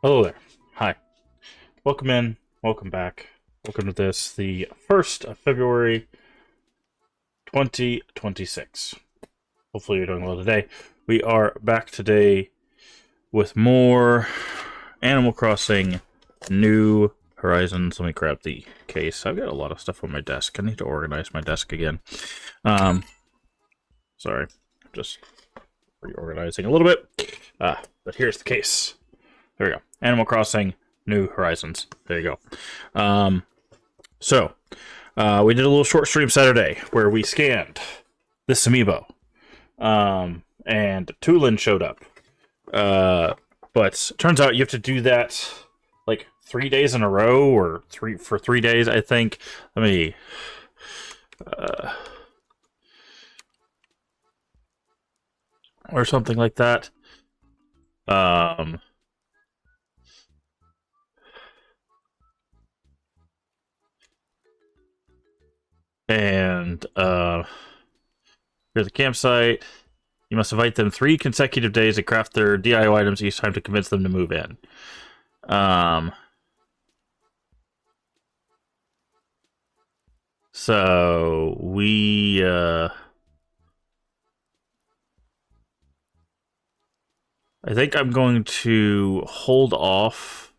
Hello there. Hi. Welcome in. Welcome back. Welcome to this, the 1st of February 2026. Hopefully you're doing well today. We are back today with more Animal Crossing New Horizons. Let me grab the case. I've got a lot of stuff on my desk. I need to organize my desk again. Sorry. Just reorganizing a little bit. But here's the case. There we go. Animal Crossing New Horizons. There you go. We did a little short stream Saturday where we scanned this amiibo. And Tulin showed up. But turns out you have to do that like 3 days in a row, or for 3 days, I think. Let me or something like that. And here's the campsite. You must invite them 3 consecutive days to craft their DIY items each time to convince them to move in. So we I think I'm going to hold off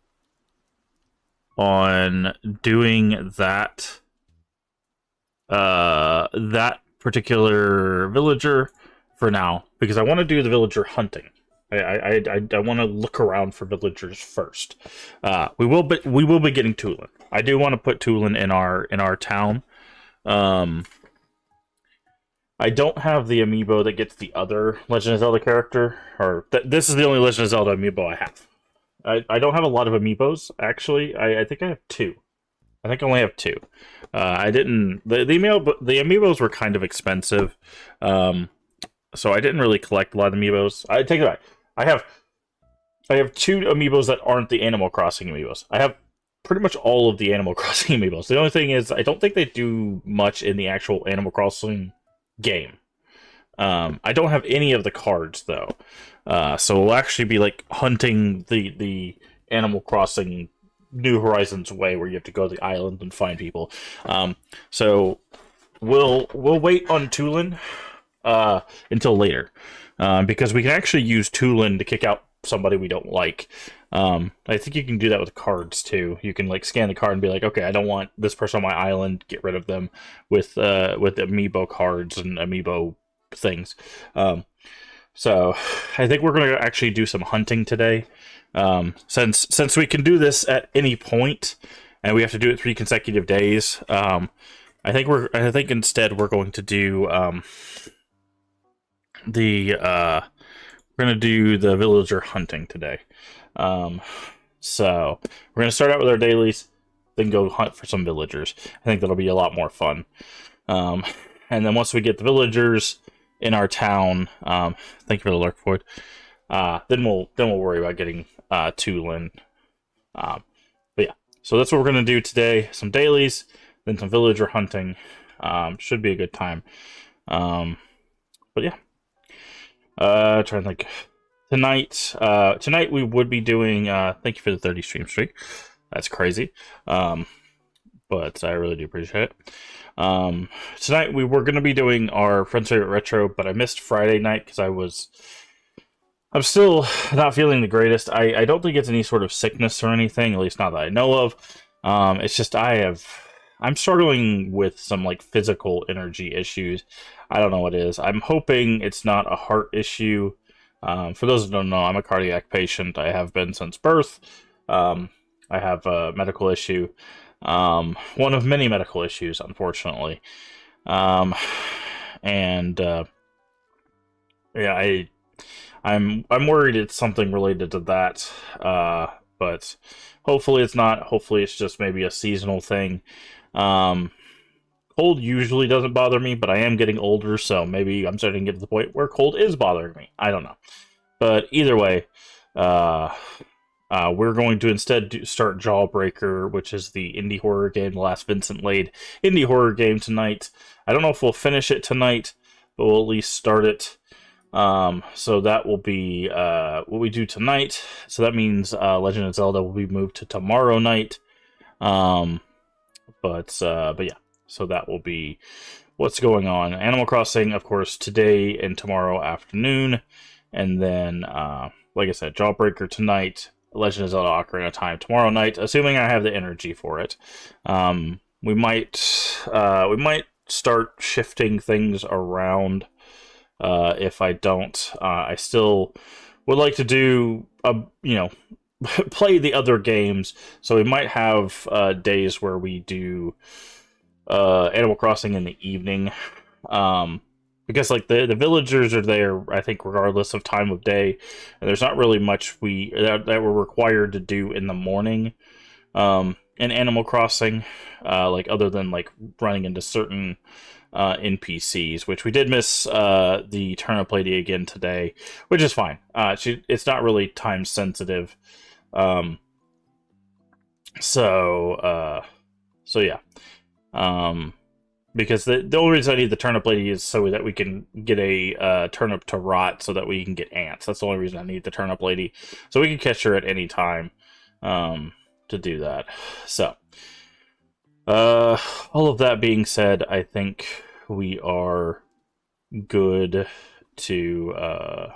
on doing that that particular villager for now, because I want to do the villager hunting. I want to look around for villagers first. We will be getting Tulin. I do want to put Tulin in our town. I don't have the amiibo that gets the other Legend of Zelda character, or this is the only Legend of Zelda amiibo I have. I don't have a lot of amiibos, actually. I think I have 2. I think I only have 2. I didn't. The amiibos were kind of expensive, so I didn't really collect a lot of amiibos. I take it back. I have 2 amiibos that aren't the Animal Crossing amiibos. I have pretty much all of the Animal Crossing amiibos. The only thing is, I don't think they do much in the actual Animal Crossing game. I don't have any of the cards though, so we'll actually be like hunting the Animal Crossing New Horizons way, where you have to go to the island and find people. So we'll wait on Tulin until later, because we can actually use Tulin to kick out somebody we don't like. I think you can do that with cards too. You can like scan the card and be like, okay, I don't want this person on my island. Get rid of them with amiibo cards and amiibo things. So I think we're going to actually do some hunting today. Since we can do this at any point, and we have to do it 3 consecutive days. I think instead we're going to do we're going to do the villager hunting today. So we're going to start out with our dailies, then go hunt for some villagers. I think that'll be a lot more fun. And then once we get the villagers in our town, thank you for the lurk, Floyd. Then we'll worry about getting Tulin. But yeah, so that's what we're going to do today. Some dailies, then some villager hunting. Should be a good time. But yeah. Trying to think. Tonight we would be doing, thank you for the 30 stream streak. That's crazy. But I really do appreciate it. Tonight we were going to be doing our Friend's Favorite Retro, but I missed Friday night because I'm still not feeling the greatest. I don't think it's any sort of sickness or anything, at least not that I know of. It's just I'm struggling with some like physical energy issues. I don't know what it is. I'm hoping it's not a heart issue. For those who don't know, I'm a cardiac patient. I have been since birth. I have a medical issue. One of many medical issues, unfortunately. Yeah, I'm worried it's something related to that. But hopefully it's not. Hopefully it's just maybe a seasonal thing. Cold usually doesn't bother me, but I am getting older, so maybe I'm starting to get to the point where cold is bothering me. I don't know. But either way, we're going to instead start Jawbreaker, which is the indie horror game, the last Vincent Laid indie horror game tonight. I don't know if we'll finish it tonight, but we'll at least start it. So that will be what we do tonight. So that means Legend of Zelda will be moved to tomorrow night. But yeah, so that will be what's going on. Animal Crossing, of course, today and tomorrow afternoon, and then like I said, Jawbreaker tonight. Legend of Zelda Ocarina of Time tomorrow night, assuming I have the energy for it. We might start shifting things around. If I don't, I still would like to do play the other games. So we might have days where we do Animal Crossing in the evening. Because like the villagers are there, I think, regardless of time of day, and there's not really much that we're required to do in the morning in Animal Crossing, like other than like running into certain NPCs, which we did miss the turnip lady again today, which is fine. It's not really time sensitive, so yeah. Because the only reason I need the turnip lady is so that we can get a turnip to rot so that we can get ants. That's the only reason I need the turnip lady. So we can catch her at any time to do that. So, all of that being said, I think we are good to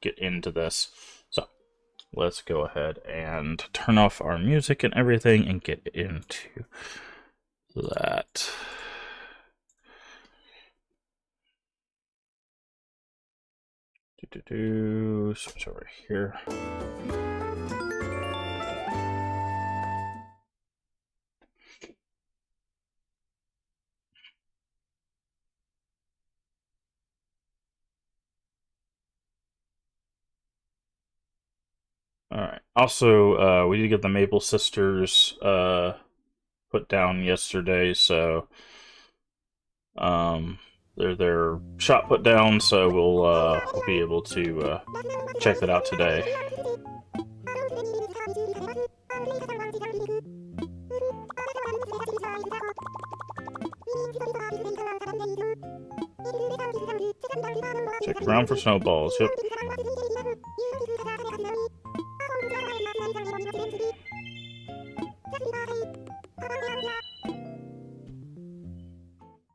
get into this. So, let's go ahead and turn off our music and everything and get into that. Switch over here. Alright. Also, we did get the Maple Sisters put down yesterday, so their shop put down, so we'll be able to check that out today. Check around for snowballs. Yep.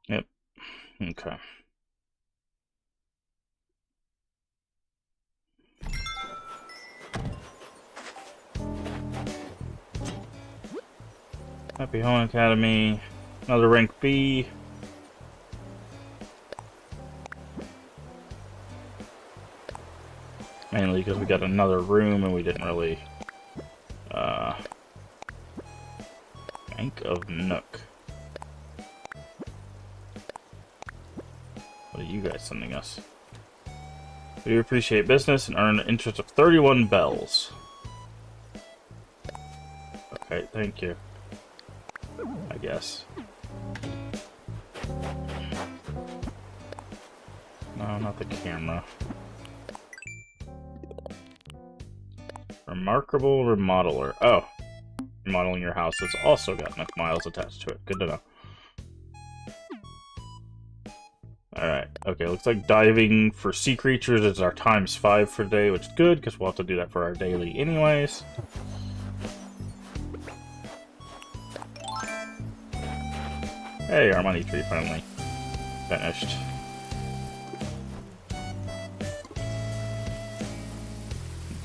Yep. Okay. Happy Home Academy. Another rank B. Mainly because we got another room and we didn't really Bank of Nook. What are you guys sending us? We appreciate business and earn an interest of 31 bells. Okay, thank you. I guess. No, not the camera. Remarkable Remodeler. Oh. Remodeling your house has also got enough miles attached to it. Good to know. Alright, okay, looks like diving for sea creatures is our ×5 for today, which is good, because we'll have to do that for our daily anyways. Hey, our money tree finally finished.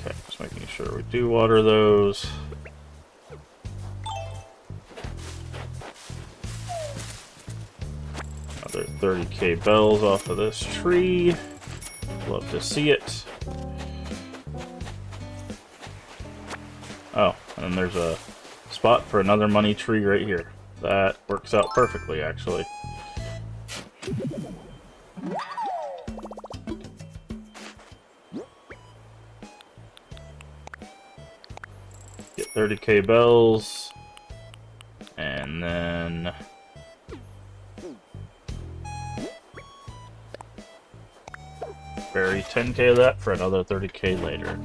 Okay, just making sure we do water those. Another 30k bells off of this tree. Love to see it. Oh, and there's a spot for another money tree right here. That works out perfectly, actually. Get 30k bells. And then bury 10k of that for another 30k later.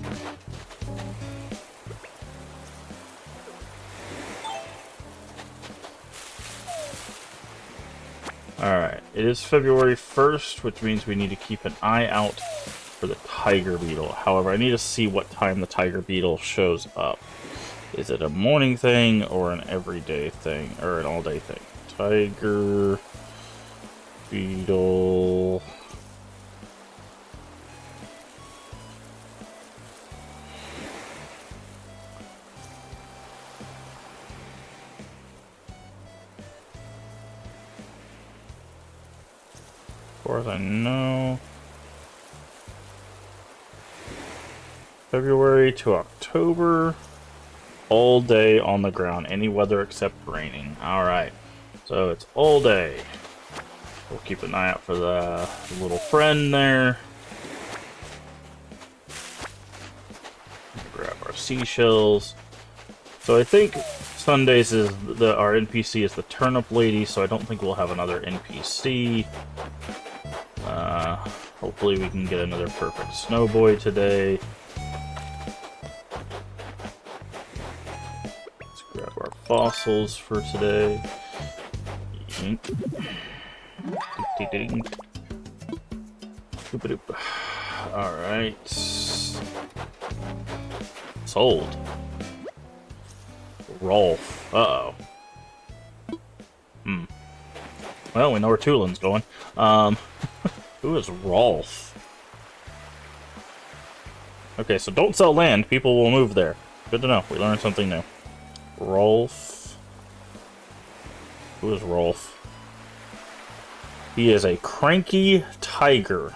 Alright, it is February 1st, which means we need to keep an eye out for the tiger beetle. However, I need to see what time the tiger beetle shows up. Is it a morning thing or an everyday thing or an all-day thing? Tiger beetle. As far as I know, February to October, all day on the ground, any weather except raining. Alright, so it's all day. We'll keep an eye out for the little friend there. Grab our seashells. So I think Sundays is our NPC is the turnip lady, so I don't think we'll have another NPC. Hopefully we can get another perfect snow boy today. Let's grab our fossils for today. Alright. Sold. Rolf. Uh-oh. Well, we know where Tulin's going. Who is Rolf? Okay, so don't sell land. People will move there. Good to know. We learned something new. Rolf. Who is Rolf? He is a cranky tiger.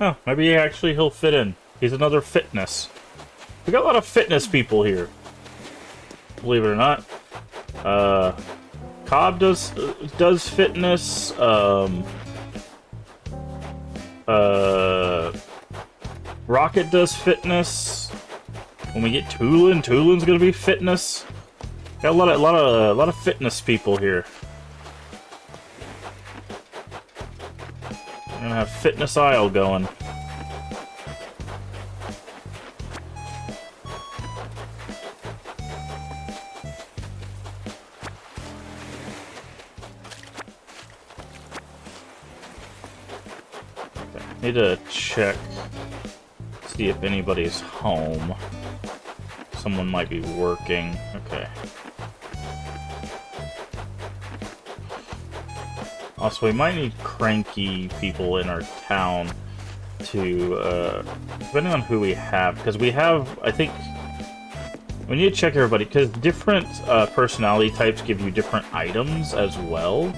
Oh, maybe he'll fit in. He's another fitness. We got a lot of fitness people here. Believe it or not. Cobb does fitness. Rocket does fitness. When we get Tulin's gonna be fitness. Got a lot of fitness people here. We're gonna have fitness aisle going. Need to check, see if anybody's home. Someone might be working. Okay. Also, we might need cranky people in our town to, depending on who we have, because we have, I think, we need to check everybody, because different personality types give you different items as well.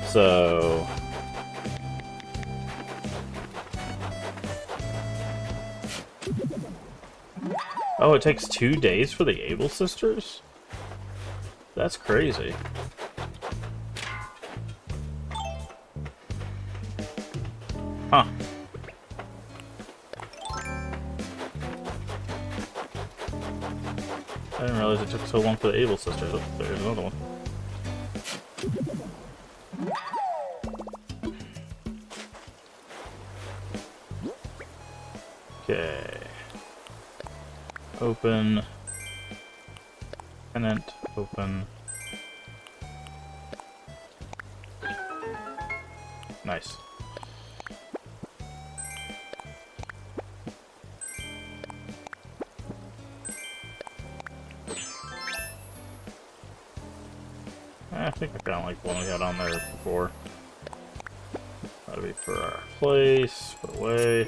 So... Oh, it takes 2 days for the Able Sisters? That's crazy. Huh. I didn't realize it took so long for the Able Sisters. Oh, there's another one. Okay. Open. Tenant. Open. Nice. I think I kind of like the one we had on there before. That'll be for our place. Put away.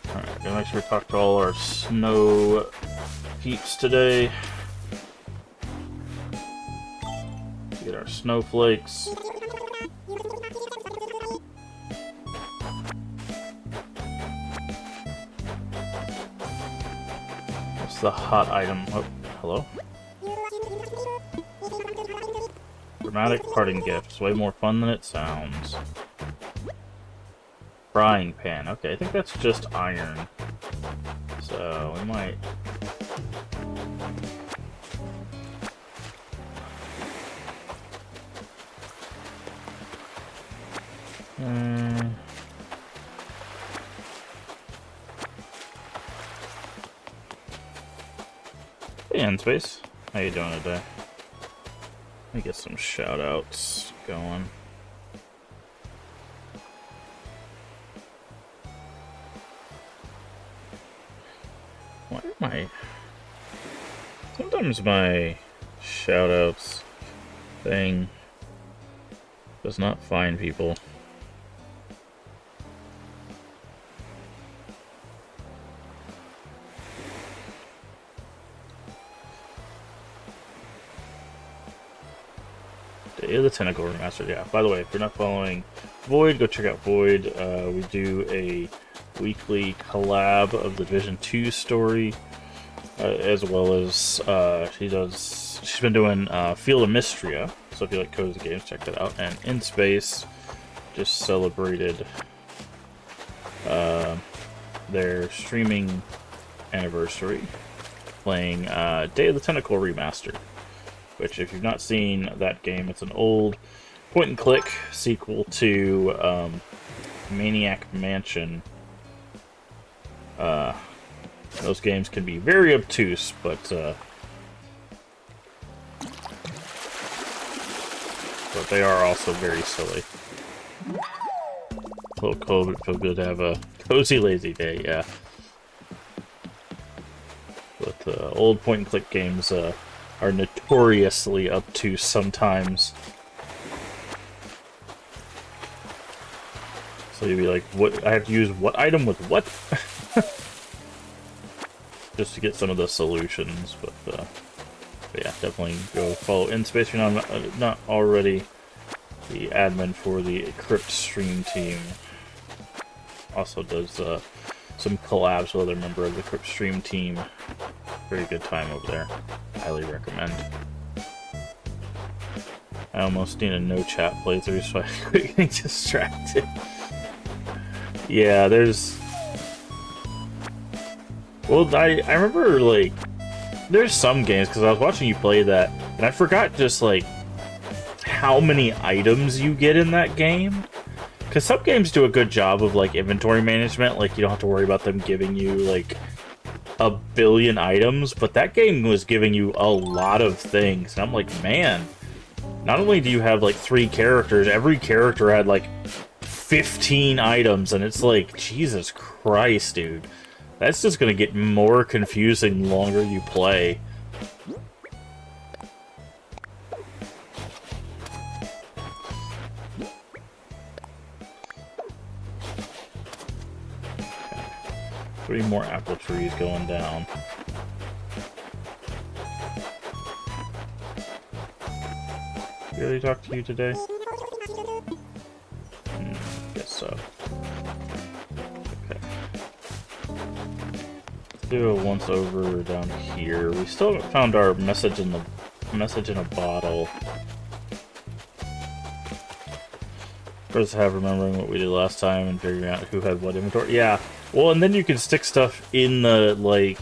Alright, gotta make sure we talk to all our snow peeps today. Get our snowflakes. What's the hot item? Oh, hello? Dramatic parting gifts. Way more fun than it sounds. Frying pan. Okay, I think that's just iron. So, we might... N-Space. How you doing today? Let me get some shout-outs going. Why am I... Sometimes my shout-outs thing does not find people. Day of the Tentacle Remastered. Yeah, by the way, if you're not following Void, go check out Void. We do a weekly collab of the Division 2 story, as well as she's been doing Field of Mystria, so if you like cozy games, check that out. And In Space just celebrated their streaming anniversary, playing Day of the Tentacle Remastered, which, if you've not seen that game, it's an old point-and-click sequel to Maniac Mansion. Those games can be very obtuse, but they are also very silly. A little cold, it feels good to have a cozy, lazy day, yeah. But old point-and-click games are notoriously obtuse sometimes. So you'd be like, what? I have to use what item with what? Just to get some of the solutions, but yeah, definitely go follow In Space if you're not already the admin for the Crypt stream team. Also does some collabs with other member of the Crypt stream team. Very good time over there. Highly recommend. I almost need a no chat playthrough, so I quit getting distracted. Yeah, there's... Well, I remember, like, there's some games, because I was watching you play that, and I forgot just, like, how many items you get in that game. Because some games do a good job of, like, inventory management, like, you don't have to worry about them giving you, like, a billion items, but that game was giving you a lot of things, and I'm like, man, not only do you have, like, 3 characters, every character had, like, 15 items, and it's like, Jesus Christ, dude. That's just gonna get more confusing the longer you play. Okay. 3 more apple trees going down. Did I really talk to you today? Guess so. Do a once over down here. We still haven't found our message in a bottle. First, have remembering what we did last time and figuring out who had what inventory. Yeah, well, and then you can stick stuff in the like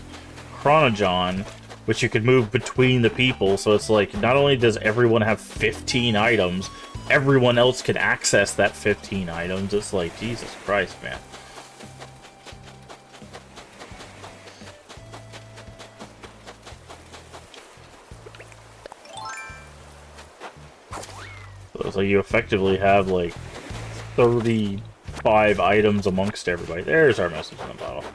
chronogon, which you can move between the people. So it's like not only does everyone have 15 items, everyone else can access that 15 items. It's like, Jesus Christ, man. So you effectively have like 35 items amongst everybody. There's our message in the bottle.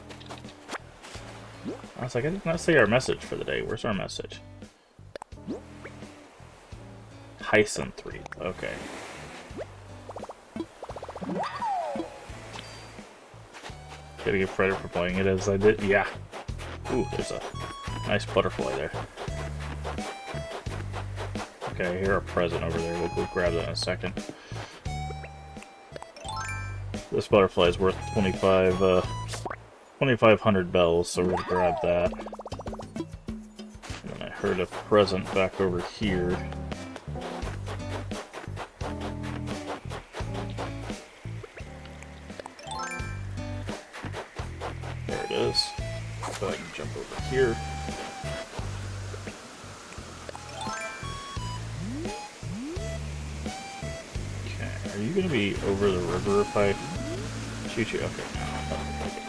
I was like, I did not say our message for the day. Where's our message? Hyacinth 3. Okay. Gotta give credit for playing it as I did. Yeah. Ooh, there's a nice butterfly there. Okay, I hear a present over there. We'll go grab that in a second. This butterfly is worth 2,500 bells, so we're gonna grab that. And then I heard a present back over here. There it is. So I can jump over here. Are you gonna be over the river if I shoot you? Okay, no. Okay.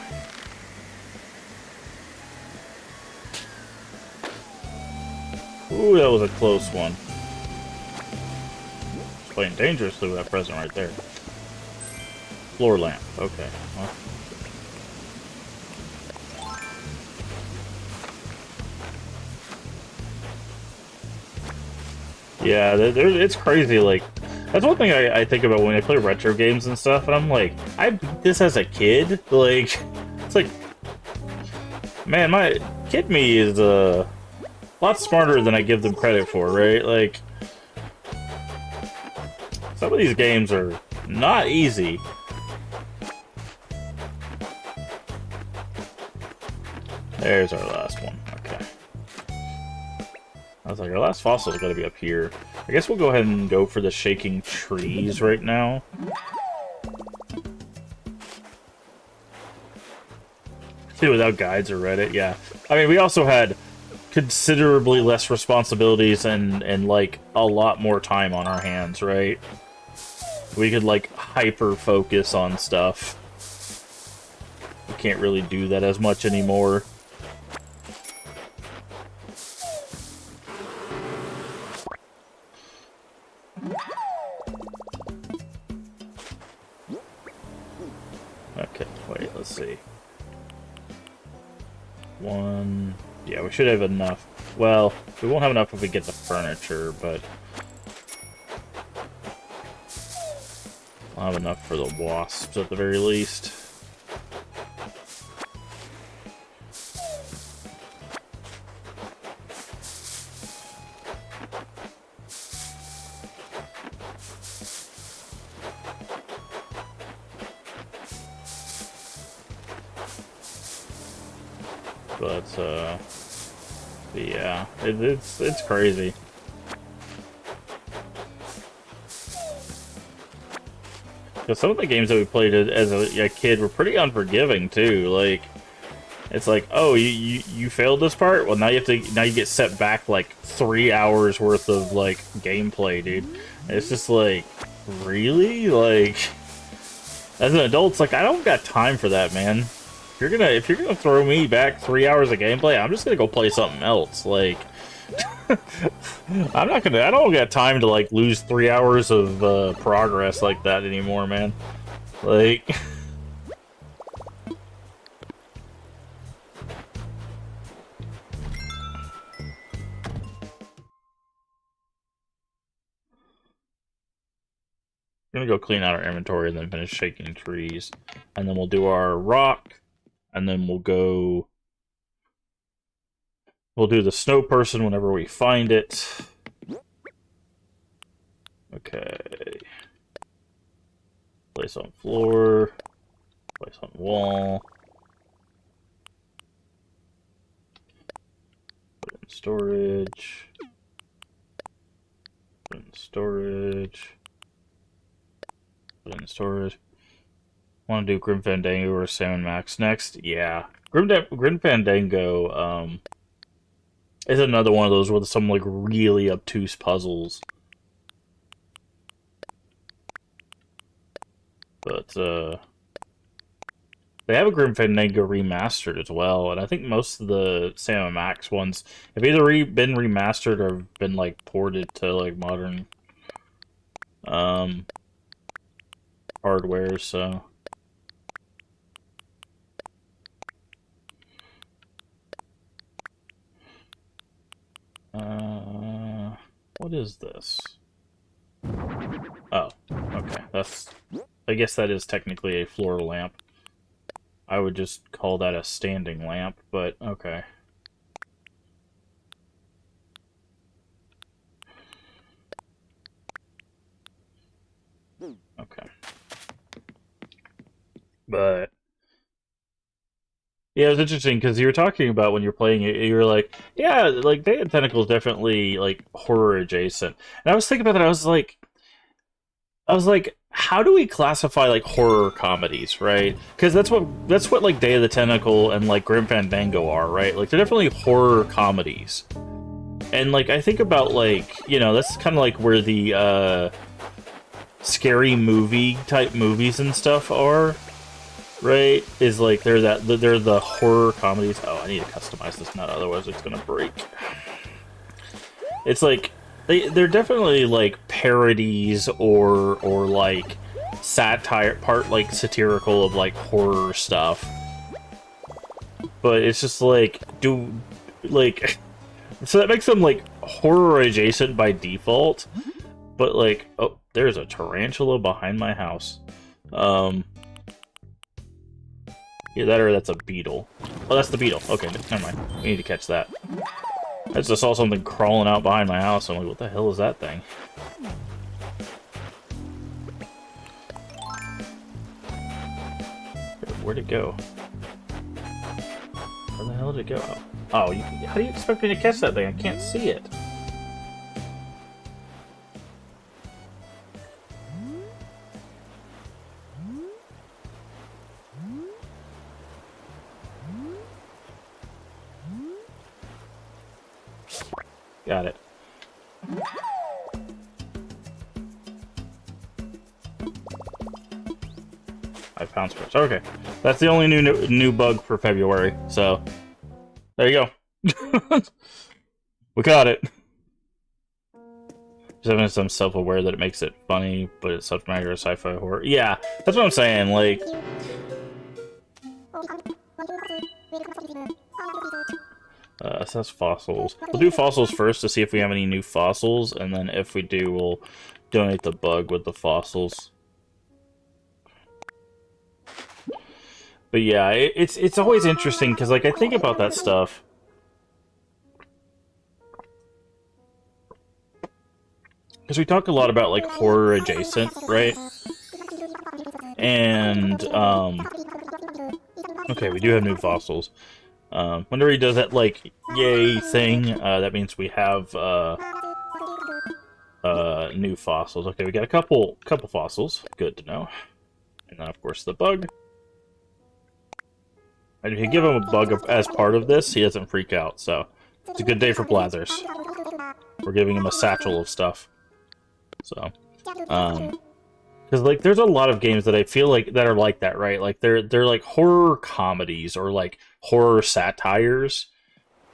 Ooh, that was a close one. Playing dangerously with that present right there. Floor lamp. Okay. Well. Yeah, it's crazy. Like, that's one thing I think about when I play retro games and stuff, and I'm like, I beat this as a kid. Like, it's like, man, my kid me is a lot smarter than I give them credit for, right? Like, some of these games are not easy. There's our last one. Okay. I was like, our last fossil's gotta be up here. I guess we'll go ahead and go for the shaking trees right now. See, without guides or Reddit, yeah. I mean, we also had considerably less responsibilities and like, a lot more time on our hands, right? We could, like, hyper-focus on stuff. We can't really do that as much anymore. Okay, wait, let's see. One... Yeah, we should have enough. Well, we won't have enough if we get the furniture, but... I'll have enough for the wasps at the very least. But, yeah, it's crazy. Because some of the games that we played as a kid were pretty unforgiving too. Like, it's like, oh, you failed this part. Well, now you get set back like 3 hours worth of like gameplay, dude. And it's just like, really? Like, as an adult, it's like I don't got time for that, man. If you're gonna throw me back 3 hours of gameplay, I'm just gonna go play something else. Like, I don't got time to like lose 3 hours of progress like that anymore, man. Like, I'm gonna go clean out our inventory and then finish shaking trees, and then we'll do our rock, and then we'll do the snow person whenever we find it. Okay. Place on floor. Place on wall. Put in storage. Put in storage. Put in storage. Want to do Grim Fandango or Salmon Max next? Yeah. Grim Fandango, is another one of those with some, like, really obtuse puzzles. But, they have a Grim Fandango remastered as well, and I think most of the Sam & Max ones have either been remastered or been, like, ported to, like, modern, hardware, so... What is this? Oh, okay. I guess that is technically a floor lamp. I would just call that a standing lamp, but okay. Okay. But yeah, it was interesting because you were talking about when you're playing it, you were like, yeah, like Day of Tentacles definitely like horror adjacent. And I was thinking about that, I was like, how do we classify like horror comedies, right? Because that's what like Day of the Tentacle and like Grim Fandango are, right? Like they're definitely horror comedies. And like I think about like, you know, that's kind of like where the scary movie type movies and stuff are. Right? Is like they're the horror comedies. Oh, I need to customize this nut, otherwise it's gonna break. It's like they're definitely like parodies or like satire, part like satirical of like horror stuff. But it's just like so that makes them like horror adjacent by default. But like, oh, there's a tarantula behind my house. Yeah, that or that's a beetle. Oh, that's the beetle. Okay, never mind. We need to catch that. I just saw something crawling out behind my house. I'm like, what the hell is that thing? Where'd it go? Where the hell did it go? Oh, how do you expect me to catch that thing? I can't see it. Got it. 5 pounds per. Okay, that's the only new bug for February. So there you go. We got it. Just having some self-aware that it makes it funny, but it's subject matter of sci-fi horror. Yeah, that's what I'm saying. Like, assess fossils. We'll do fossils first to see if we have any new fossils, and then if we do, we'll donate the bug with the fossils. But yeah, it's always interesting because like I think about that stuff. Because we talk a lot about like horror adjacent, right? And okay, we do have new fossils. Whenever he does that like yay thing, that means we have new fossils. Okay, we got a couple fossils. Good to know. And then of course the bug. And if you give him a bug as part of this, he doesn't freak out. So it's a good day for Blathers. We're giving him a satchel of stuff. So, because like there's a lot of games that I feel like that are like that, right? Like they're like horror comedies or like horror satires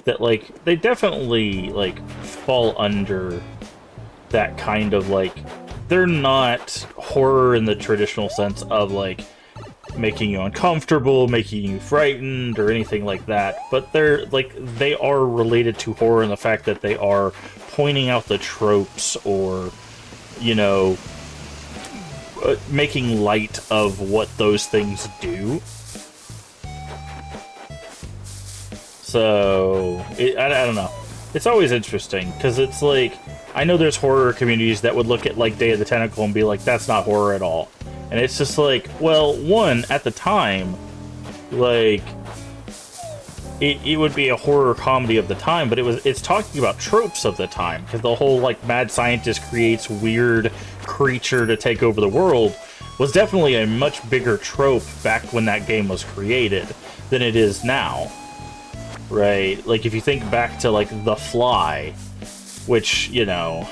that like they definitely like fall under that kind of like they're not horror in the traditional sense of like making you uncomfortable, making you frightened, or anything like that. But they're like they are related to horror in the fact that they are pointing out the tropes or, you know, making light of what those things do. So I don't know. It's always interesting because it's like I know there's horror communities that would look at like Day of the Tentacle and be like, that's not horror at all. And it's just like, well, one, at the time, like, it would be a horror comedy of the time, but it's talking about tropes of the time, because the whole, like, mad scientist creates weird creature to take over the world was definitely a much bigger trope back when that game was created than it is now, right? Like, if you think back to, like, The Fly, which, you know,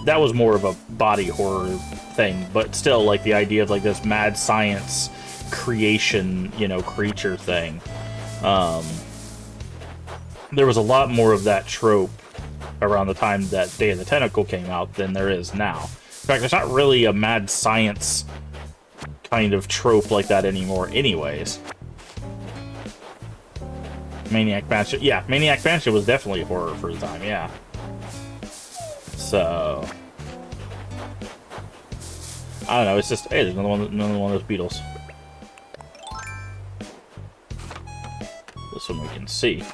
that was more of a body horror thing, but still, like, the idea of, like, this mad science creation, you know, creature thing. There was a lot more of that trope around the time that Day of the Tentacle came out than there is now. In fact, there's not really a mad science kind of trope like that anymore anyways. Maniac Mansion. Yeah, Maniac Mansion was definitely horror for the time, yeah. So I don't know, it's just, hey, there's another one of those beetles. This one we can see.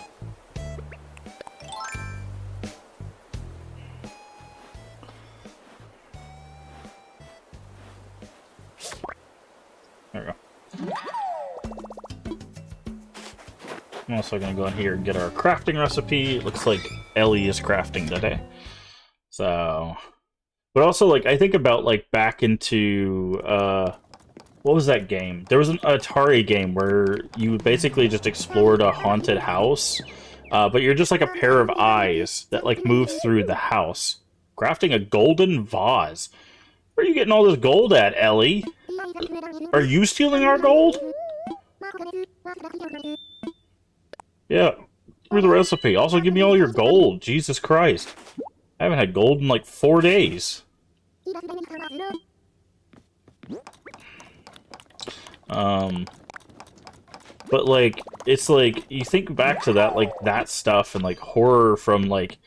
There we go. I'm also going to go in here and get our crafting recipe. It looks like Ellie is crafting today. So, but also, like, I think about, like, back into, what was that game? There was an Atari game where you basically just explored a haunted house, but you're just like a pair of eyes that, like, move through the house. Crafting a golden vase. Where are you getting all this gold at, Ellie? Are you stealing our gold? Yeah, through the recipe. Also, give me all your gold. Jesus Christ. I haven't had gold in like 4 days. But like, it's like, you think back to that, like, that stuff and like horror from like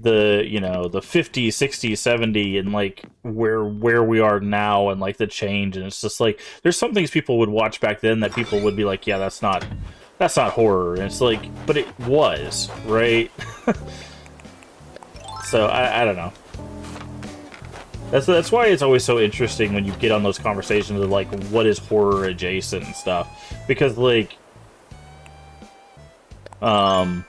the, you know, the 50s, 60s, 70s, and like where we are now and like the change, and it's just like there's some things people would watch back then that people would be like, yeah, that's not horror, and it's like, but it was, right? So I don't know. That's why it's always so interesting when you get on those conversations of like what is horror adjacent and stuff, because like because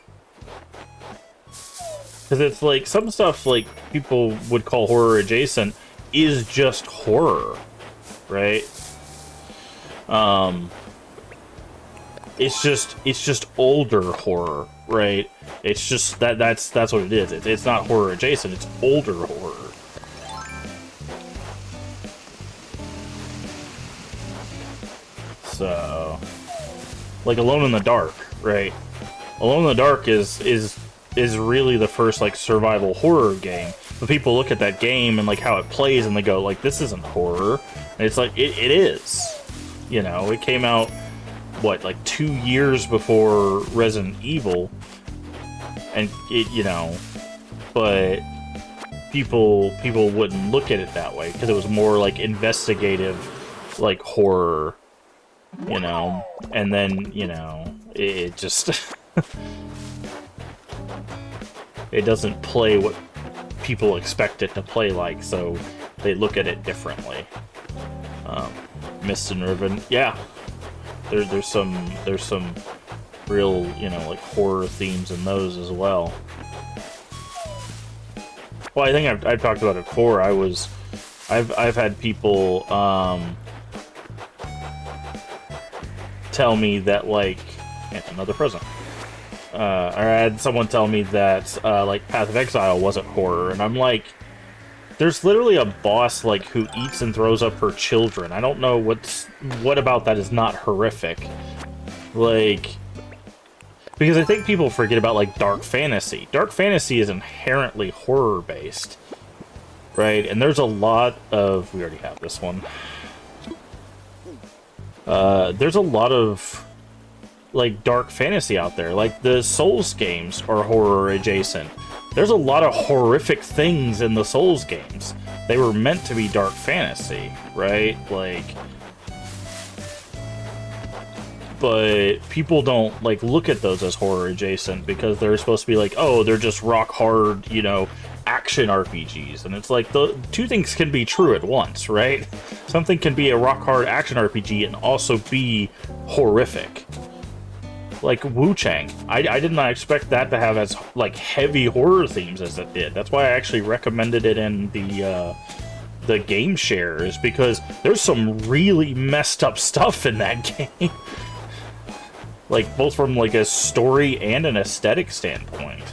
it's like some stuff like people would call horror adjacent is just horror, right? It's just older horror, right? It's just that's what it is. It's not horror adjacent, it's older horror. So, like Alone in the Dark, right? Alone in the Dark is really the first like survival horror game. But people look at that game and like how it plays and they go like, this isn't horror. And it's like it is. You know, it came out what, like 2 years before Resident Evil, and it, you know, but people wouldn't look at it that way because it was more like investigative, like horror, you know. And then, you know, it just it doesn't play what people expect it to play like, so they look at it differently. Mist and Riven, yeah. There's some real, you know, like horror themes in those as well. Well, I think I've talked about it before. I've had people tell me that like, and another present. Or I had someone tell me that like Path of Exile wasn't horror, and I'm like, there's literally a boss like who eats and throws up her children. I don't know what about that is not horrific. Like, because I think people forget about like dark fantasy. Dark fantasy is inherently horror based, right? And there's a lot of, we already have this one. There's a lot of like dark fantasy out there. Like the Souls games are horror adjacent. There's a lot of horrific things in the Souls games. They were meant to be dark fantasy, right? Like, but people don't like look at those as horror adjacent because they're supposed to be like, oh, they're just rock hard, you know, action RPGs. And it's like the two things can be true at once, right? Something can be a rock hard action RPG and also be horrific. Like Wu Chang, I did not expect that to have as like heavy horror themes as it did. That's why I actually recommended it in the game shares, because there's some really messed up stuff in that game. Like both from like a story and an aesthetic standpoint.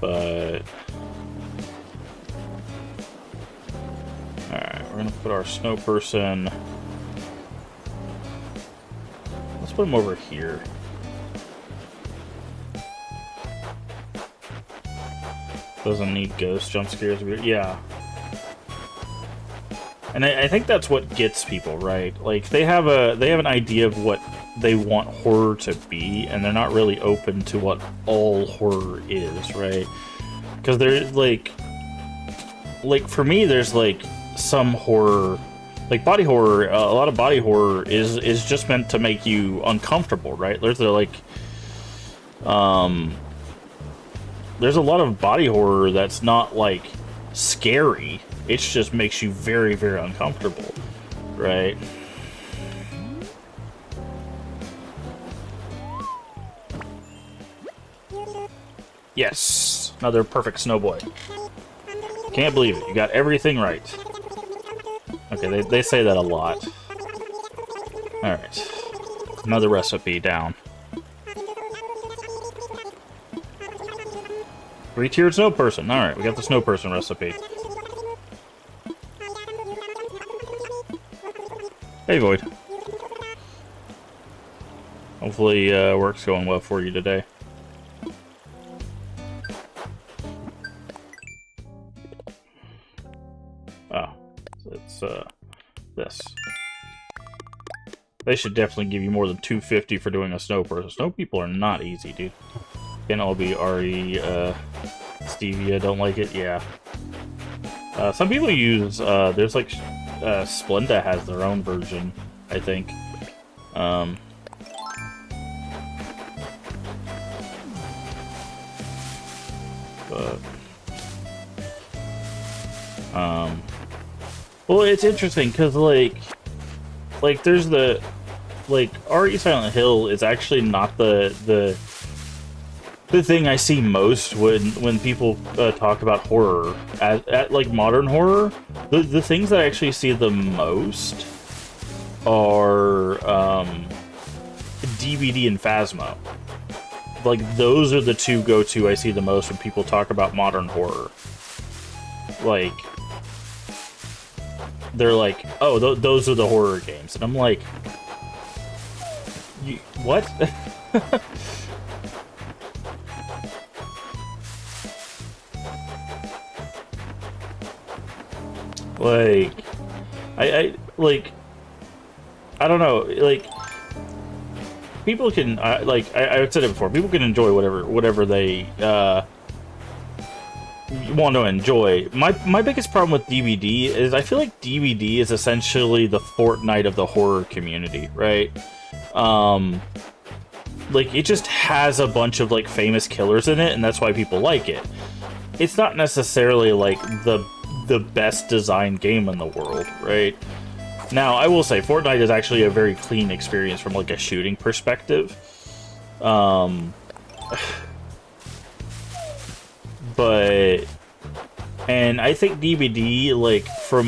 But alright, we're gonna put our snow person. Let's put him over here. Doesn't need ghost jump scares. Yeah. And I think that's what gets people, right? Like they have an idea of what they want horror to be, and they're not really open to what all horror is, right? Because they're like for me, there's like some horror, like body horror. A lot of body horror is just meant to make you uncomfortable, right? There's like, there's a lot of body horror that's not like scary. It just makes you very, very uncomfortable, right? Yes, another perfect snow boy. Can't believe it. You got everything right. Okay, they say that a lot. Alright. Another recipe down. 3-tiered snow person. Alright, we got the snow person recipe. Hey, Void. Hopefully, work's going well for you today. Oh, it's, this. They should definitely give you more than 250 for doing a snow person. Snow people are not easy, dude. Can't all be RE, Stevia, don't like it? Yeah. Some people use, there's like, Splenda has their own version, I think. Well, it's interesting, because, like, there's the, like, RE Silent Hill is actually not the thing I see most when people talk about horror. At like, modern horror, the things that I actually see the most are, DVD and Phasmo. Like, those are the two go-to I see the most when people talk about modern horror. Like, they're like, oh, those are the horror games. And I'm like, what? Like, I don't know, like, people can, I've said it before, people can enjoy whatever they, want to enjoy. My biggest problem with DVD is I feel like DVD is essentially the Fortnite of the horror community, right? Like, it just has a bunch of, like, famous killers in it, and that's why people like it. It's not necessarily, like, the best designed game in the world, right? Now, I will say, Fortnite is actually a very clean experience from, like, a shooting perspective. But, and I think DVD, like, for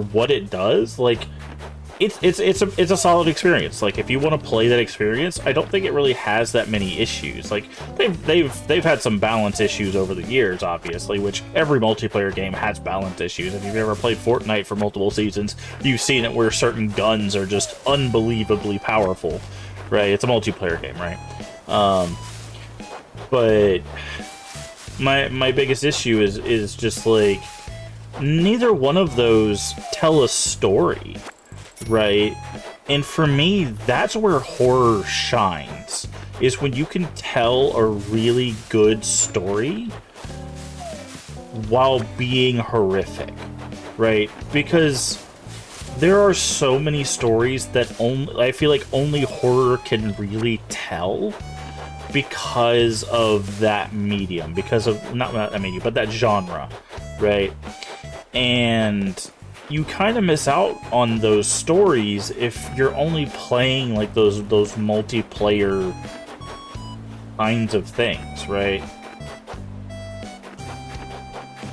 what it does, like, it's a solid experience. Like, if you want to play that experience, I don't think it really has that many issues. Like, they've had some balance issues over the years, obviously, which every multiplayer game has balance issues. If you've ever played Fortnite for multiple seasons, you've seen it where certain guns are just unbelievably powerful, right? It's a multiplayer game, right? But my biggest issue is just, like, neither one of those tell a story, right? And for me, that's where horror shines, is when you can tell a really good story while being horrific, right? Because there are so many stories that I feel like only horror can really tell because of that medium, because of, not that medium, but that genre, right? And you kind of miss out on those stories if you're only playing, like, those multiplayer kinds of things, right?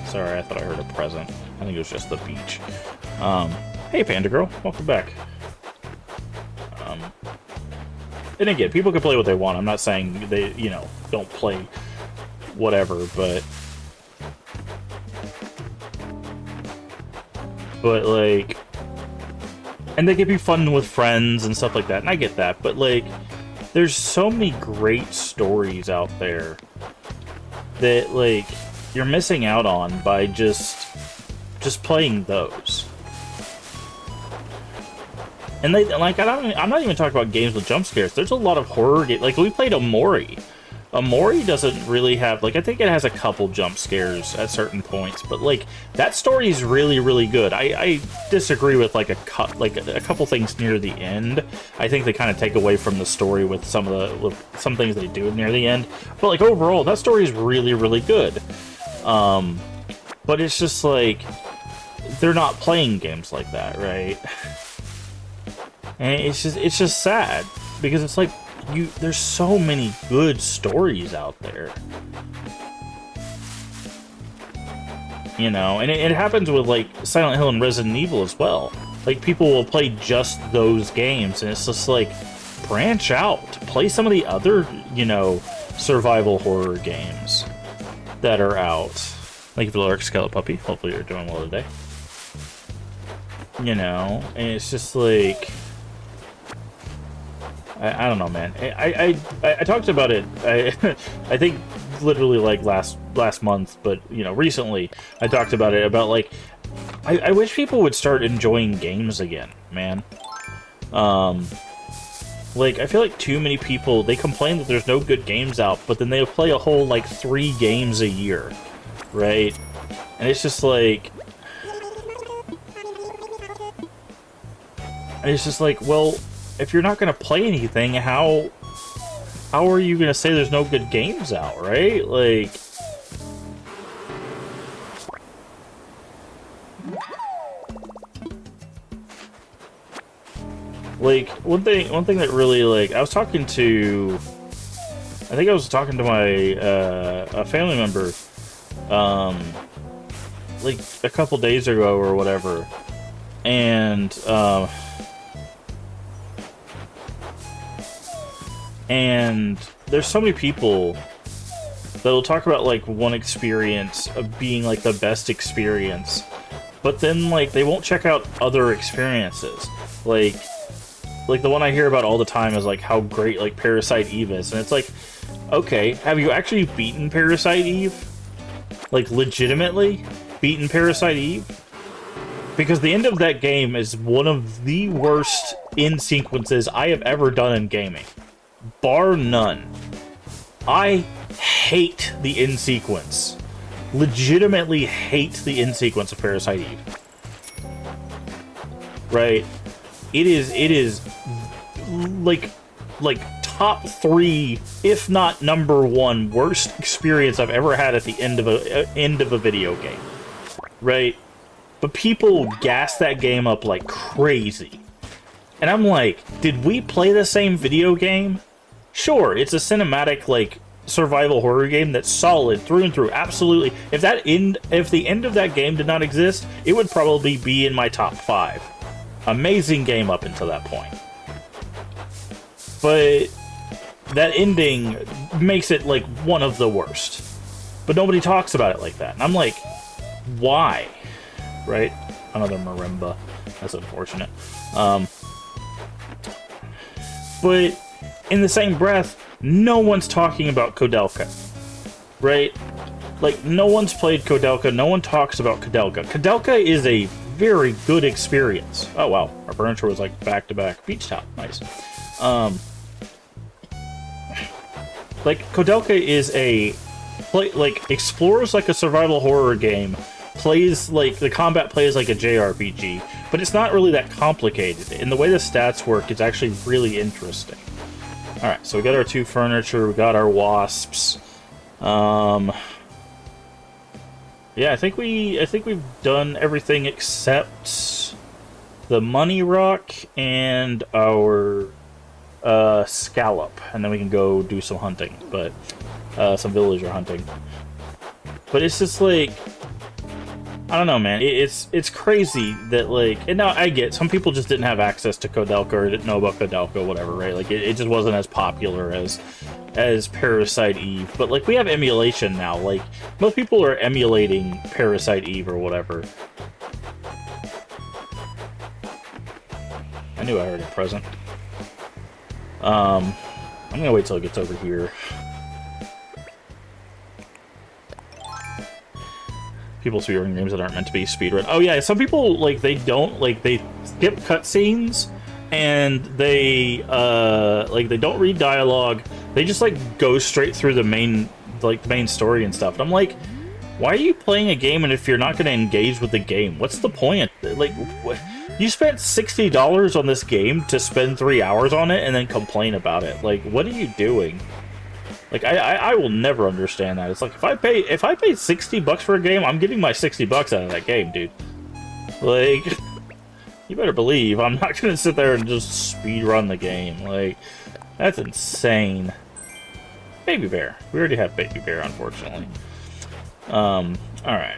Sorry, I thought I heard a present. I think it was just the beach. Hey, Panda Girl, welcome back. And again, people can play what they want. I'm not saying they, you know, don't play whatever, but like, and they can be fun with friends and stuff like that, and I get that, but, like, there's so many great stories out there that, like, you're missing out on by just playing those. And they, like, I'm not even talking about games with jump scares. There's a lot of horror games. Like, we played Amori. Amori doesn't really have, like, I think it has a couple jump scares at certain points, but, like, that story is really, really good. I disagree with, like, a couple things near the end. I think they kind of take away from the story with some things they do near the end. But, like, overall, that story is really, really good. But it's just, like, they're not playing games like that, right? And it's just sad, because it's like, there's so many good stories out there. You know, and it happens with, like, Silent Hill and Resident Evil as well. Like, people will play just those games, and it's just like, branch out. Play some of the other, you know, survival horror games that are out. Thank you for the Lark Skeleton Puppy. Hopefully you're doing well today. You know, and it's just like, I don't know, man. I talked about it. I think literally like last month, but you know, recently I talked about it about like I wish people would start enjoying games again, man. Like I feel like too many people they complain that there's no good games out, but then they play a whole like 3 games a year, right? And it's just like. And it's just like, well, if you're not going to play anything, how are you going to say there's no good games out, right? Like one thing that really like I was talking to, I think I was talking to my a family member, like a couple days ago or whatever, and there's so many people that'll talk about like one experience of being like the best experience, but then like they won't check out other experiences. Like the one I hear about all the time is like how great like Parasite Eve is, and it's like, okay, have you actually beaten Parasite Eve? Like legitimately beaten Parasite Eve? Because the end of that game is one of the worst end sequences I have ever done in gaming. Bar none. I hate the end sequence. Legitimately hate the end sequence of Parasite Eve. Right? It is like top 3, if not number 1, worst experience I've ever had at the end of a video game. Right? But people gas that game up like crazy. And I'm like, did we play the same video game? Sure, it's a cinematic, like, survival horror game that's solid through and through, absolutely. If the end of that game did not exist, it would probably be in my top 5. Amazing game up until that point. But that ending makes it, like, one of the worst. But nobody talks about it like that. And I'm like, why? Right? Another marimba. That's unfortunate. But in the same breath, no one's talking about Koudelka. Right? Like, no one's played Koudelka, no one talks about Koudelka. Koudelka is a very good experience. Oh, wow. Our furniture was, like, back-to-back beach towel. Nice. Like, Koudelka is explores like a survival horror game, plays, like, the combat plays like a JRPG, but it's not really that complicated. And the way the stats work is actually really interesting. Alright, so we got our 2 furniture, we got our wasps. Yeah, I think we've done everything except the money rock and our scallop, and then we can go do some hunting, but some villager hunting. But it's just like, I don't know, man. It's crazy that, like, and now I get some people just didn't have access to Koudelka or didn't know about Koudelka, whatever, right? Like it just wasn't as popular as Parasite Eve. But like we have emulation now. Like most people are emulating Parasite Eve or whatever. I knew I heard a present. I'm gonna wait till it gets over here. People speedrun games that aren't meant to be speedrun. Oh yeah, some people like they skip cutscenes and they don't read dialogue. They just like go straight through the main story and stuff. And I'm like, why are you playing a game and if you're not going to engage with the game? What's the point? Like, you spent $60 on this game to spend 3 hours on it and then complain about it. Like, what are you doing? Like, I will never understand that. It's like, if I pay $60 for a game, I'm getting my $60 out of that game, dude. Like, you better believe I'm not gonna sit there and just speedrun the game. Like, that's insane. Baby Bear. We already have Baby Bear, unfortunately. Alright.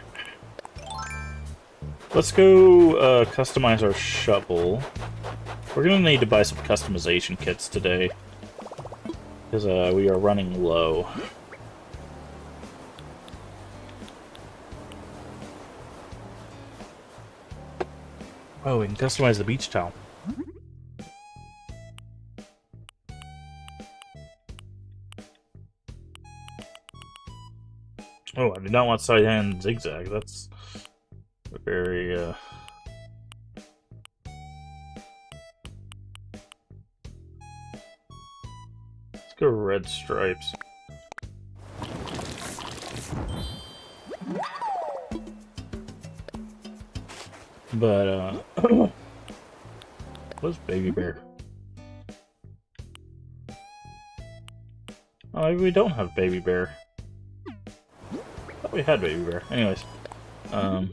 Let's go, customize our shovel. We're gonna need to buy some customization kits today. Because we are running low. Oh, we can customize the beach towel. Oh, I do not want side hand zigzag. That's very, Let's go red stripes. But, what's Baby Bear? Oh, maybe we don't have Baby Bear. I thought we had Baby Bear. Anyways. But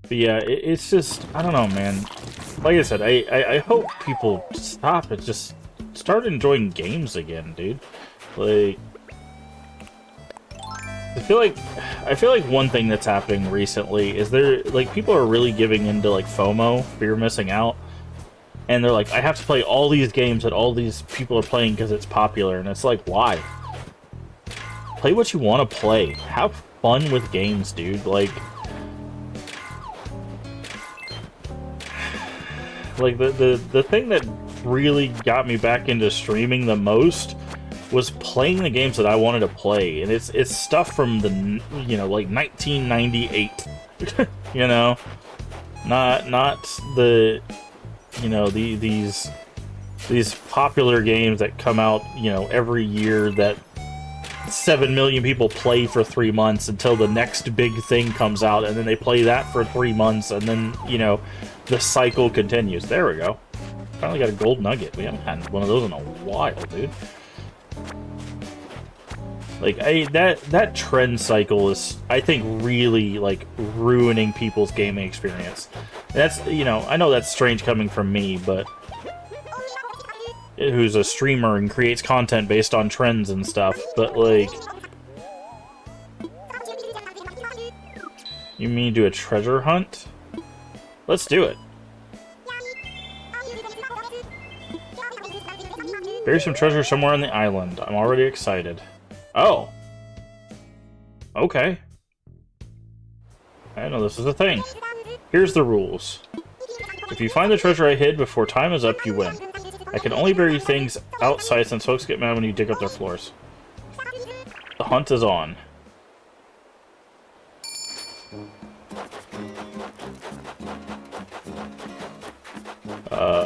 yeah, it's just, I don't know, man. Like I said, I hope people stop and just start enjoying games again, dude. Like, I feel like one thing that's happening recently is people are really giving into like FOMO, fear of missing out. And they're like, I have to play all these games that all these people are playing because it's popular. And it's like, why? Play what you want to play. Have fun with games, dude. Like the thing that really got me back into streaming the most was playing the games that I wanted to play. And it's stuff from the, like 1998. You know? Not the... these popular games that come out, every year that 7 million people play for 3 months until the next big thing comes out, and then they play that for 3 months, and then, the cycle continues. There we go. Finally got a gold nugget. We haven't had one of those in a while, dude. Like, that trend cycle is, I think, really, like, ruining people's gaming experience. That's, I know that's strange coming from me, but who's a streamer and creates content based on trends and stuff, but, like, you mean do a treasure hunt? Let's do it. Bury some treasure somewhere on the island. I'm already excited. Oh. Okay. I didn't know this was a thing. Here's the rules. If you find the treasure I hid before time is up, you win. I can only bury things outside since folks get mad when you dig up their floors. The hunt is on.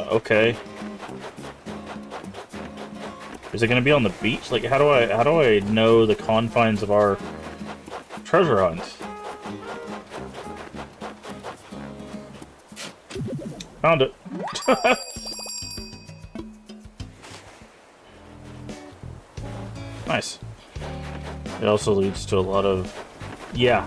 Okay. Is it gonna be on the beach? Like, how do I know the confines of our treasure hunt? Found it. Nice. It also leads to a lot of... Yeah.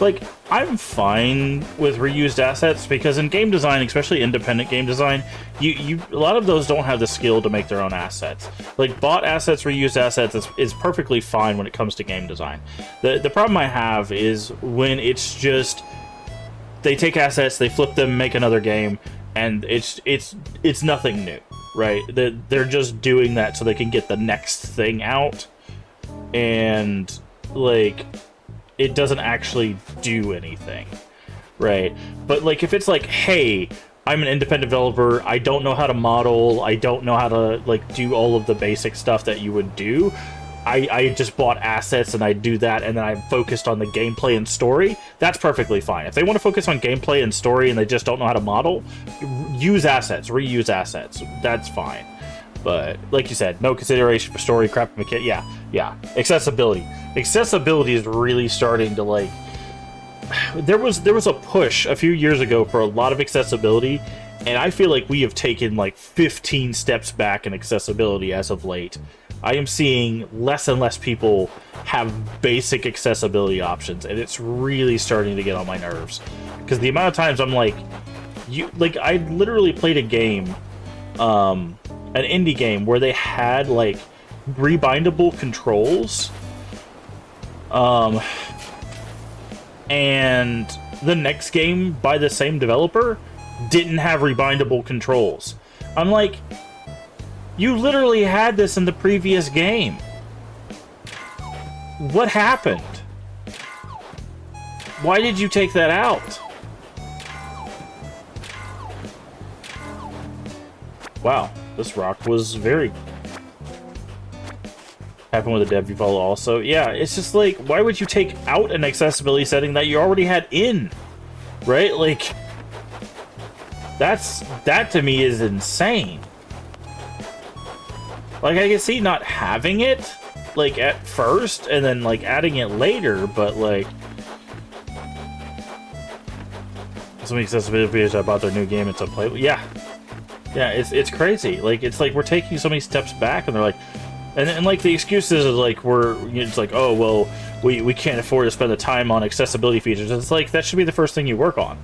Like, I'm fine with reused assets, because in game design, especially independent game design, a lot of those don't have the skill to make their own assets. Like, bought assets, reused assets is perfectly fine when it comes to game design. The problem I have is when it's just... They take assets, they flip them, make another game, and it's nothing new, right? They're just doing that so they can get the next thing out, and, like... It doesn't actually do anything, right? But, like, if it's like, hey, I'm an independent developer, I don't know how to model, I don't know how to, like, do all of the basic stuff that you would do, I just bought assets and I do that, and then I'm focused on the gameplay and story, that's perfectly fine. If they want to focus on gameplay and story and they just don't know how to model, use assets, reuse assets, that's fine. But, like you said, no consideration for story, crap, mechanic. Yeah. Accessibility. Accessibility is really starting to, like... There was a push a few years ago for a lot of accessibility, and I feel like we have taken, like, 15 steps back in accessibility as of late. I am seeing less and less people have basic accessibility options, and it's really starting to get on my nerves. Because the amount of times I'm like... I literally played a game... an indie game where they had, like, rebindable controls, and the next game by the same developer didn't have rebindable controls. I'm like, you literally had this in the previous game. What happened? Why did you take that out? Wow. This rock was very... Happened with the dev you follow also. Yeah, it's just like, why would you take out an accessibility setting that you already had in? Right? Like, that to me is insane. Like, I can see not having it, like, at first, and then, like, adding it later, but, like... Some accessibility features about their new game, it's unplayable. Yeah. Yeah, it's crazy. Like, it's like we're taking so many steps back, and they're like... And like, the excuses is, like, it's like, oh, well, we can't afford to spend the time on accessibility features. It's like, that should be the first thing you work on.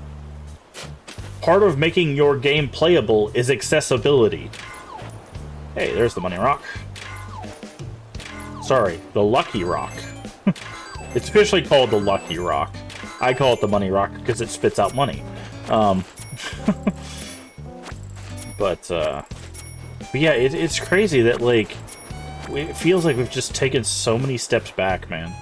Part of making your game playable is accessibility. Hey, there's the money rock. Sorry, the lucky rock. It's officially called the lucky rock. I call it the money rock because it spits out money. But yeah, it's crazy that, like, it feels like we've just taken so many steps back, man.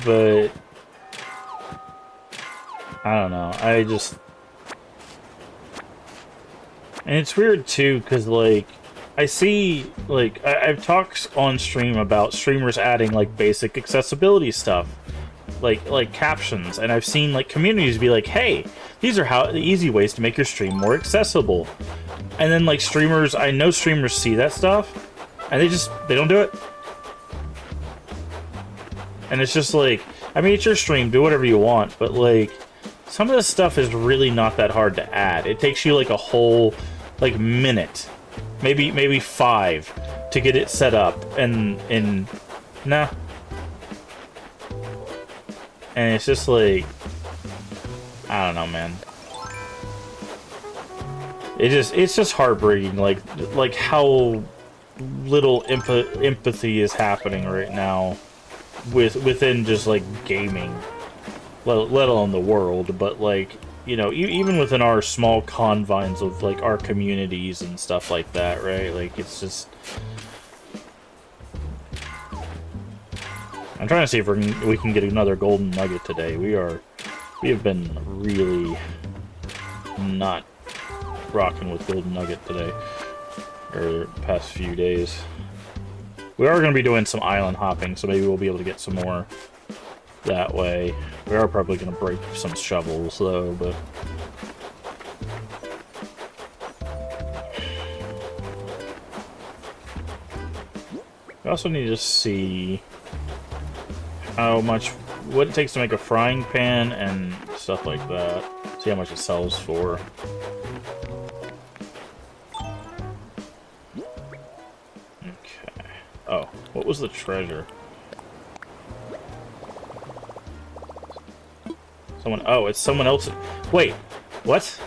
But I don't know. And it's weird too, because, like, I see, like, I've talked on stream about streamers adding, like, basic accessibility stuff, like captions, and I've seen, like, communities be like, hey, these are the easy ways to make your stream more accessible. And then, like, I know streamers see that stuff, and they don't do it. And it's just like, I mean, it's your stream, do whatever you want, but, like, some of this stuff is really not that hard to add. It takes you, like, a whole, like, minute, maybe 5 to get it set up, and nah. And it's just like, I don't know, man. It's just heartbreaking, like how little empathy is happening right now within just, like, gaming, let alone the world, but, like, you know, even within our small confines of, like, our communities and stuff like that, right? Like, it's just... I'm trying to see if we can get another golden nugget today. We have been really not rocking with golden nugget today, or past few days. We are going to be doing some island hopping, so maybe we'll be able to get some more that way. We are probably going to break some shovels, though, but... We also need to see what it takes to make a frying pan and stuff like that. See how much it sells for. Okay. Oh, what was the treasure? Oh, it's someone else. Wait, what?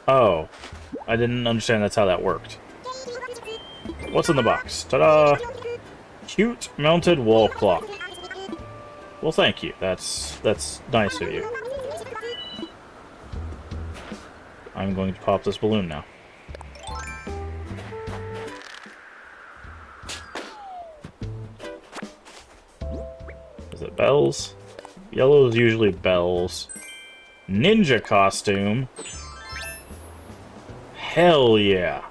Oh, I didn't understand that's how that worked. What's in the box? Ta-da! Cute mounted wall clock. Well, thank you. That's nice of you. I'm going to pop this balloon now. Is it bells? Yellow is usually bells. Ninja costume. Hell yeah.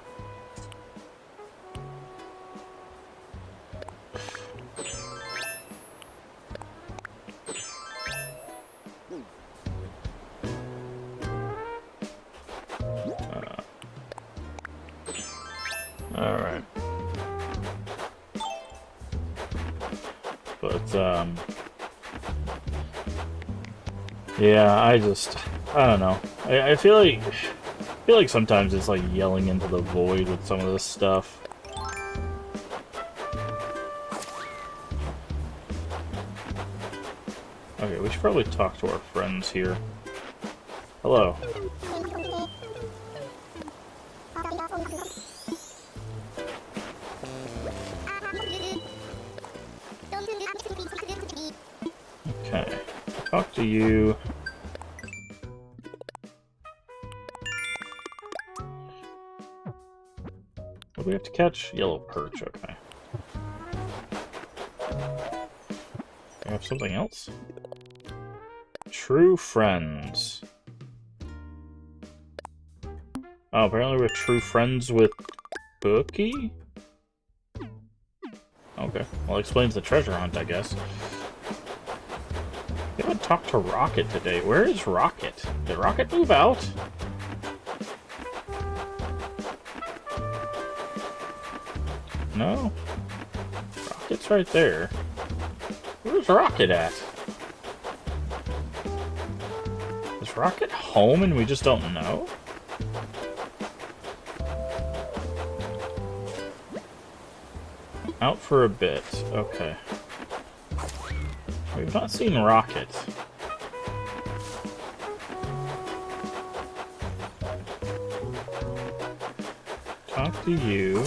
Alright. But, yeah, I don't know. I feel like sometimes it's like yelling into the void with some of this stuff. Okay, we should probably talk to our friends here. Hello. Okay. Talk to you. we have to catch? Yellow perch, okay. We have something else? True friends. Oh, apparently we're true friends with Bookie? Okay, well, it explains the treasure hunt, I guess. We haven't talked to Rocket today. Where is Rocket? Did Rocket move out? No? Rocket's right there. Where's Rocket at? Is Rocket home and we just don't know? Out for a bit. Okay. We've not seen Rocket. Talk to you.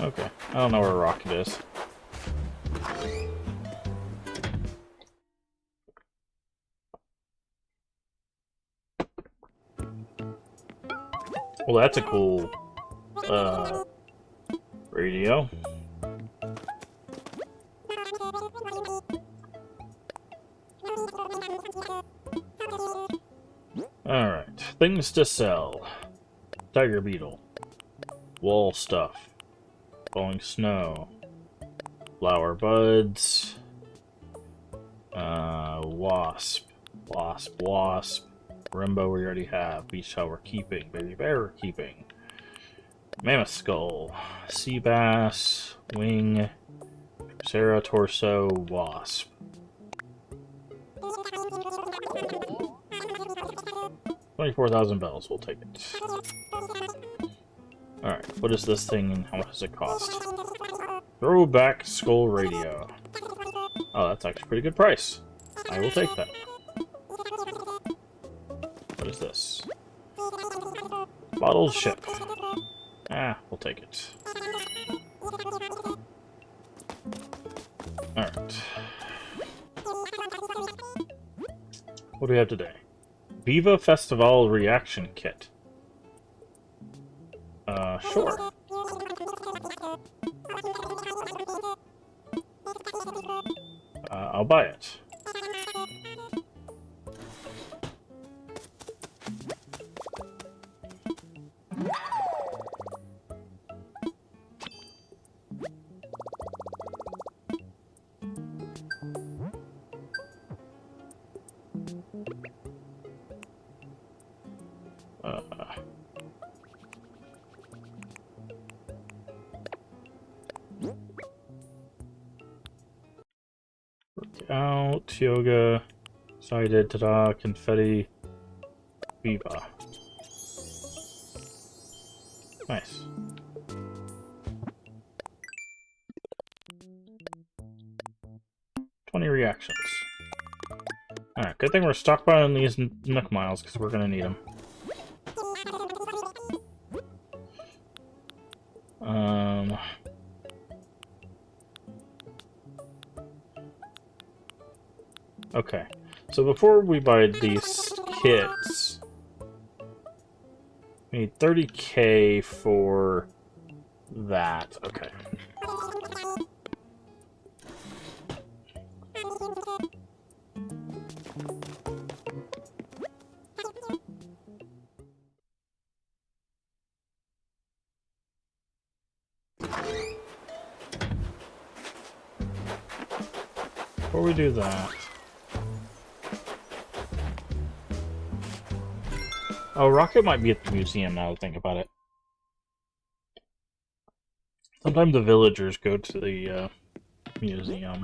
Okay. I don't know where Rocket is. Well, that's a cool, radio. Alright, things to sell. Tiger beetle. Wall stuff. Falling snow. Flower buds. Wasp. Wasp, wasp. Rainbow we already have. Beach towel we're keeping. Baby bear we're keeping. Mammoth skull. Sea bass. Wing. Sarah torso. Wasp. 24,000 bells. We'll take it. Alright, what is this thing and how much does it cost? Throwback skull radio. Oh, that's actually a pretty good price. I will take that. What is this? Bottled ship. Ah, we'll take it. Alright. What do we have today? Viva Festival Reaction Kit. Sure. I'll buy it. Out, yoga, sided, ta-da, confetti, viva. Nice. Reactions. Alright, good thing we're stockpiling these Nook Miles, because we're going to need them. Okay, so before we buy these kits, we need 30k for that. Okay. Before we do that... Oh, Rocket might be at the museum now that I think about it. Sometimes the villagers go to the museum.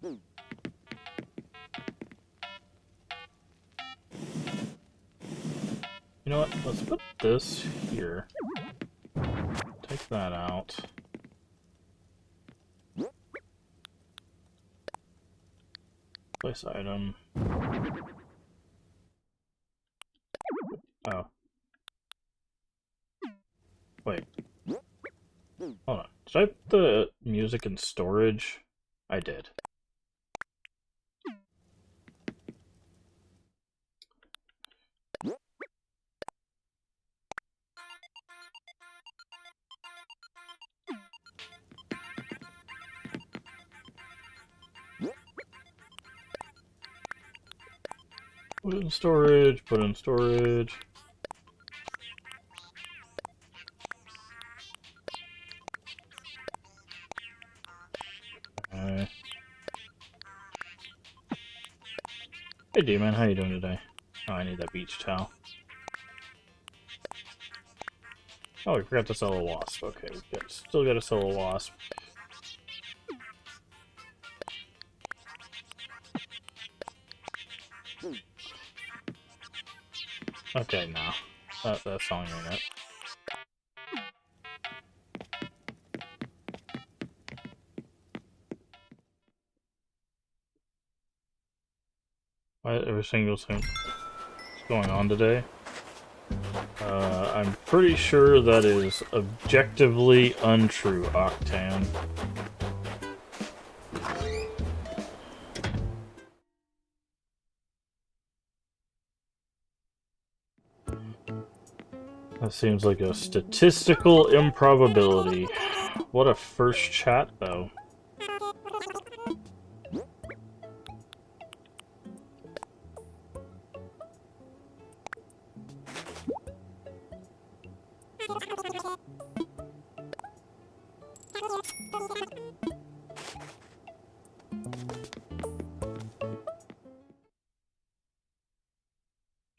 You know what? Let's put this here. Take that out. Place item. Oh. the music in storage? I did. Put in storage, put in storage. Hey D-Man, how you doing today? Oh, I need that beach towel. Oh, we forgot to sell a wasp. Okay, still gotta sell a wasp. Okay, now. That's song unit. Every single thing that's going on today. I'm pretty sure that is objectively untrue, Octane. That seems like a statistical improbability. What a first chat, though.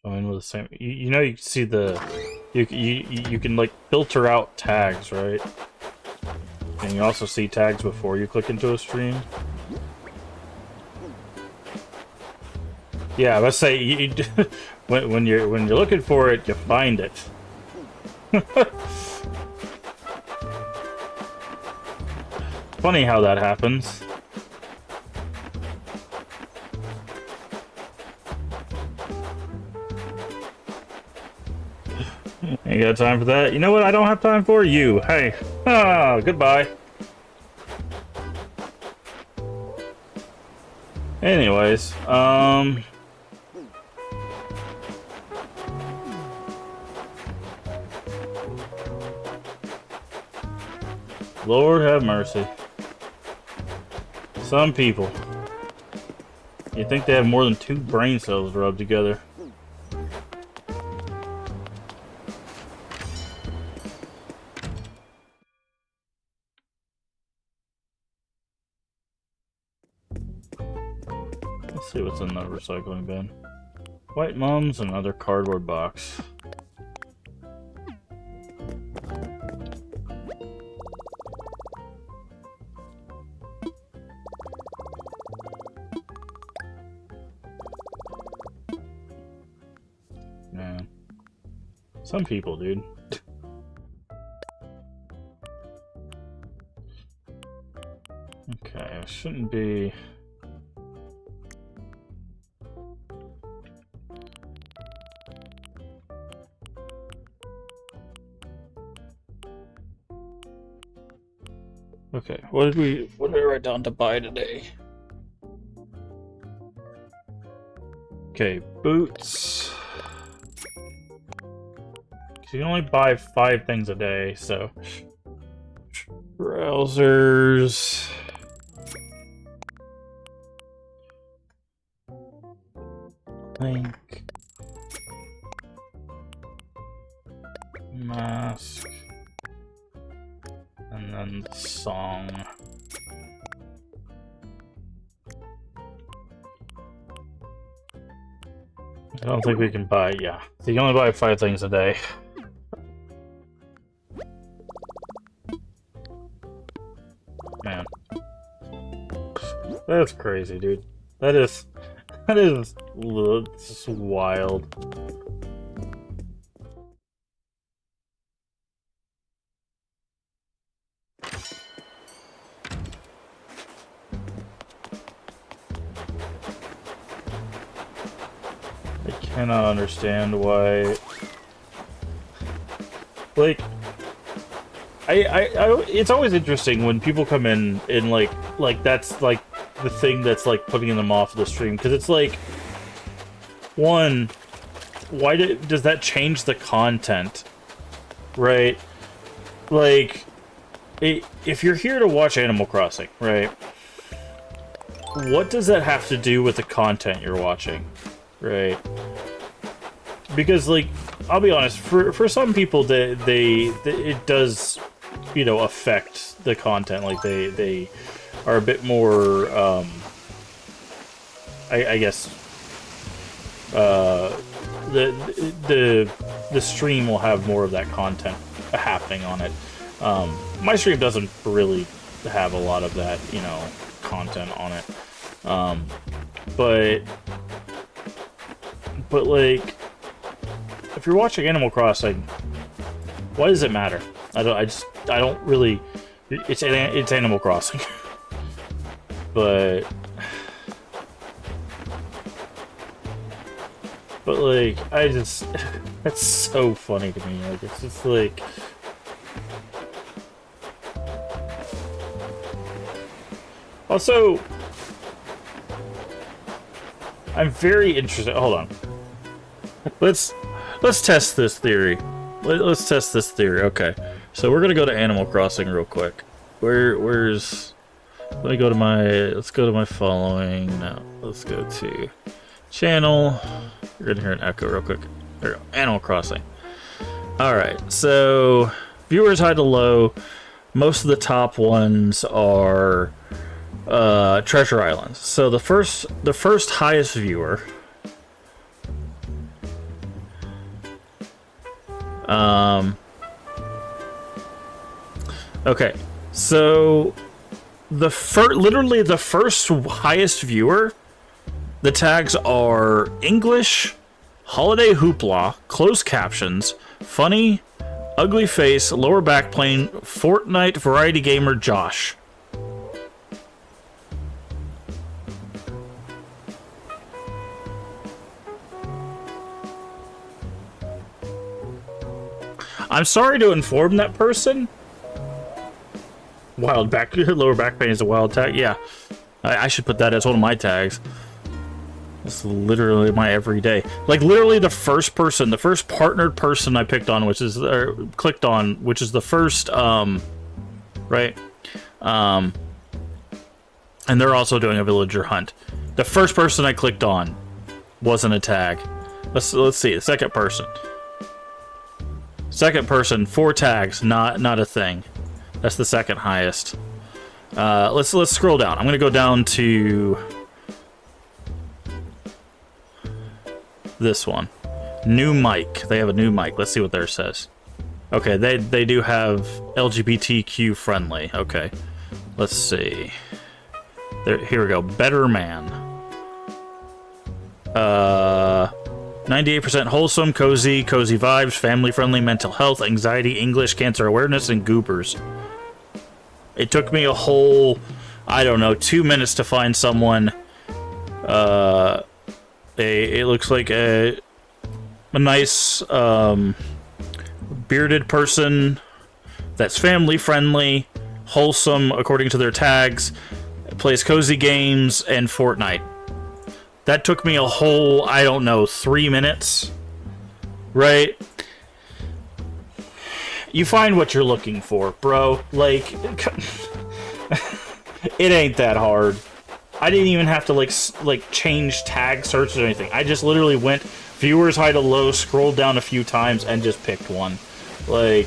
Going with the same. You know, you can see the. You can like filter out tags, right? And you also see tags before you click into a stream. Yeah, let's say when you're looking for it, you find it. Funny how that happens. Ain't got time for that. You know what I don't have time for? You. Hey. Ah, goodbye. Anyways, Lord have mercy. Some people. You think they have more than 2 brain cells rubbed together. Let's see what's in the recycling bin. White mums and another cardboard box. Man. Some people, dude. Okay, it shouldn't be... Okay, what did I write down to buy today? Okay, boots. You can only buy 5 things a day, so trousers. Link. Mask. And then the song. I don't think we can buy, yeah. So you can only buy 5 things a day. Man. That's crazy, dude. That is just wild. I cannot understand why. Like, it's always interesting when people come in and like that's like the thing that's like putting them off the stream, because it's like, one, why does that change the content, right? Like, if you're here to watch Animal Crossing, right? What does that have to do with the content you're watching, right? Because, like, I'll be honest, for some people, it does, you know, affect the content. Like, they are a bit more, I guess, the stream will have more of that content happening on it. My stream doesn't really have a lot of that, you know, content on it. But like, if you're watching Animal Crossing, why does it matter? I don't really. It's Animal Crossing, but like, that's so funny to me. Like, it's just like. Also, I'm very interested. Hold on. Let's test this theory. Let's test this theory. Okay, so we're gonna go to Animal Crossing real quick. Where's? Let me go to my. Let's go to my following. No, let's go to channel. You're gonna hear an echo real quick. There we go. Animal Crossing. All right. So viewers high to low. Most of the top ones are Treasure Islands. So the first highest viewer. Okay, so literally the first highest viewer, the tags are English, holiday hoopla, closed captions, funny, ugly face, lower back plane, Fortnite, variety gamer, Josh. I'm sorry to inform that person. Wild back, lower back pain is a wild tag. Yeah, I should put that as one of my tags. It's literally my everyday. Like, literally the first person, the first partnered person I picked on, clicked on, which is the first, right? And they're also doing a villager hunt. The first person I clicked on wasn't a tag. Let's see, the second person. Second person, 4 tags, not a thing. That's the second highest. Let's scroll down. I'm gonna go down to this one. New mic. They have a new mic. Let's see what theirs says. Okay, they do have LGBTQ friendly. Okay, let's see. Here we go. Better man. 98% wholesome, cozy vibes, family-friendly, mental health, anxiety, English, cancer awareness, and goobers. It took me a whole, I don't know, 2 minutes to find someone. It looks like a nice bearded person that's family-friendly, wholesome according to their tags, plays cozy games, and Fortnite. That took me a whole, I don't know, 3 minutes, right? You find what you're looking for, bro. Like, it ain't that hard. I didn't even have to, like change tag searches or anything. I just literally went viewers high to low, scrolled down a few times, and just picked one. Like...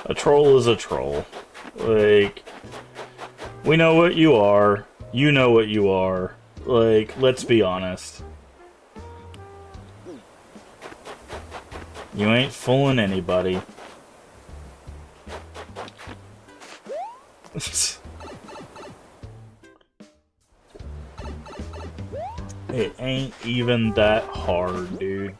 A troll is a troll. Like, we know what you are. You know what you are. Like, let's be honest. You ain't fooling anybody. It ain't even that hard, dude.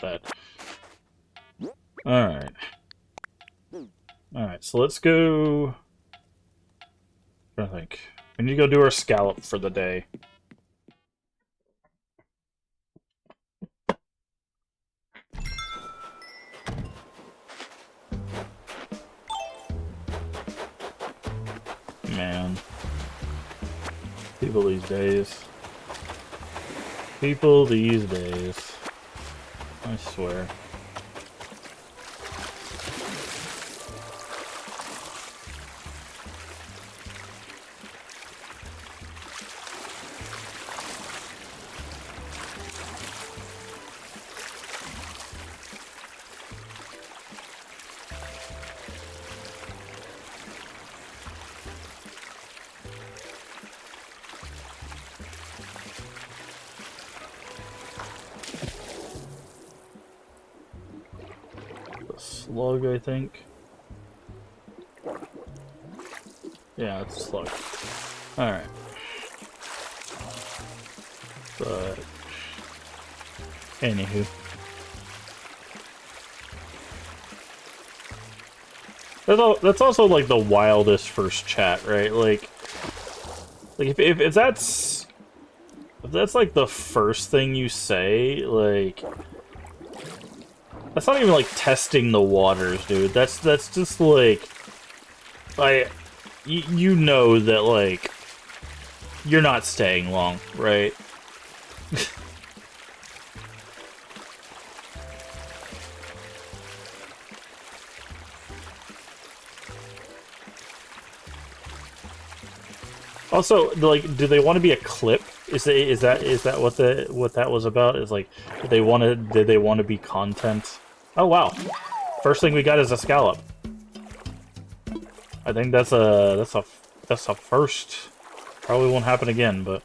that. Alright. Alright, so let's go... I think. We need to go do our scallop for the day. Man. People these days. People these days. I swear. Slug, I think. Yeah, it's a slug. Alright. But... anywho. That's also, like, the wildest first chat, right? Like if that's... if that's, like, the first thing you say, like... that's not even, like, testing the waters, dude. That's just, like... you know that, like... you're not staying long, right? Also, like, do they want to be a clip? Is that what that was about? Is like, did they want to be content? Oh wow, first thing we got is a scallop. I think that's a first. Probably won't happen again, but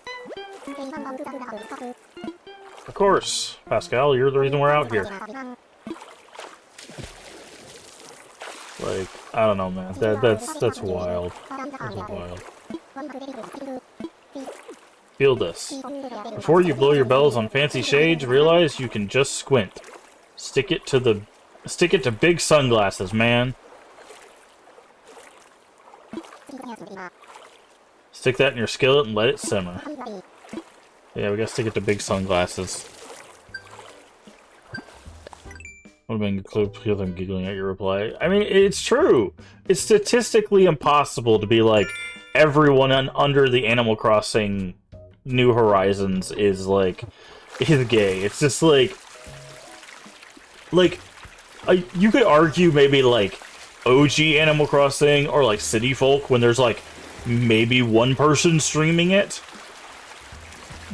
of course, Pascal, you're the reason we're out here. Like, I don't know, man. That's wild. That's wild. Feel this. Before you blow your bells on fancy shades, realize you can just squint. Stick it to big sunglasses, man. Stick that in your skillet and let it simmer. Yeah, we gotta stick it to big sunglasses. Would have been clear because I'm giggling at your reply. I mean, it's true. It's statistically impossible to be like, everyone under the Animal Crossing New Horizons is gay. It's just like you could argue maybe like OG Animal Crossing or like City Folk when there's like maybe one person streaming it,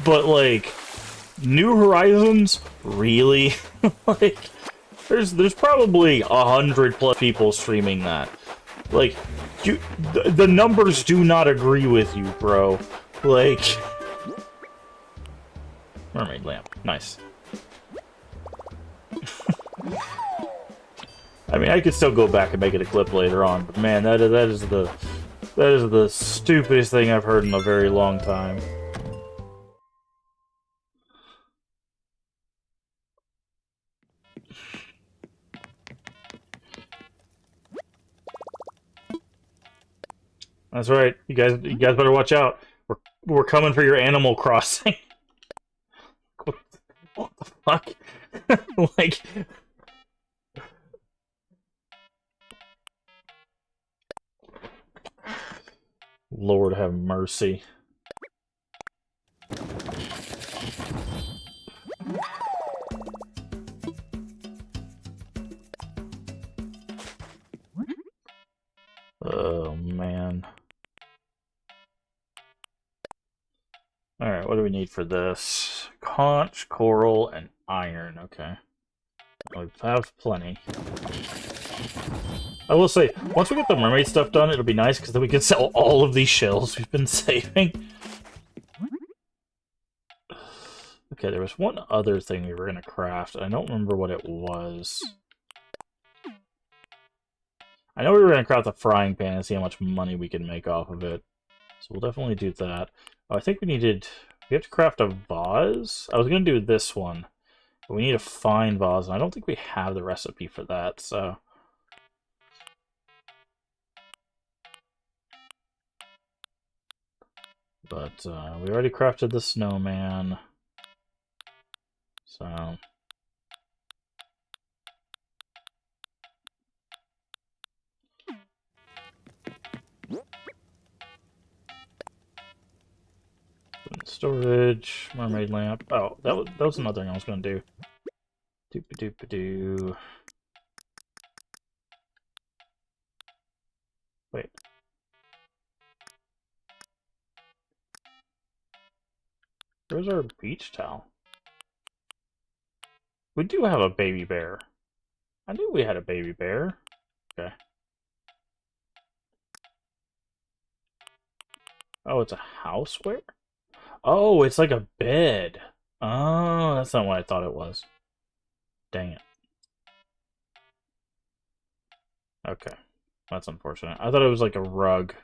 but like New Horizons, really? Like there's probably 100+ people streaming that. Like, the numbers do not agree with you, bro. Like... mermaid lamp. Nice. I mean, I could still go back and make it a clip later on, but man, that is the stupidest thing I've heard in a very long time. That's right. You guys better watch out. We're coming for your Animal Crossing. What the fuck? Like, Lord have mercy. Oh man. Alright, what do we need for this? Conch, coral, and iron. Okay. We have plenty. I will say, once we get the mermaid stuff done, it'll be nice, because then we can sell all of these shells we've been saving. Okay, there was one other thing we were going to craft. I don't remember what it was. I know we were going to craft a frying pan and see how much money we can make off of it. So we'll definitely do that. Oh, I think we have to craft a vase? I was going to do this one. But we need a fine vase, and I don't think we have the recipe for that, so... But we already crafted the snowman, so... Storage, mermaid lamp. Oh, that was another thing I was gonna do. Doop-a-doop-a-doo. Wait. Where's our beach towel? We do have a baby bear. I knew we had a baby bear. Okay. Oh, it's a houseware? Oh, it's like a bed. Oh, that's not what I thought it was. Dang it. Okay. That's unfortunate. I thought it was like a rug.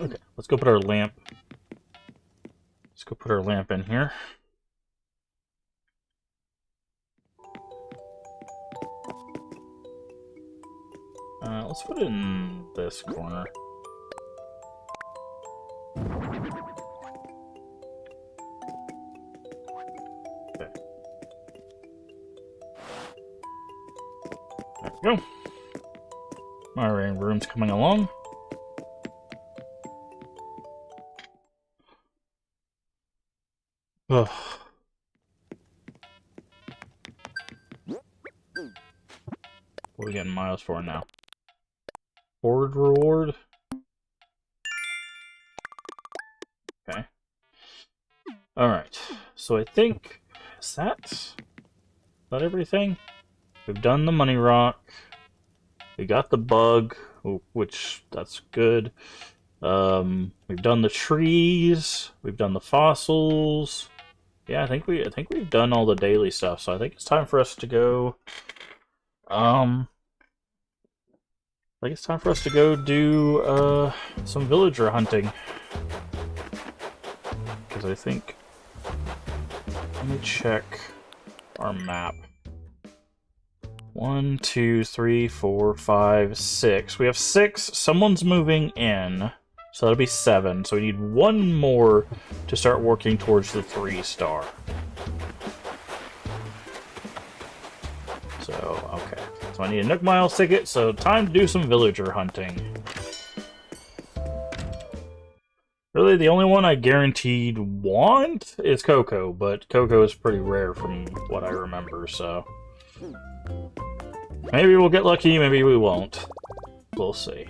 Okay, let's go put our lamp. Let's go put our lamp in here. Let's put it in this corner. Okay. There we go. My room's coming along. Ugh. What are we getting miles for now? Board reward? Okay. Alright. So I think... Is that everything? We've done the money rock. We got the bug, which that's good. We've done the trees. We've done the fossils. Yeah, I think we've done all the daily stuff. So I think it's time for us to go. I think it's time for us to go do some villager hunting. Because I think... Let me check our map. 1, 2, 3, 4, 5, 6. We have 6. Someone's moving in. So that'll be 7. So we need 1 more to start working towards the 3-star. So, okay. So I need a Nook Miles ticket, so time to do some villager hunting. Really, the only one I guaranteed want is Coco, but Coco is pretty rare from what I remember, so... Maybe we'll get lucky, maybe we won't. We'll see.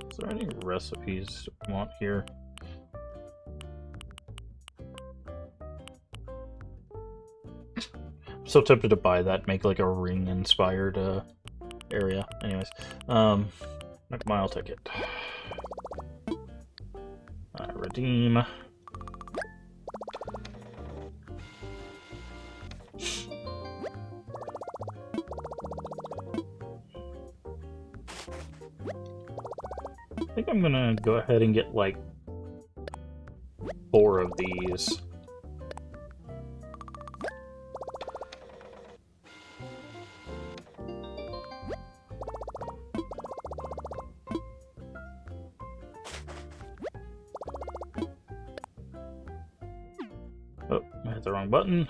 Is there any recipes you want here? I'm so tempted to buy that, make like a ring-inspired area. Anyways, Nook Mile ticket. Redeem. I think I'm gonna go ahead and get like 4 of these. Oh, I hit the wrong button.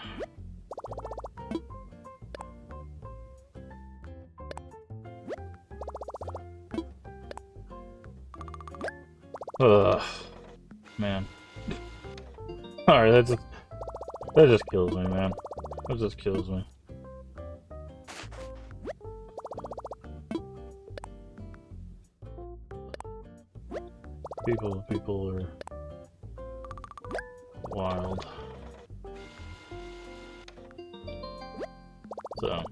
Ugh, man. Alright, that just kills me, man. That just kills me. People are wild. So,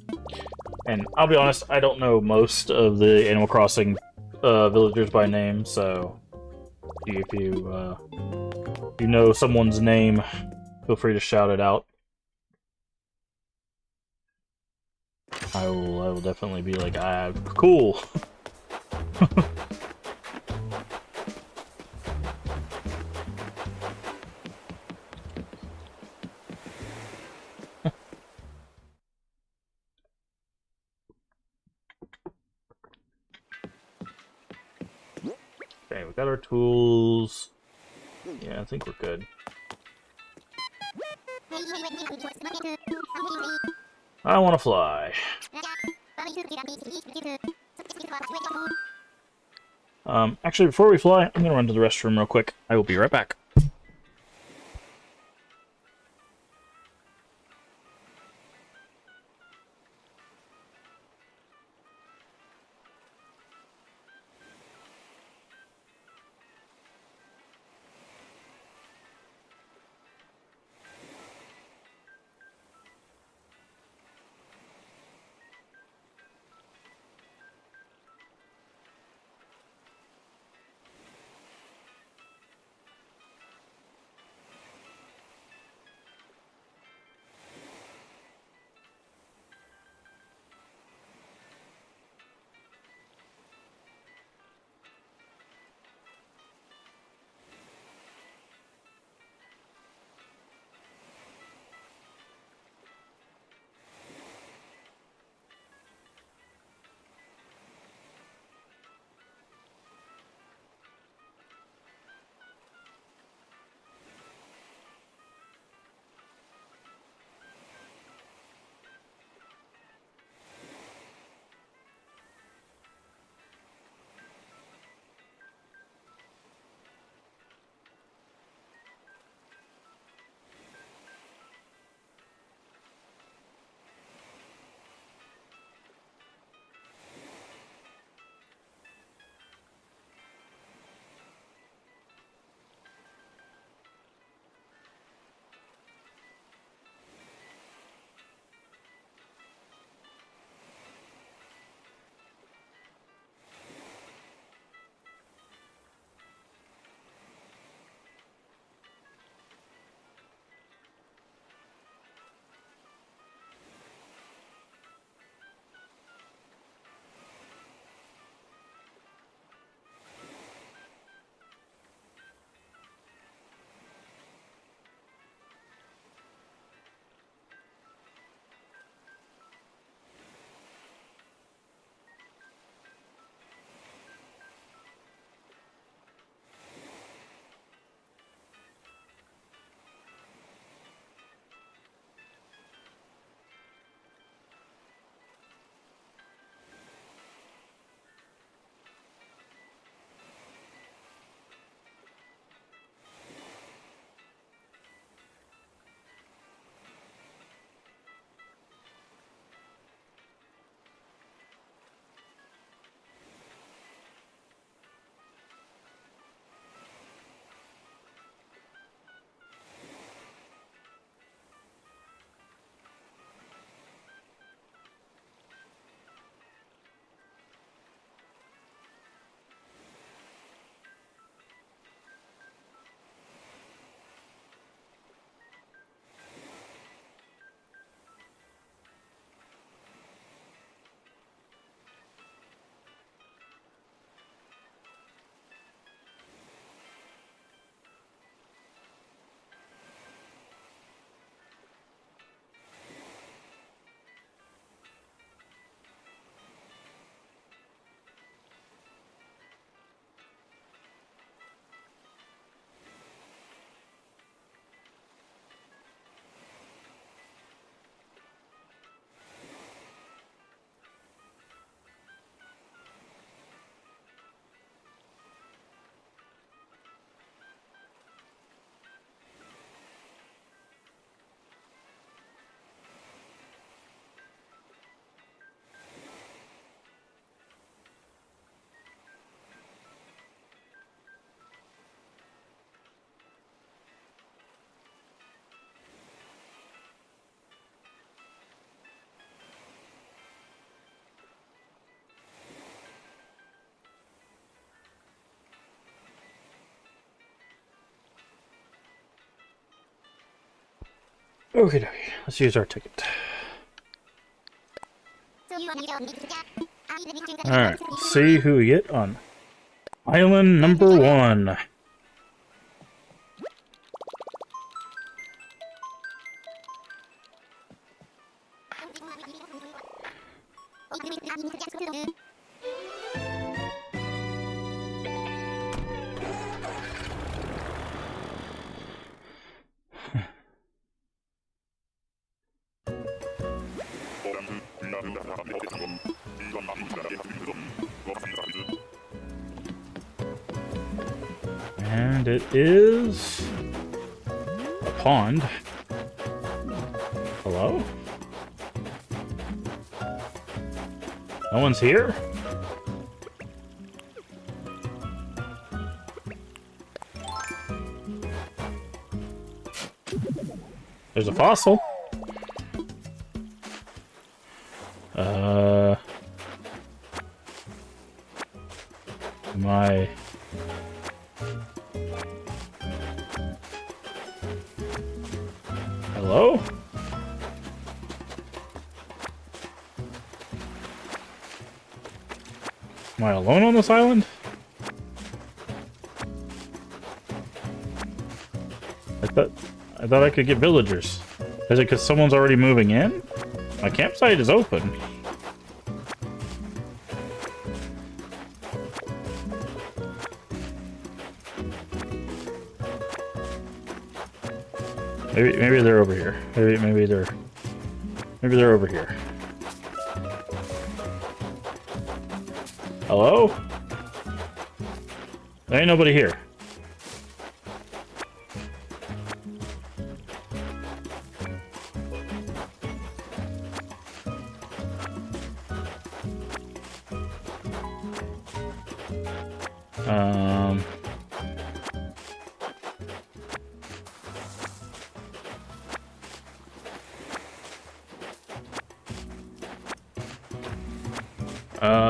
and I'll be honest, I don't know most of the Animal Crossing villagers by name, so if you know someone's name, feel free to shout it out. I will definitely be like, ah, cool. Okay, we got our tools. Yeah, I think we're good. I want to fly. Actually, before we fly, I'm going to run to the restroom real quick. I will be right back. Okay, let's use our ticket. Alright, see who we get on island number 1. And it is a pond. Hello? No one's here? There's a fossil. My... Hello? Am I alone on this island? I thought I could get villagers. Is it because someone's already moving in? My campsite is open. Maybe they're over here. Maybe they're over here. Hello? There ain't nobody here.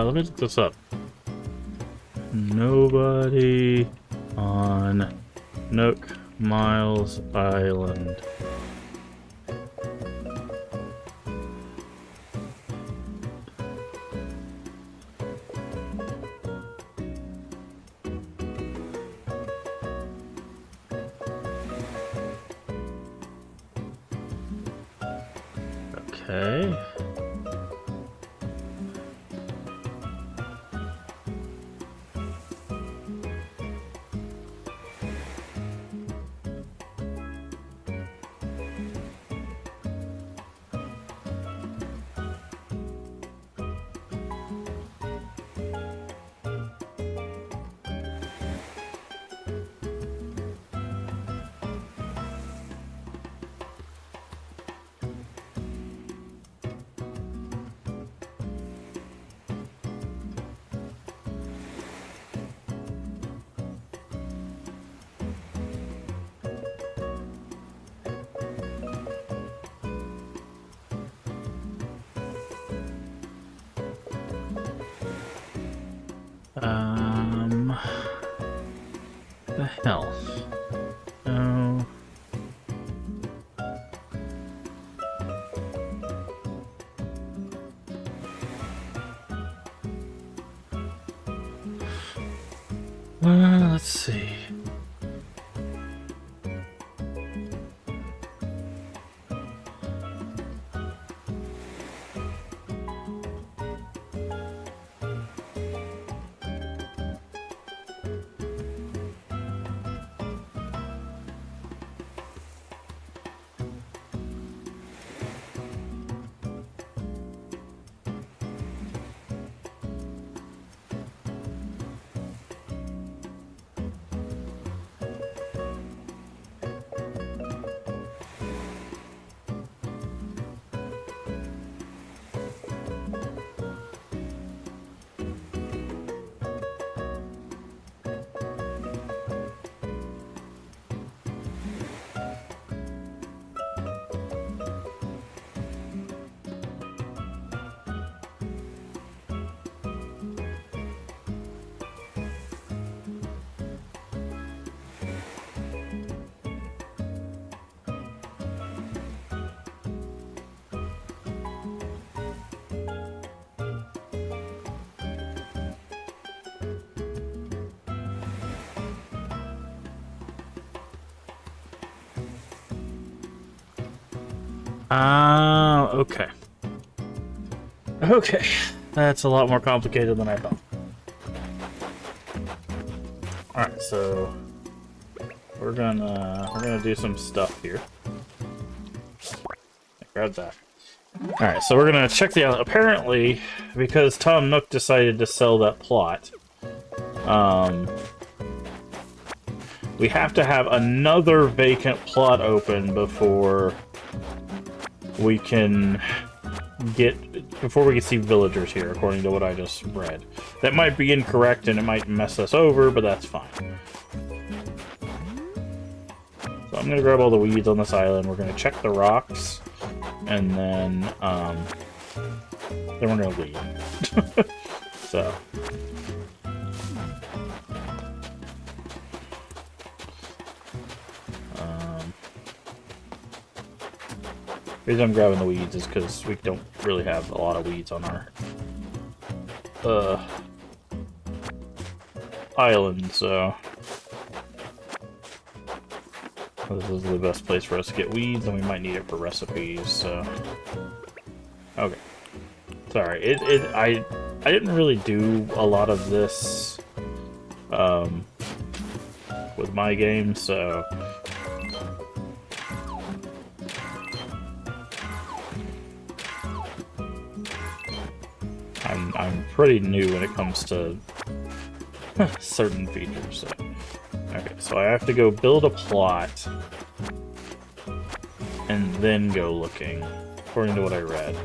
Let me look this up. Nobody on Nook Miles Island. Okay. The hell? No. Let's see. Okay. Okay. That's a lot more complicated than I thought. Alright, so we're gonna do some stuff here. Grab that. Alright, so we're gonna check the island. Apparently, because Tom Nook decided to sell that plot, we have to have another vacant plot open before we can see villagers here, according to what I just read. That might be incorrect and it might mess us over, but that's fine. So I'm gonna grab all the weeds on this island. We're gonna check the rocks, and then we're gonna leave. So. The reason I'm grabbing the weeds is because we don't really have a lot of weeds on our island, so this is the best place for us to get weeds, and we might need it for recipes, so okay. Sorry, I didn't really do a lot of this with my game, so I'm pretty new when it comes to certain features. So. Okay, so I have to go build a plot and then go looking, according to what I read.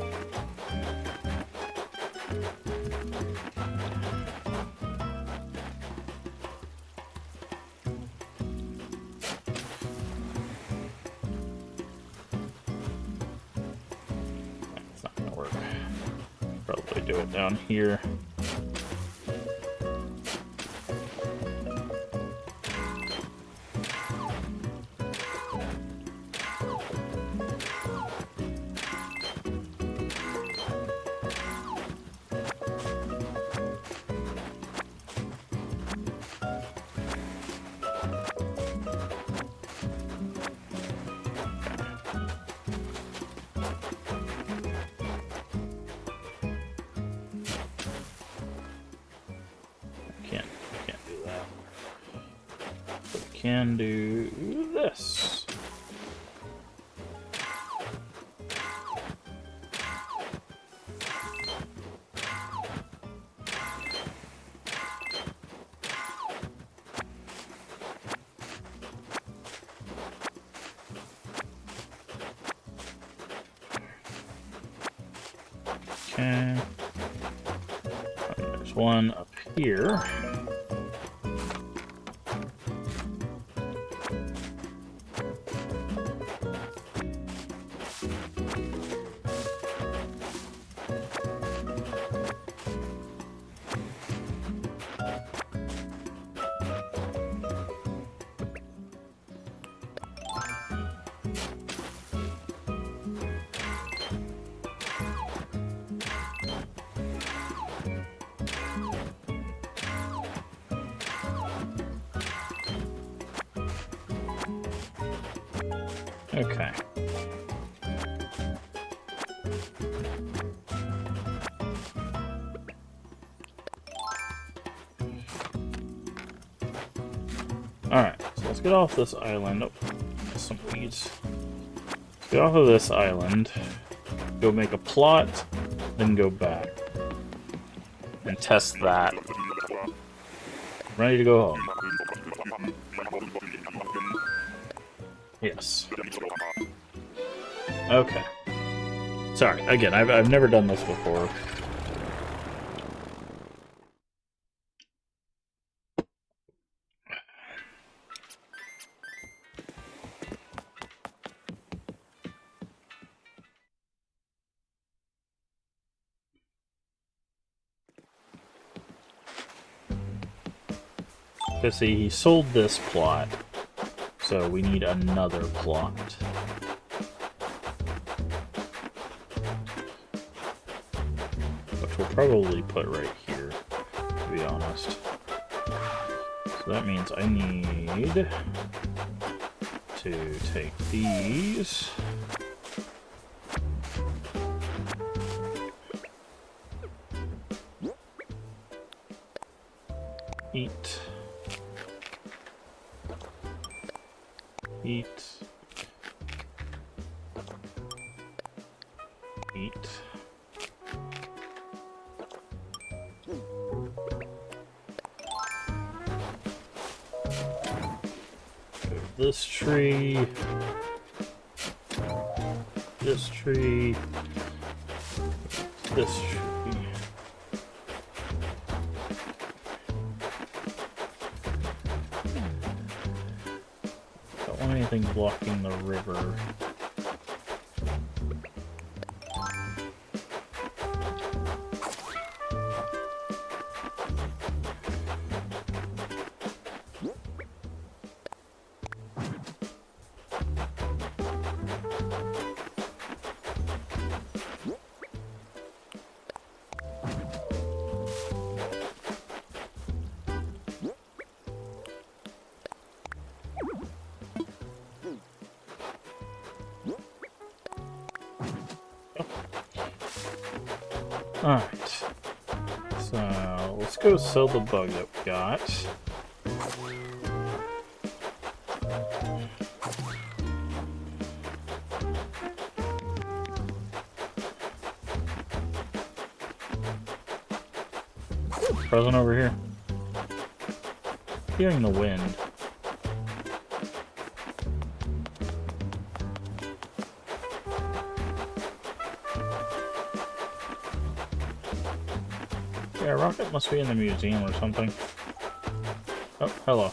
That's not gonna work. Probably do it down here. Can do this. Okay. There's one up here. Okay. Alright, so let's get off this island. Oh, some weeds. Let's get off of this island, go make a plot, then go back. And test that. Ready to go home. Yes. Okay. Sorry, again, I've never done this before. So see, he sold this plot, so we need another plot. Which we'll probably put right here, to be honest. So that means I need to take these Eat. This tree. This tree. This tree. Don't want anything blocking the river. Alright. So, let's go sell the bug that we got. Present over here. Hearing the wind. Yeah, Rocket must be in the museum or something. Oh, hello.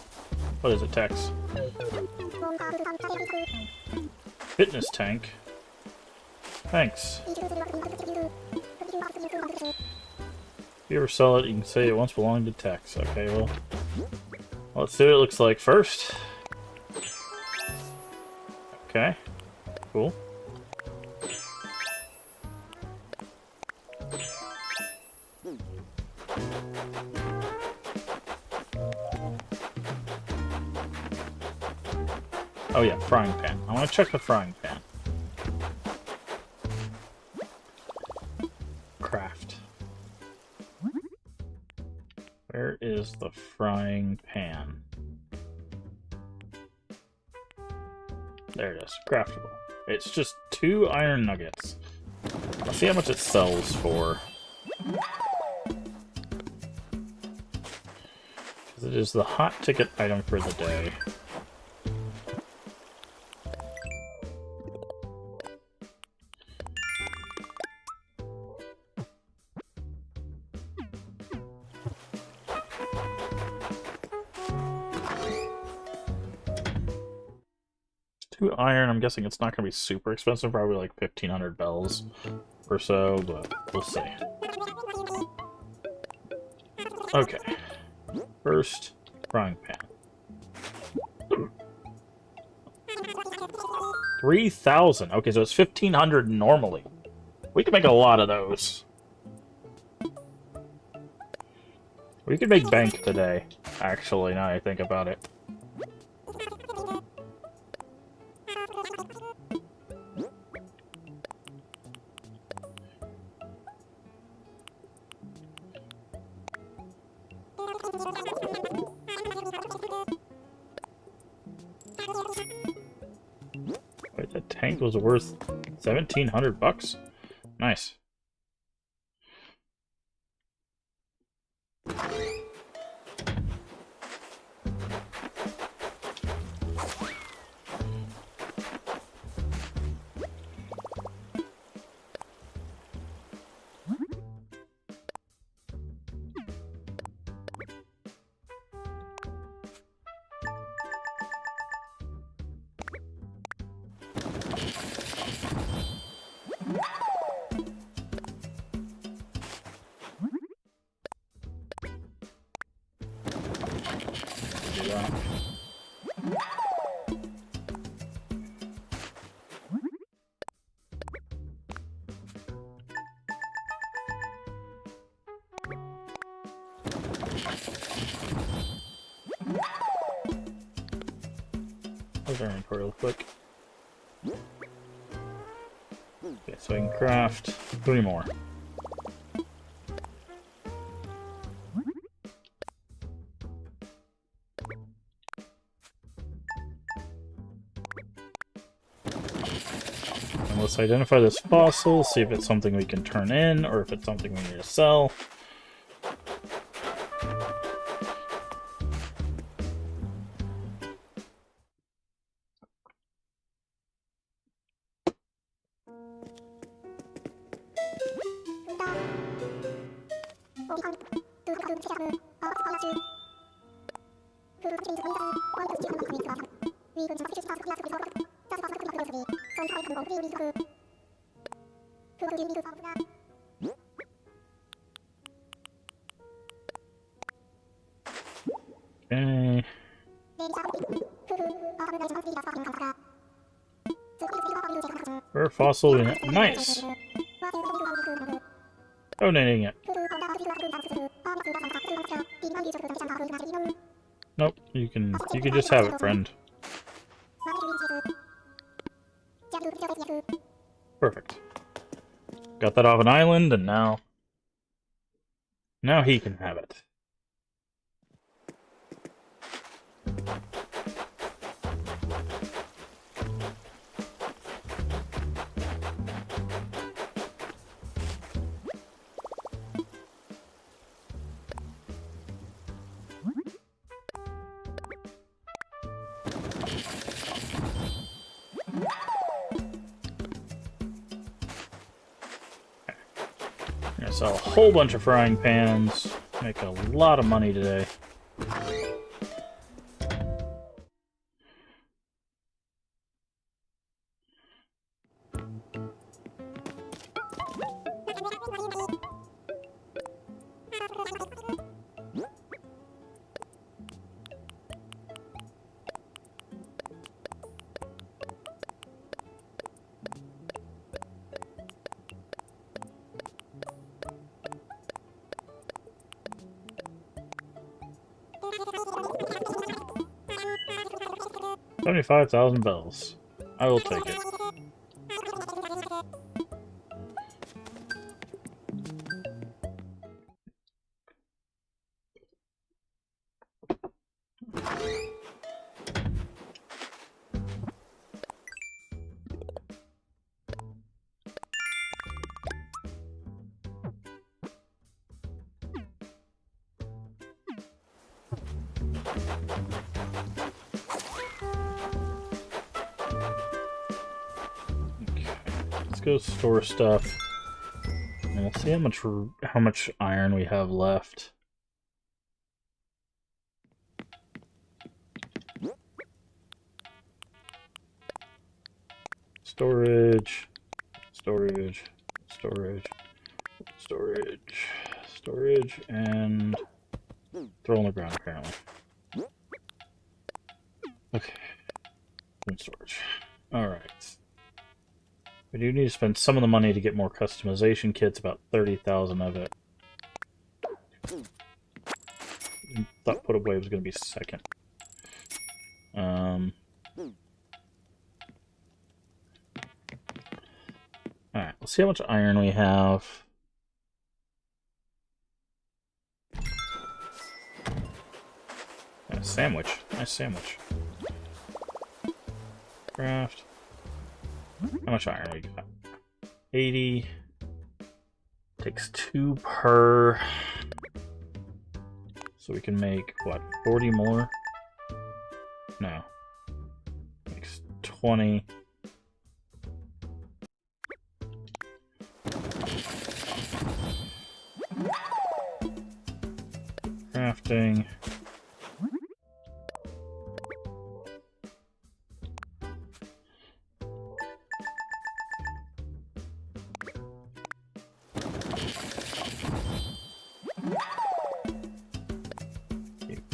What is it, Tex? Fitness tank. Thanks. If you ever sell it, you can say it once belonged to Tex. Okay, well, let's see what it looks like first. Okay, cool. Oh yeah, frying pan. I want to check the frying pan. Craft. Where is the frying pan? There it is. Craftable. It's just 2 iron nuggets. Let's see how much it sells for. Because it is the hot ticket item for the day. Iron, I'm guessing it's not going to be super expensive, probably like 1,500 bells or so, but we'll see. Okay. First, frying pan. 3,000. Okay, so it's 1,500 normally. We can make a lot of those. We could make bank today, actually, now I think about it. Wait, that tank was worth 1,700 bucks? Nice. Close our inventory real quick. Okay, so I can craft 3 more. And Let's identify this fossil, see if it's something we can turn in, or if it's something we need to sell. Okay. Rare fossil, nice! Donating it. Nope, you can just have it, friend. Perfect. Got that off an island, and now he can have it. Gonna sell a whole bunch of frying pans, make a lot of money today. $75,000 bells. I will take it. Let's go store stuff. And we'll see how much iron we have left. Storage, storage, storage, storage, storage, and throw on the ground apparently. Okay. And storage. Alright. We do need to spend some of the money to get more customization kits, about 30,000 of it. Thought put away was going to be second. Alright, let's see how much iron we have. A sandwich. Nice sandwich. Craft. How much iron we got? 80. Takes 2 per. So we can make, what, 40 more? No. Makes 20. Crafting.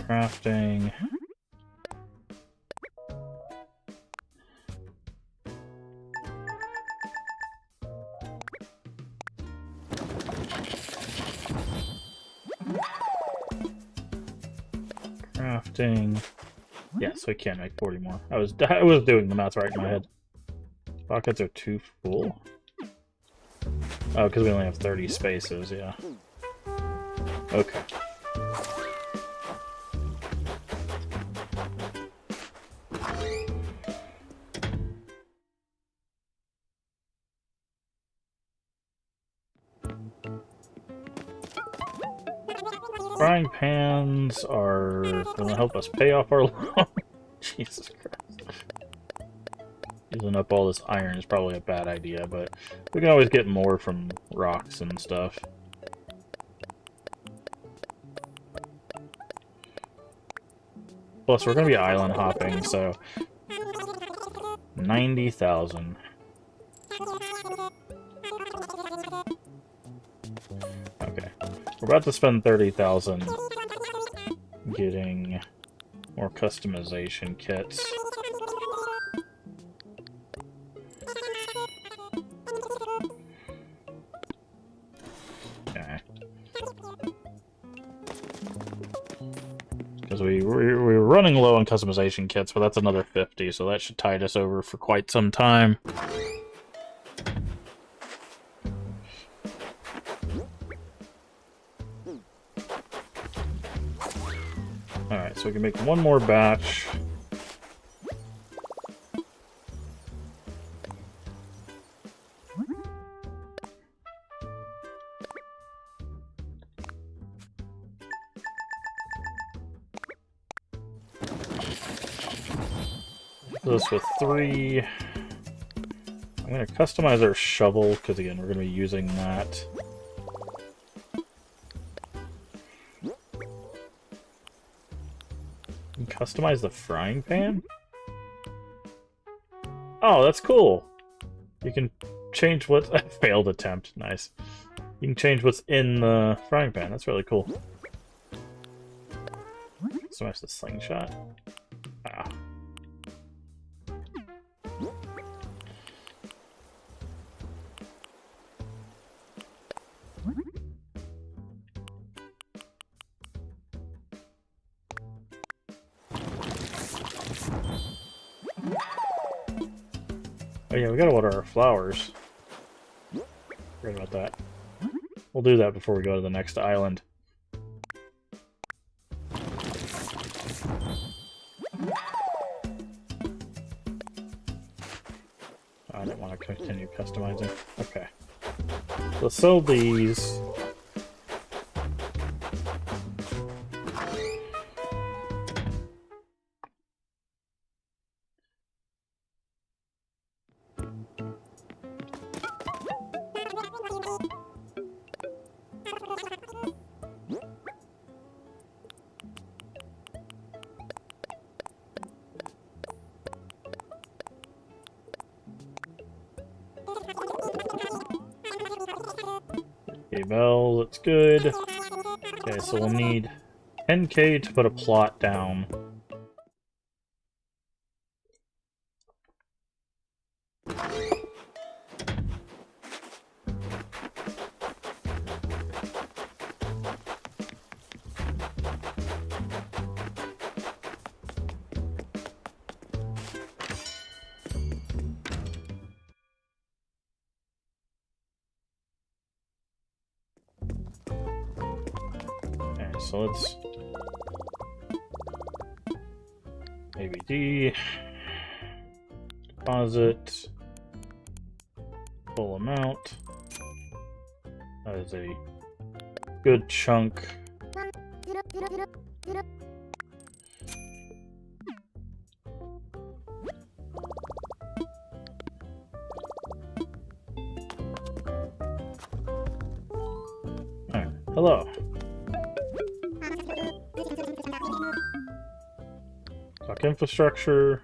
Crafting. Crafting. Yeah, so I can't make 40 more. I was doing the math right in my head. Pockets are too full. Oh, because we only have 30 spaces, yeah. Okay. Frying pans are going to help us pay off our loan. Jesus Christ. Using up all this iron is probably a bad idea, but we can always get more from rocks and stuff. Plus, we're going to be island hopping, so 90,000. Okay. We're about to spend 30,000 getting more customization kits. Okay. Because we were running low on customization kits, but that's another 50, so that should tide us over for quite some time. Alright, so we can make one more batch. This with 3. I'm going to customize our shovel, because again, we're going to be using that. And customize the frying pan? Oh, that's cool! You can change what... Failed attempt, nice. You can change what's in the frying pan, that's really cool. Customize the slingshot? Ah. Oh yeah, we gotta water our flowers. Forget about that. We'll do that before we go to the next island. I didn't want to continue customizing. Okay. Let's sell these. Okay, Bell, that's good. Okay, so we'll need 10k to put a plot down. So let's ABD deposit full amount. That is a good chunk. Alright, hello. Talk infrastructure.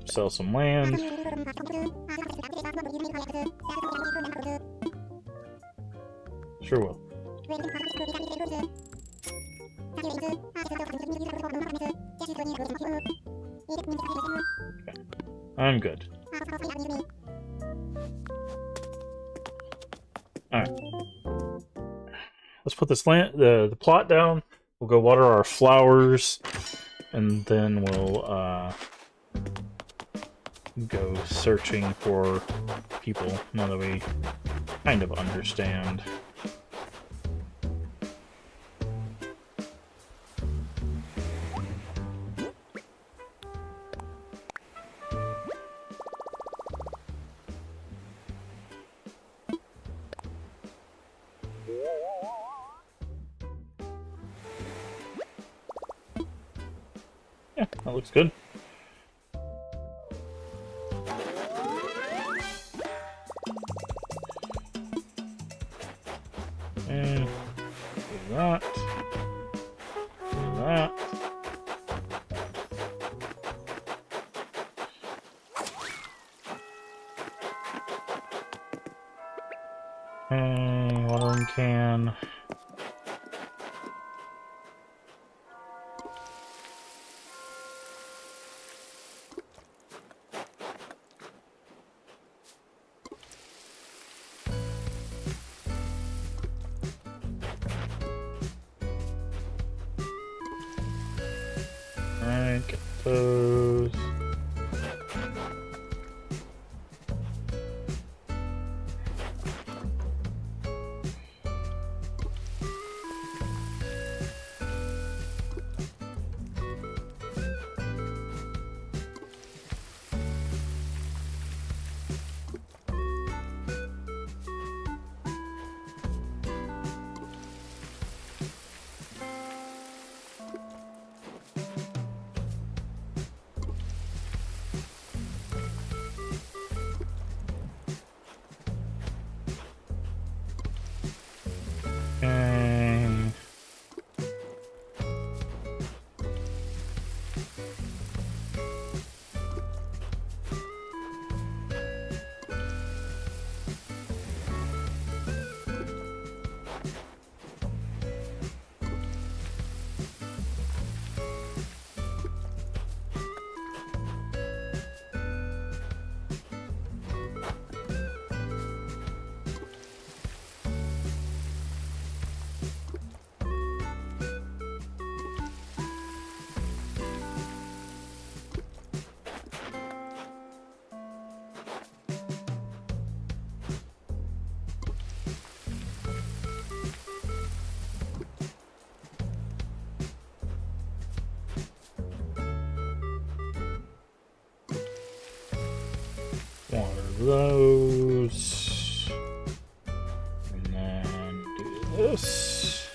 Sell some land. Sure will. Okay. I'm good. Alright. Let's put this the plot down. We'll go water our flowers, and then we'll go searching for people now that we kind of understand. that looks good. And do that. Do that. And watering can. Alright, get those. Okay. Water those. And then do this.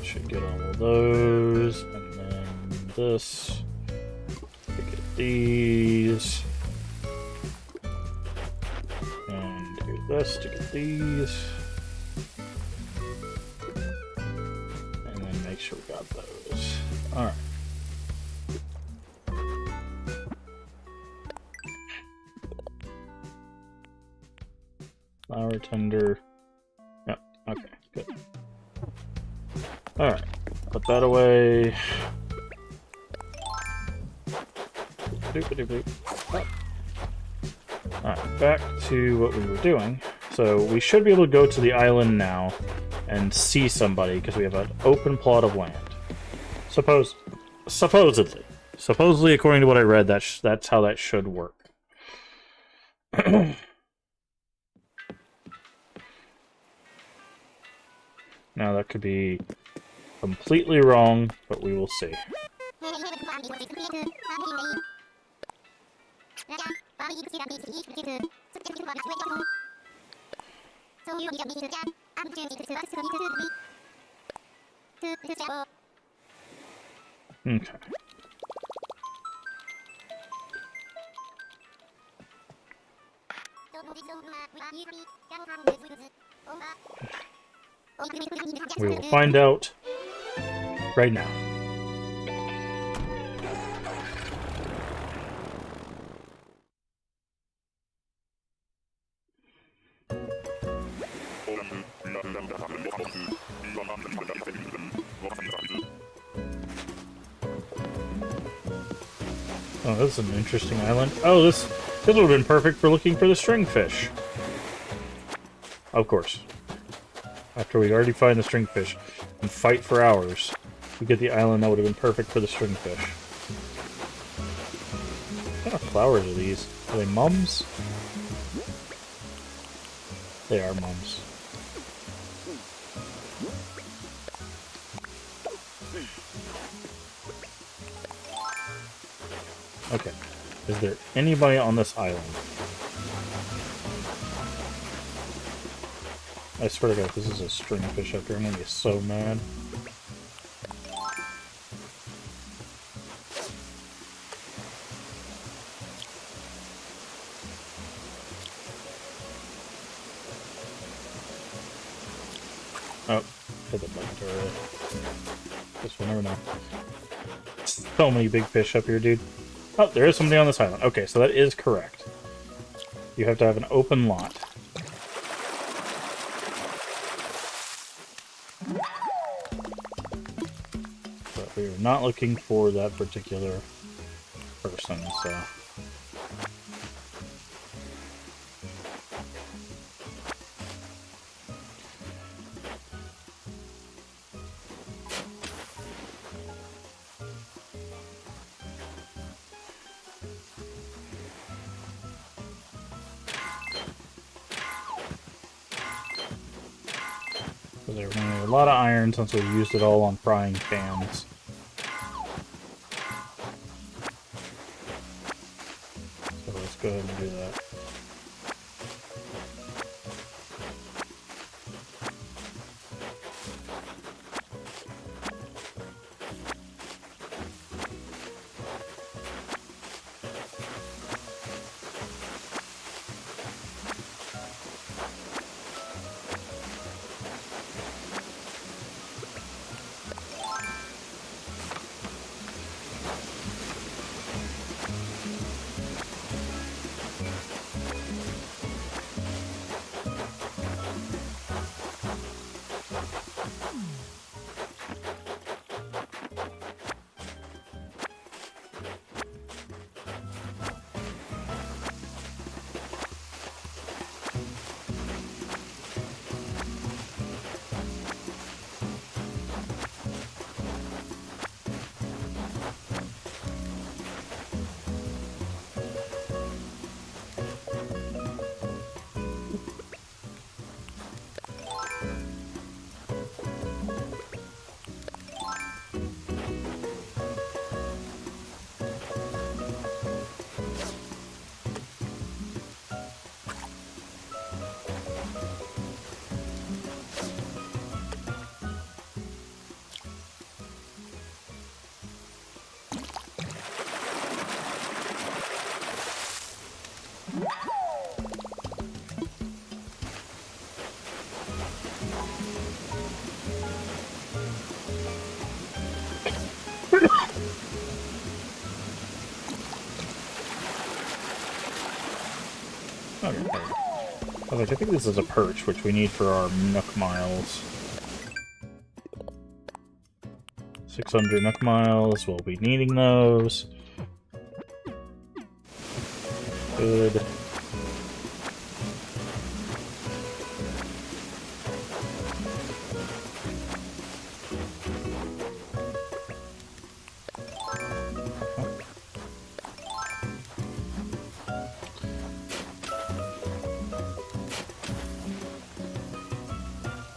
Should get all of those. And then this. Get these. And do this to get these. And then make sure we got those. Alright. Flower tender. Yep, okay, good. Alright, put that away. Alright, back to what we were doing. So we should be able to go to the island now and see somebody because we have an open plot of land. Supposedly. Supposedly, according to what I read, that's how that should work. Now that could be completely wrong, but we will see. Okay. We will find out right now. Oh, this is an interesting island. Oh, this would have been perfect for looking for the stringfish. Of course. After we already find the stringfish and fight for hours, we get the island that would have been perfect for the stringfish. What kind of flowers are these? Are they mums? They are mums. Okay. Is there anybody on this island? I swear to God, if this is a stringfish up here, I'm gonna be so mad. Oh, hit the button too early. Guess we'll never know. So many big fish up here, dude. Oh, there is something on this island. Okay, so that is correct. You have to have an open lot. But we are not looking for that particular person, so... There's a lot of iron since we used it all on frying pans. So let's go ahead and do that. Okay. I was like, I think this is a perch, which we need for our Nook Miles. 600 Nook Miles, we'll be needing those. Good.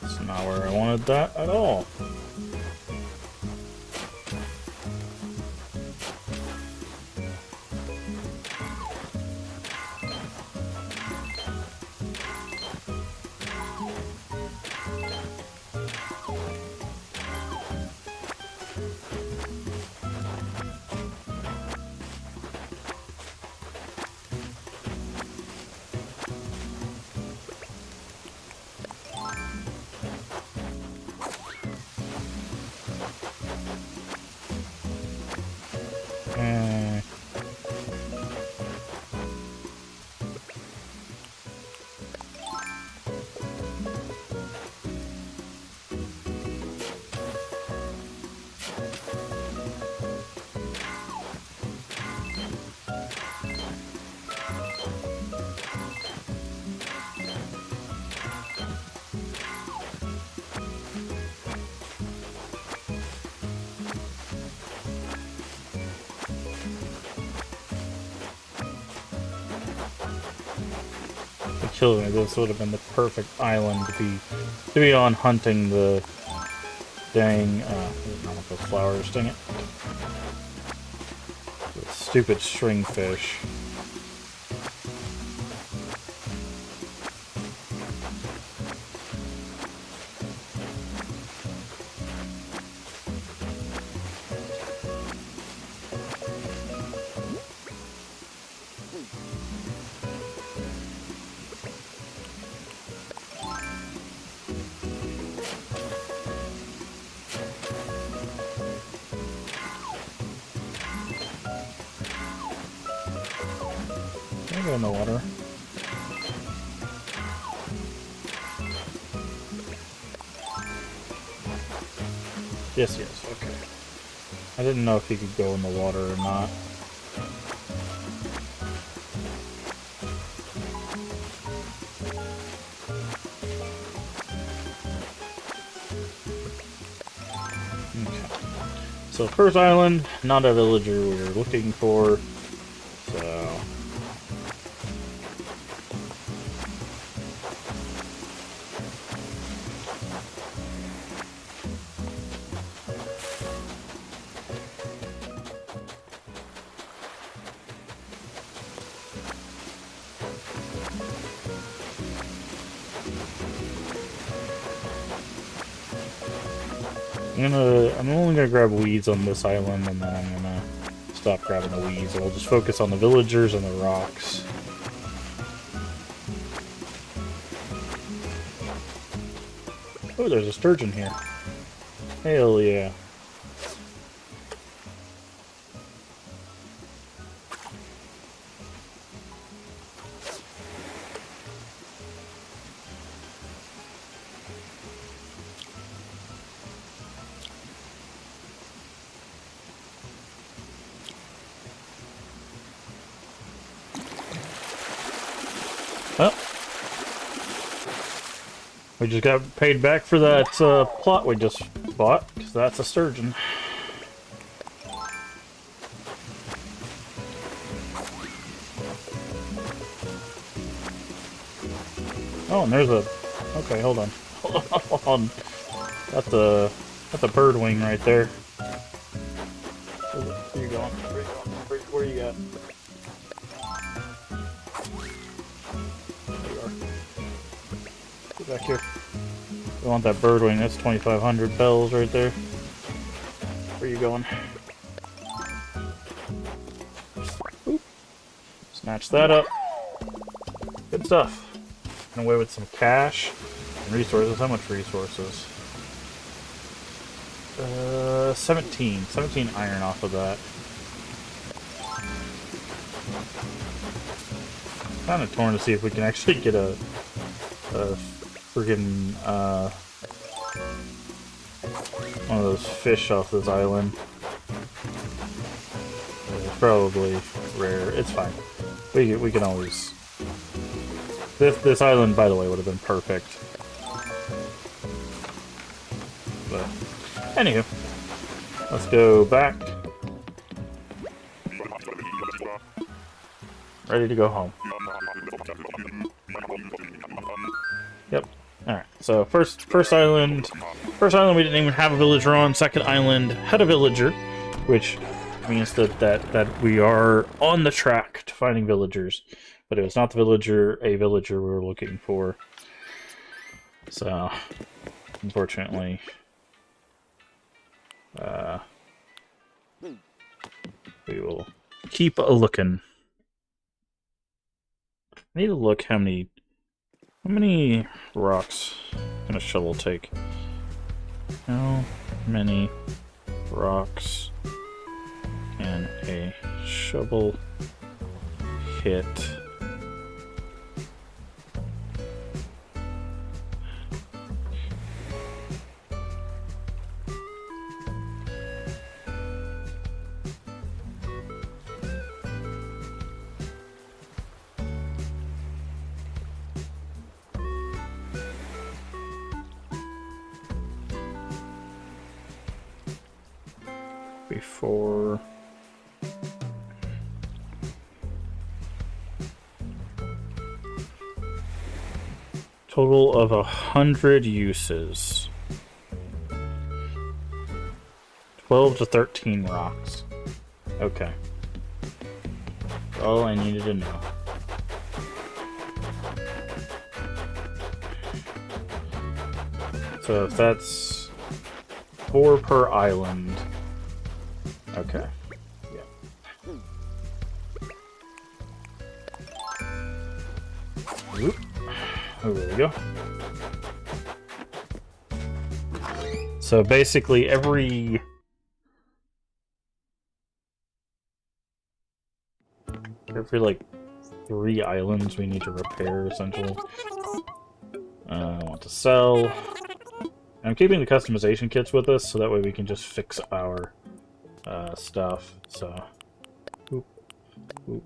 That's not where I wanted that at all. Killing me, this would have been the perfect island to be on hunting the dang I don't want those flowers, dang it. The stupid stringfish. I go in the water? Yes, yes, okay. I didn't know if he could go in the water or not. So first island, not a villager we were looking for, so... I'm only gonna grab weeds on this island, and then I'm gonna stop grabbing the weeds. I'll just focus on the villagers and the rocks. Oh, there's a sturgeon here. Hell yeah. Well, we just got paid back for that plot we just bought, because that's a sturgeon. Oh, and there's a... Okay, hold on. Hold on. That's a bird wing right there. Where you going? Where you at? Back here. We want that bird wing. That's 2,500 bells right there. Where you going? Oop. Snatch that up. Good stuff. And away with some cash and resources. How much resources? 17. 17 iron off of that. Kind of torn to see if we can actually get a friggin' one of those fish off this island. It's probably rare. It's fine. We can always... This island, by the way, would have been perfect. But, anywho. Let's go back. Ready to go home. Yep. Alright, so first island we didn't even have a villager on. Second island had a villager, which means that we are on the track to finding villagers. But it was not a villager we were looking for. So, unfortunately, we will keep a-looking. I need to look how many rocks can a shovel take? How many rocks can a shovel hit? Before total of 100 uses, 12 to 13 rocks. Okay, all I needed to know. So if that's 4 per island. Okay. Yeah. Oop. Oh, there we go. So basically every like 3 islands we need to repair, essentially. I want to sell. I'm keeping the customization kits with us, so that way we can just fix our stuff. So, boop, boop,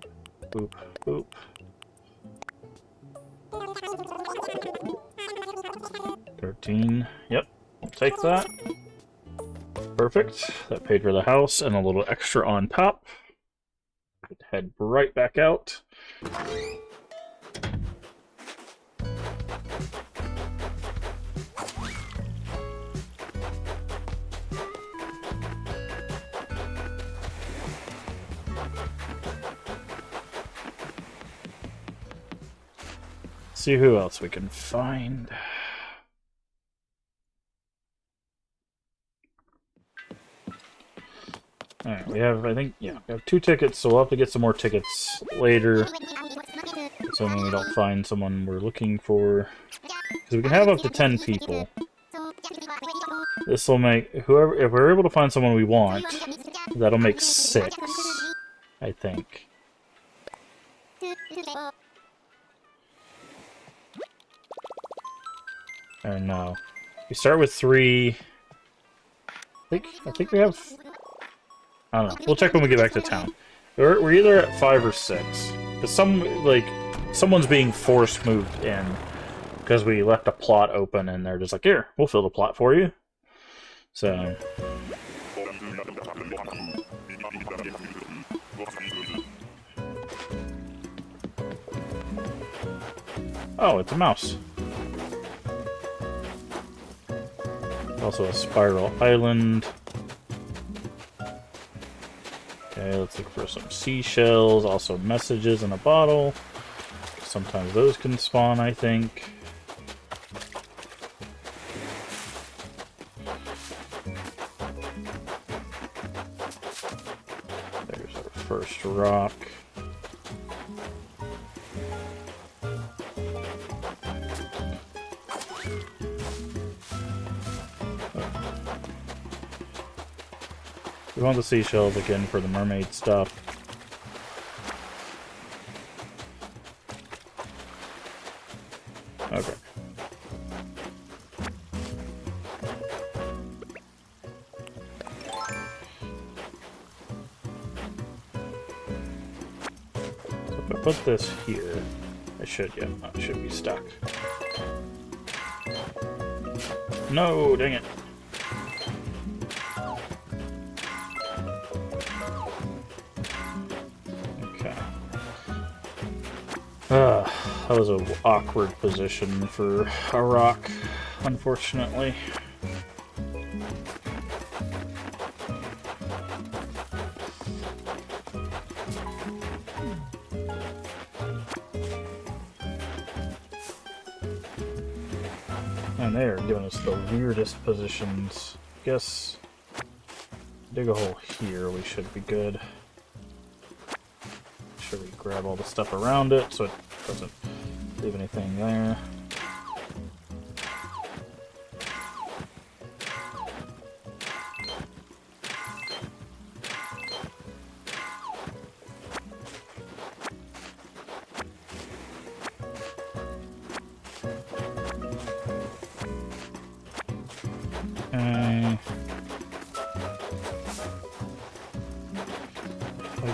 boop, boop. 13. Yep, I'll take that. Perfect. That paid for the house and a little extra on top. Could head right back out. See who else we can find. Alright, we have, I think, yeah, we have 2 tickets, so we'll have to get some more tickets later. Assuming we don't find someone we're looking for. Because we can have up to 10 people. This will make, whoever, if we're able to find someone we want, that'll make 6, I think. Or no. We start with 3. I think we have... I don't know. We'll check when we get back to town. We're either at 5 or 6. Because someone's being force moved in. Because we left a plot open and they're just like, here, we'll fill the plot for you. So... Oh, it's a mouse. Also a spiral island. Okay, let's look for some seashells. Also messages in a bottle. Sometimes those can spawn, I think. There's our first rock. We want the seashells again for the mermaid stuff. Okay. So if I put this here, I should, yeah, it should be stuck. No, dang it. That was an awkward position for a rock, unfortunately. And they are giving us the weirdest positions. Guess dig a hole here, we should be good. Should we grab all the stuff around it so it doesn't leave anything there?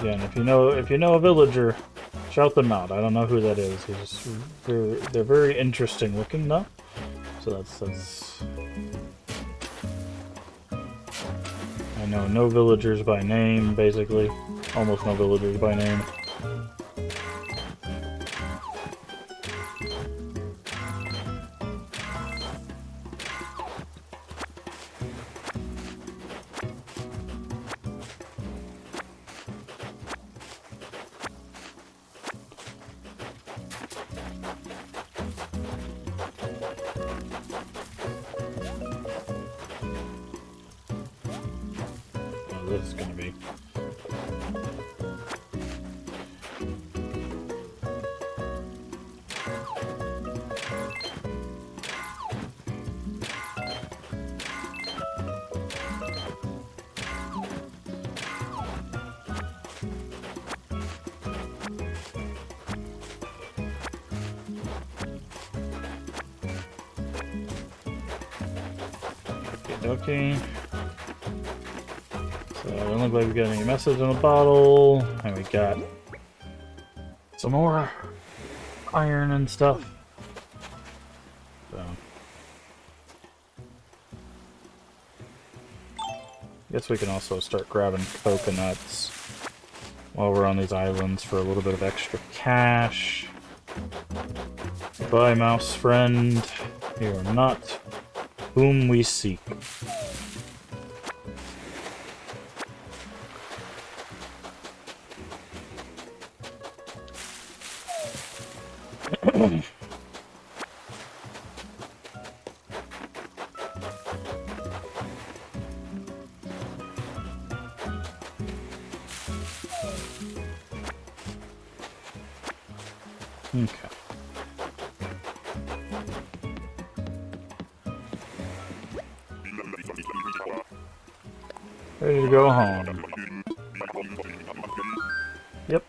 Again, if you know a villager, shout them out. I don't know who that is. They're very interesting looking, though. So that's. I know no villagers by name, basically. Almost no villagers by name. This is going to be. Okay. So it doesn't look like we got any message in the bottle. And we got some more iron and stuff. So guess we can also start grabbing coconuts while we're on these islands for a little bit of extra cash. Bye, mouse friend. You are not whom we seek. Okay. Ready to go home. Yep.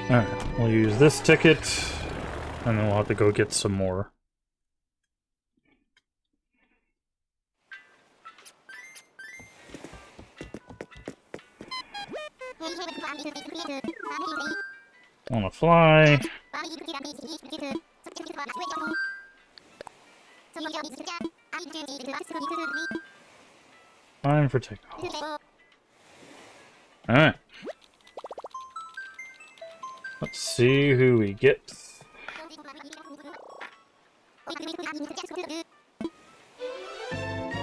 Alright, we'll use this ticket, and then we'll have to go get some more. Wanna fly? Time for takeoff. Alright. Let's see who we get.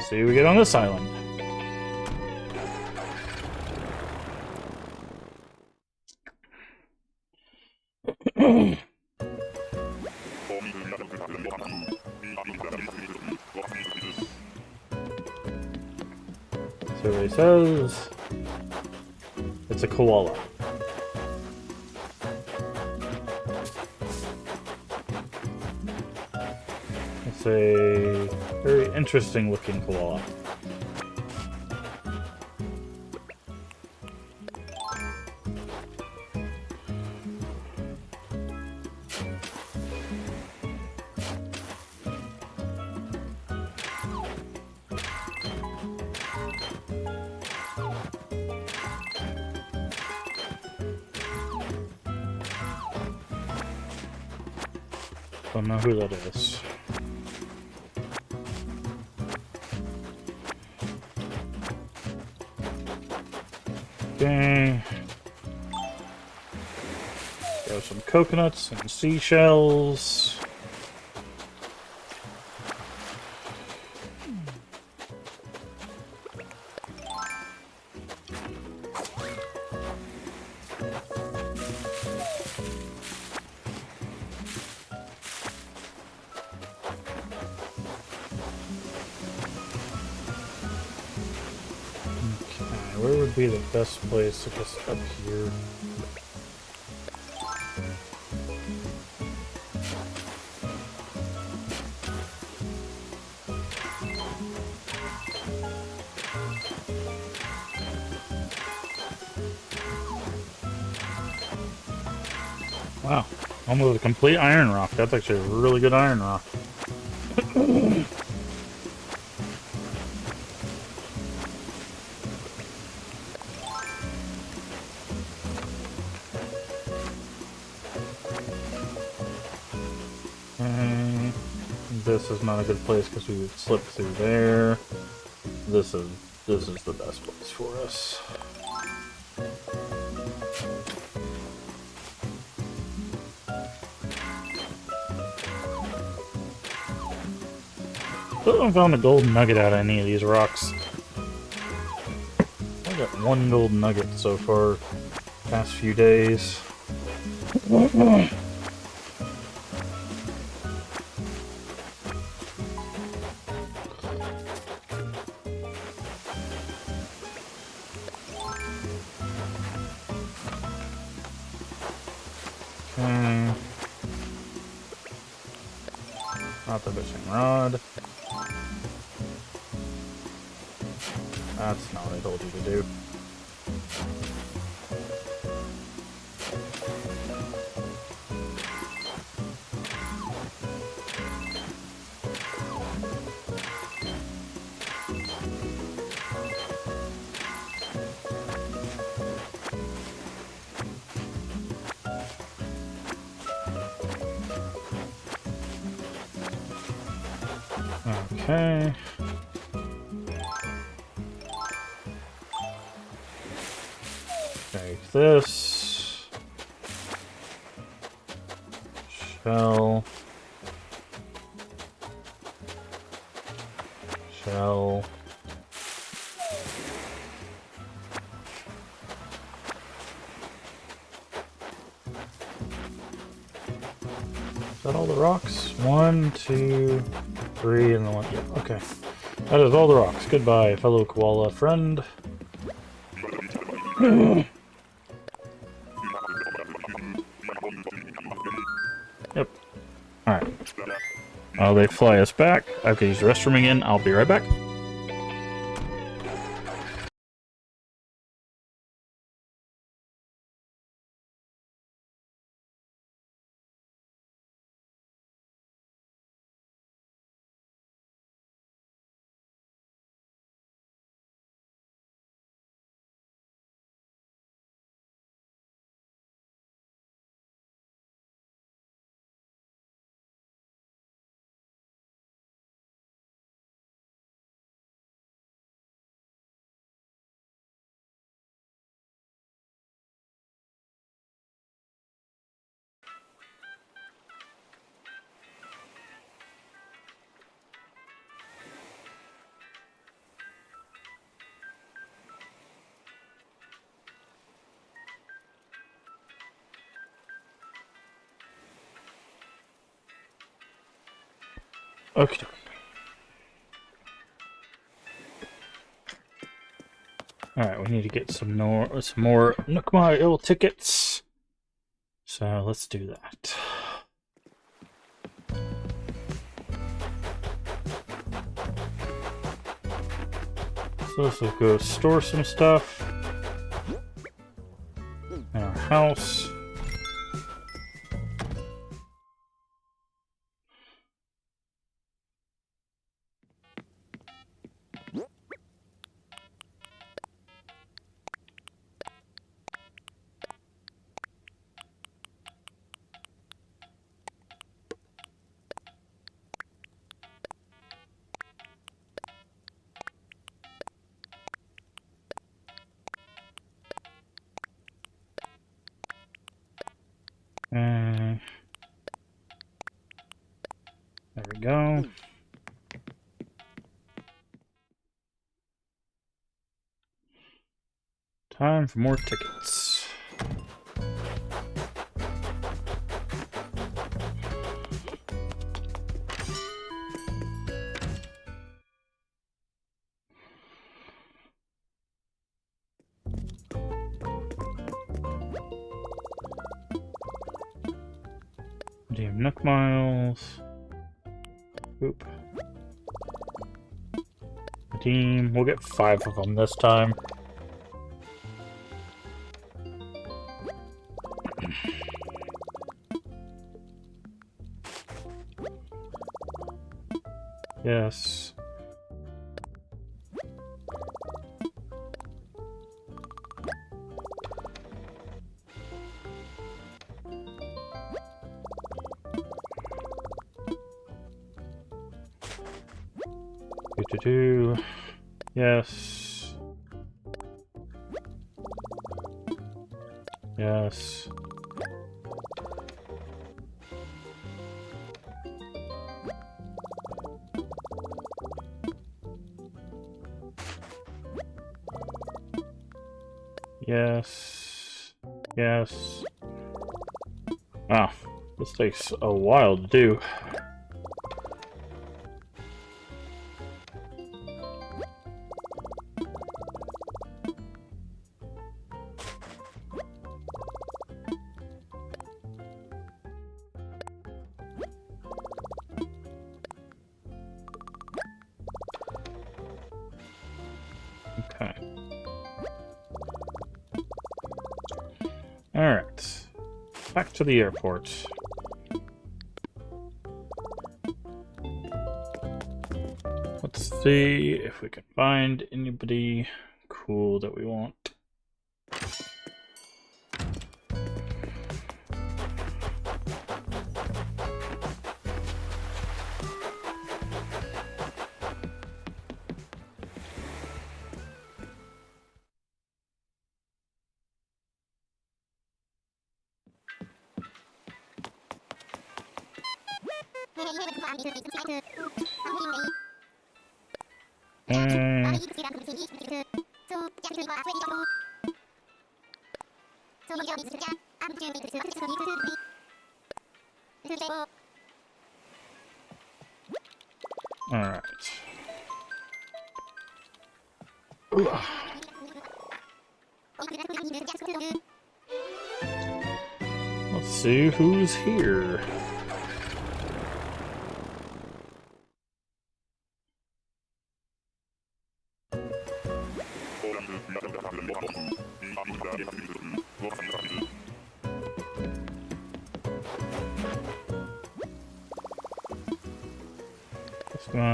See who we get on this island. So he says it's a koala. It's a very interesting looking koala. Don't know who that is. Okay. Got some coconuts and seashells. Where would be the best place? I guess up here. Wow, almost a complete iron rock. That's actually a really good iron rock. This is not a good place because we would slip through there. This is the best place for us. Still haven't found a gold nugget out of any of these rocks. I got one gold nugget so far past few days. Not the fishing rod. That's not what I told you to do. Okay. Take this. Shell. Shell. Is that all the rocks? 1, 2, 3, and the one. Yep, okay. That is all the rocks. Goodbye, fellow koala friend. Yep. Alright. They fly us back. I have to use the restroom again. I'll be right back. Okay. Alright, we need to get some more Nook Mile tickets. So let's do that. So let's go store some stuff in our house. There we go. Time for more tickets. Redeem Nook Miles. Oop. Redeem. We'll get 5 of them this time. Yes. Do. Yes. Yes. Yes. Yes. Wow. This takes a while to do. Okay. Alright. Back to the airport. Let's see if we can find anybody cool that we want. Alright. Let's see who's here.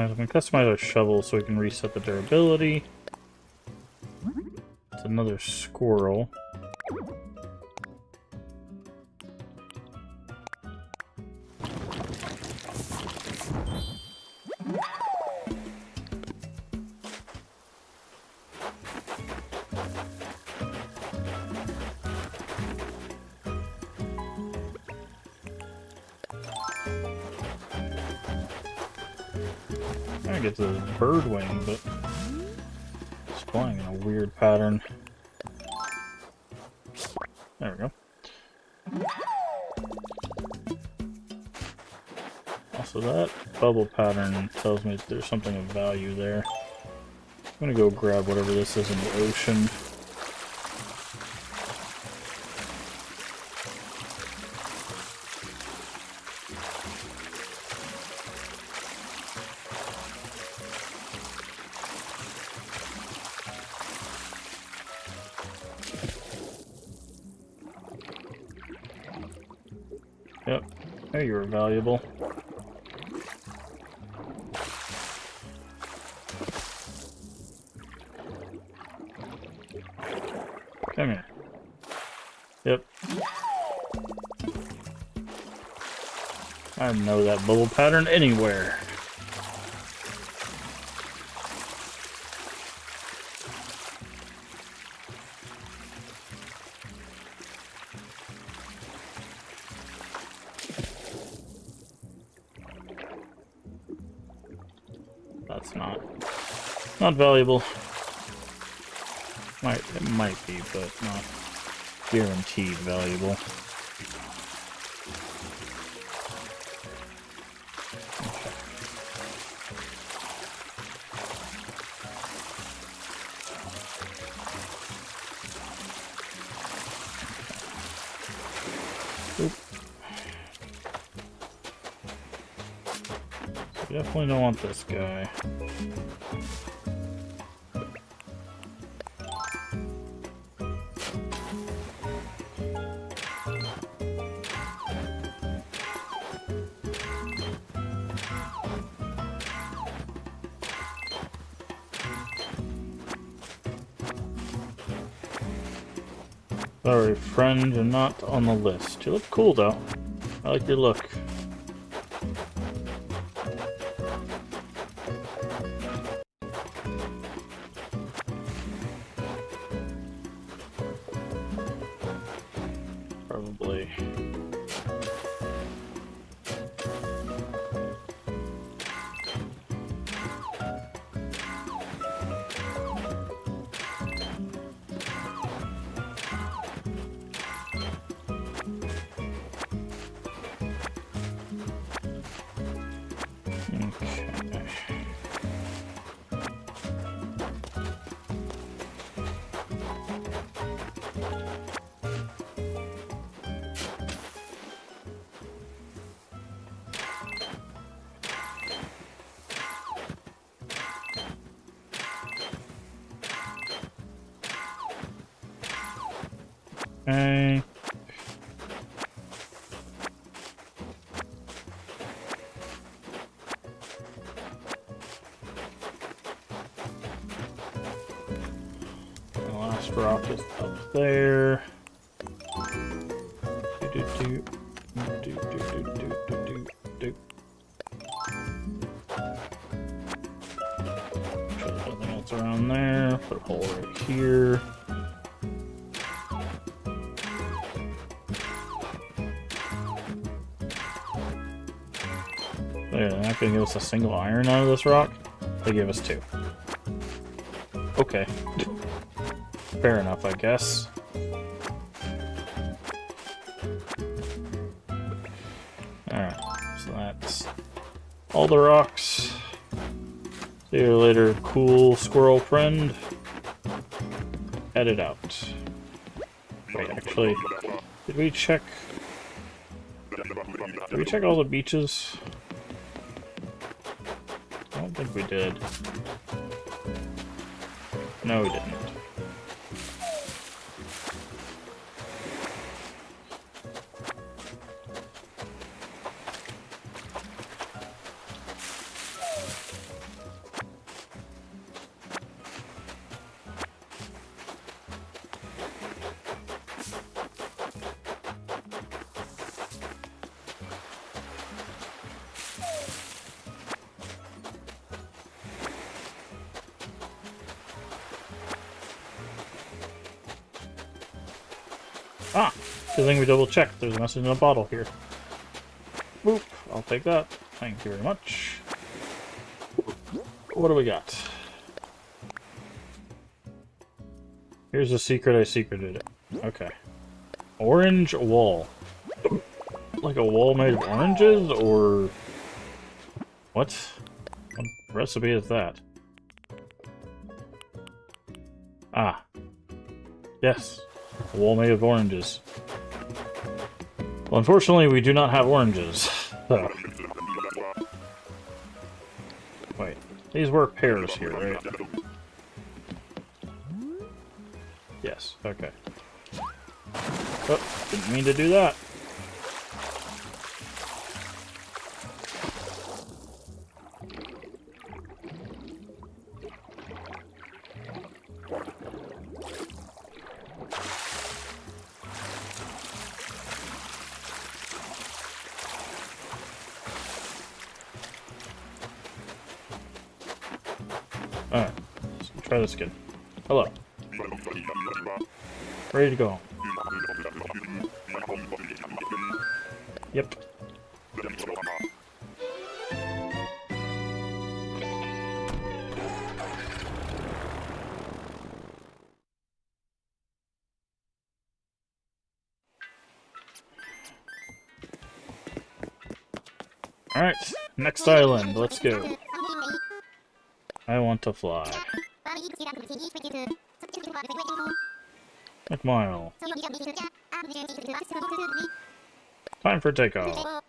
We can customize our shovel so we can reset the durability. It's another squirrel. I get the bird wing, but it's flying in a weird pattern. There we go. Also, that bubble pattern tells me there's something of value there. I'm gonna go grab whatever this is in the ocean. Yep. Oh, you were valuable. Come here. Yep. I know that bubble pattern anywhere. That's not valuable. It might be, but not guaranteed valuable. Okay. Oop. Definitely don't want this guy. Sorry, friend, you're not on the list. You look cool, though. I like your look. Probably. Okay. The last rock is up there. Do. Sure there's nothing else around there. Put a hole right here. Yeah, they're not gonna give us a single iron out of this rock. They gave us 2. Okay. Fair enough, I guess. Alright, so that's all the rocks. See you later, cool squirrel friend. Headed out. Wait, actually, did we check all the beaches? I don't think we did. No, we didn't. Ah! Good thing we double checked. There's a message in a bottle here. Boop. I'll take that. Thank you very much. What do we got? Here's a secret I secreted. Okay. Orange wall. Like a wall made of oranges, or... What? What recipe is that? Ah. Yes. A wall made of oranges. Well, unfortunately, we do not have oranges. So. Wait. These were pears here, right? Yes, okay. Oh, didn't mean to do that. Alright, let's try this again. Hello. Ready to go. Yep. Alright, next island, let's go. I want to fly. McMile. Time for takeoff.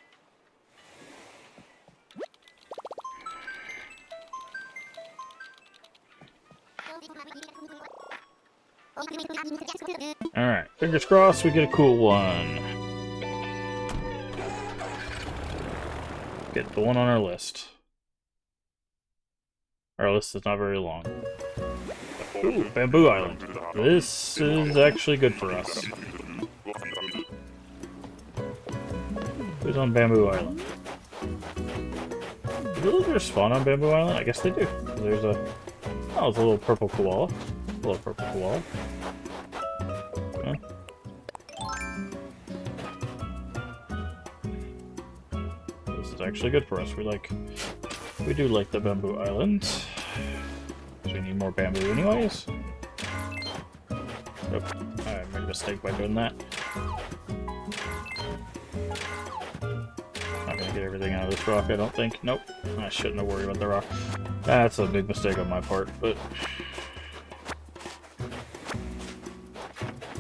Alright, fingers crossed we get a cool one. Get the one on our list. Our list is not very long. Ooh, Bamboo Island. This is actually good for us. Who's on Bamboo Island? Do villagers spawn on Bamboo Island? I guess they do. There's a... Oh, it's a little purple koala. A little purple koala. Huh? This is actually good for us. We do like the Bamboo Island. So we need more bamboo anyways. Nope. I made a mistake by doing that. Not gonna get everything out of this rock, I don't think. Nope. I shouldn't have worried about the rock. That's a big mistake on my part, but...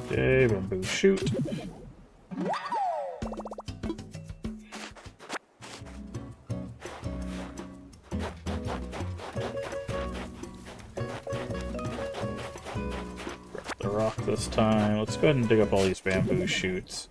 Okay, bamboo shoot. The rock this time. Let's go ahead and dig up all these bamboo shoots.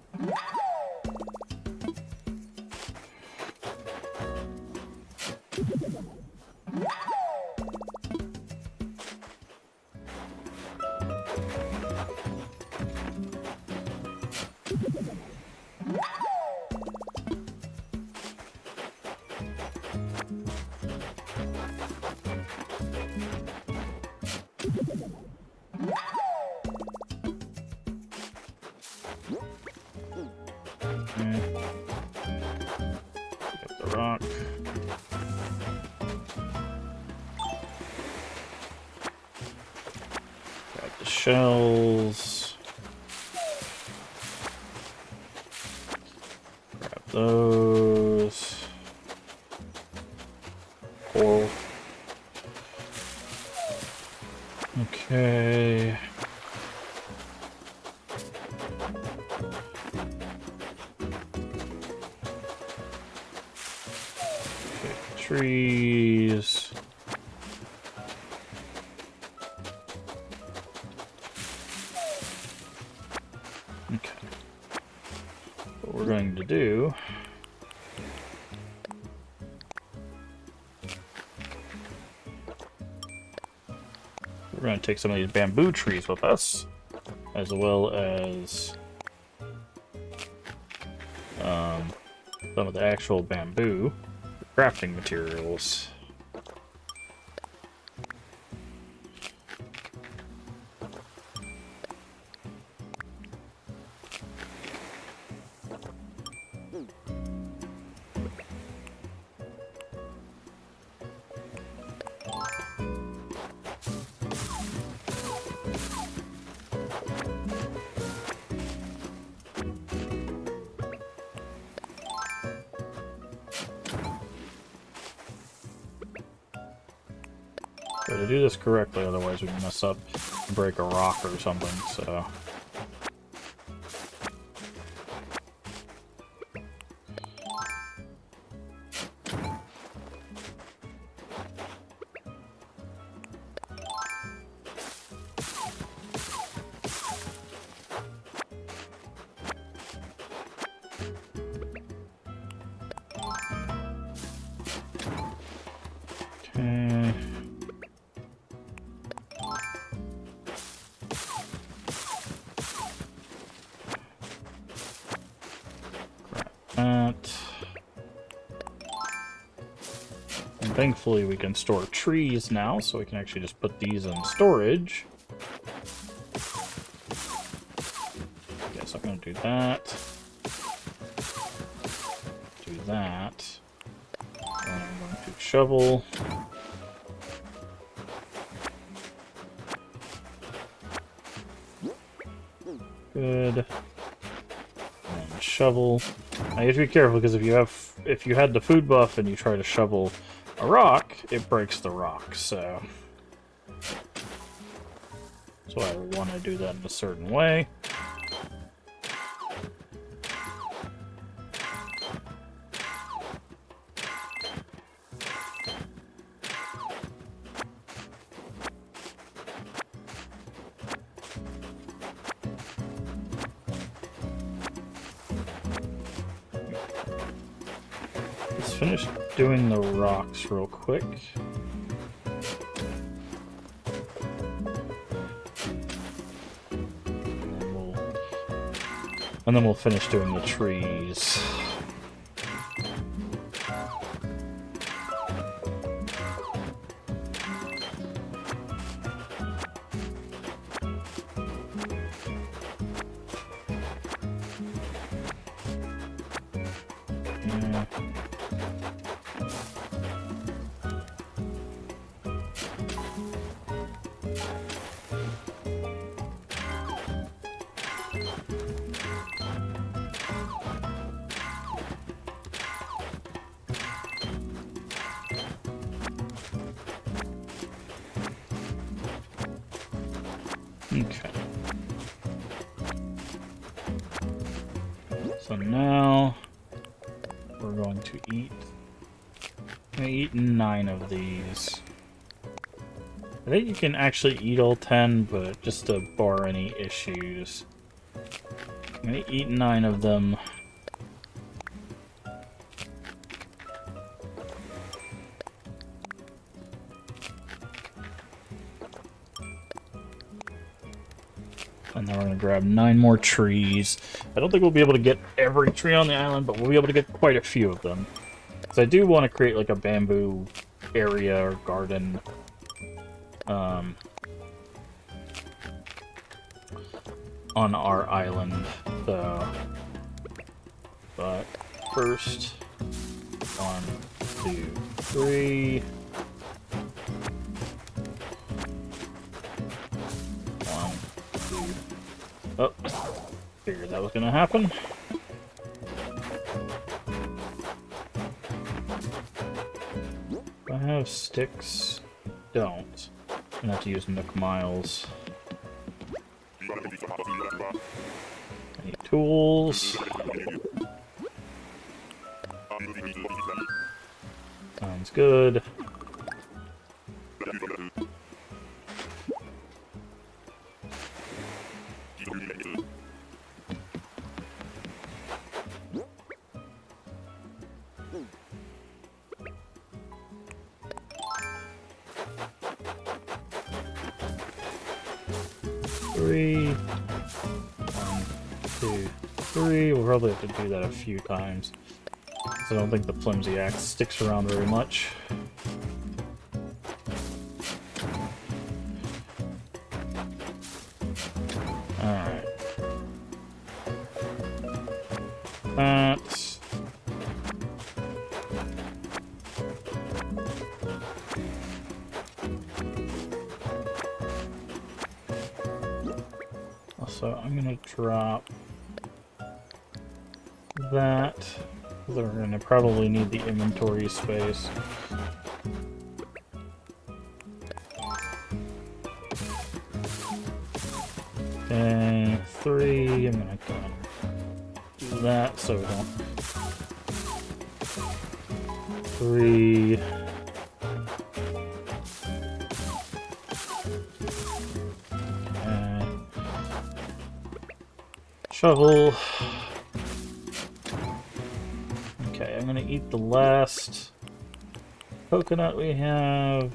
Get the rock. shells. Grab those. Coral. Okay. Trees. Okay. What we're going to do we're going to take some of these bamboo trees with us, as well as some of the actual bamboo crafting materials. To do this correctly, otherwise we mess up and break a rock or something, so... Okay... that. And thankfully we can store trees now, so we can actually just put these in storage. Guess I'm gonna do that. Do that. And I'm going to shovel. Good. And shovel. Now you have to be careful, because if you had the food buff and you try to shovel a rock, it breaks the rock, so that's why I want to do that in a certain way. Let's finish doing the rocks real quick. And then we'll finish doing the trees. Okay. So now we're going to eat. I'm gonna eat 9 of these. I think you can actually eat all 10, but just to bar any issues, I'm gonna eat 9 of them. And then we're going to grab 9 more trees. I don't think we'll be able to get every tree on the island, but we'll be able to get quite a few of them. Because I do want to create like a bamboo area or garden. On our island. So, but first, 1, 2, 3. 1, Oh, figured that was gonna happen. Do I have sticks? Don't. I'm gonna have to use Nook Miles. I need tools. Sounds good. Three. 1, 2, 3. We'll probably have to do that a few times. I don't think the flimsy axe sticks around very much. Alright. That. Also, I'm gonna drop that. We're gonna probably need the inventory space. Okay, 3. I'm gonna do that so we don't. 3. Okay. Shovel. Okay, I'm gonna eat the last coconut we have.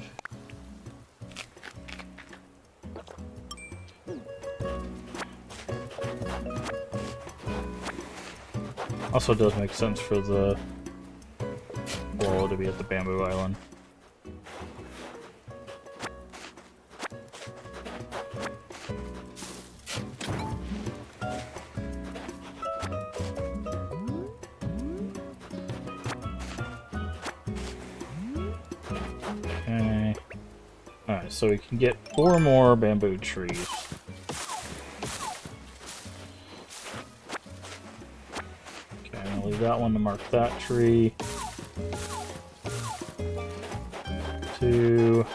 Also, it does make sense for the wall to be at the bamboo island. Okay. Alright, so we can get 4 more bamboo trees. Leave that one to mark that tree. 2.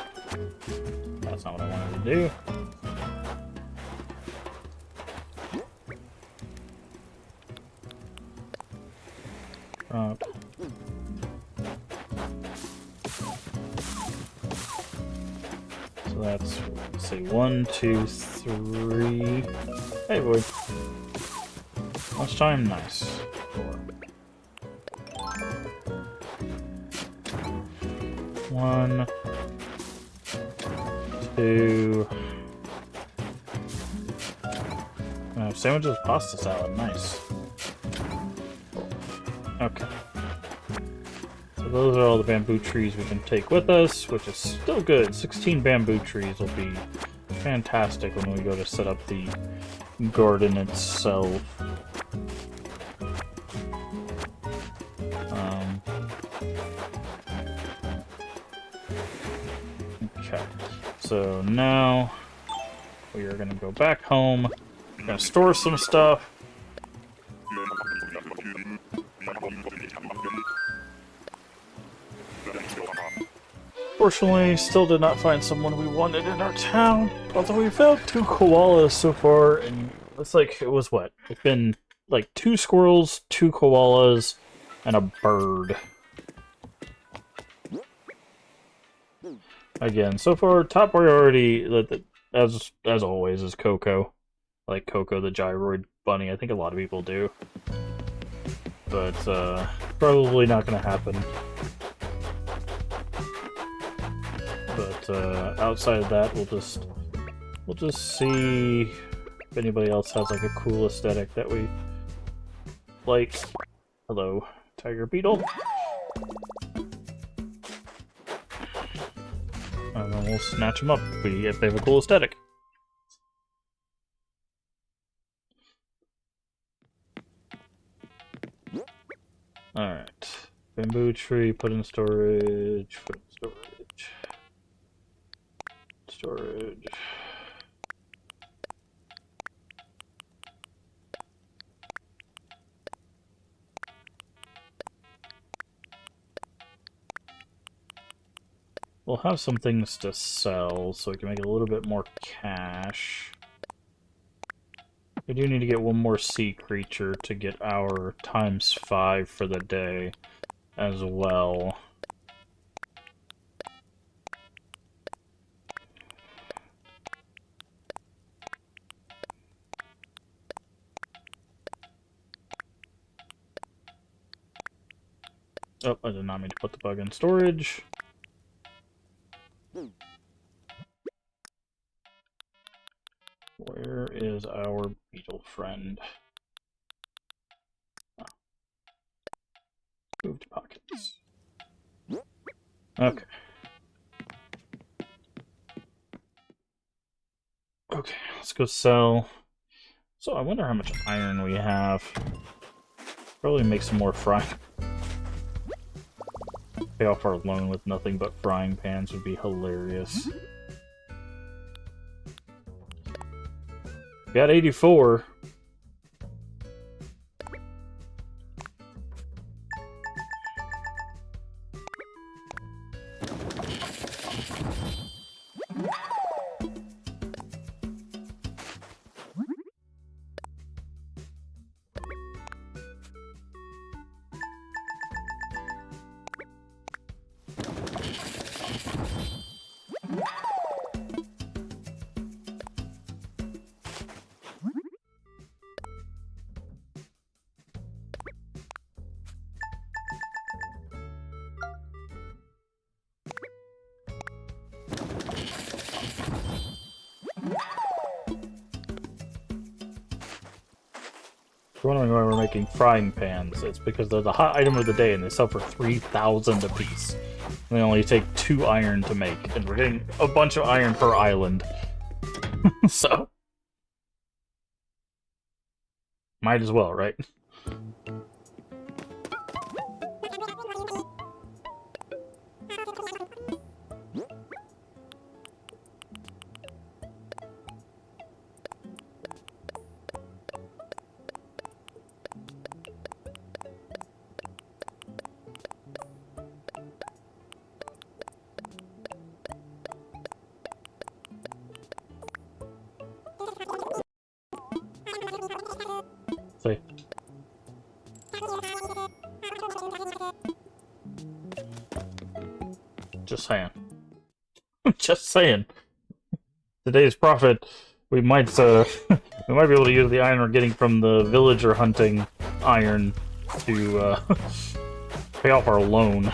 That's not what I wanted to do. Drop. So that's, let's see, 1, 2, 3. Hey, boy. Lunchtime, nice. 4. 1, 2. Oh, sandwiches, pasta salad, nice. Okay. So those are all the bamboo trees we can take with us, which is still good. 16 bamboo trees will be fantastic when we go to set up the garden itself. Okay, so now we are going to go back home. We're going to store some stuff. Fortunately, still did not find someone we wanted in our town. Although we found 2 koalas so far, and it's like, it was what? It's been like 2 squirrels, 2 koalas, and a bird. Again, so far, top priority, as always, is Coco. I like Coco the gyroid bunny. I think a lot of people do. But, probably not gonna happen. But, outside of that, we'll just see if anybody else has, like, a cool aesthetic that we like. Hello, tiger beetle. And then we'll snatch them up if they have a cool aesthetic. Alright. Bamboo tree, put in storage, put in storage. Storage. We'll have some things to sell, so we can make a little bit more cash. We do need to get one more sea creature to get our ×5 for the day as well. Oh, I did not mean to put the bug in storage. Where is our beetle friend? Oh. Moved pockets. Okay. Okay, let's go sell. So I wonder how much iron we have. Probably make some more frying. Pay off our loan with nothing but frying pans would be hilarious. Got 84. If you're wondering why we're making frying pans, it's because they're the hot item of the day and they sell for 3,000 a piece. And they only take 2 iron to make, and we're getting a bunch of iron per island. So, might as well, right? See? Just saying. Just saying. Today's profit, we might we might be able to use the iron we're getting from the villager hunting iron to pay off our loan.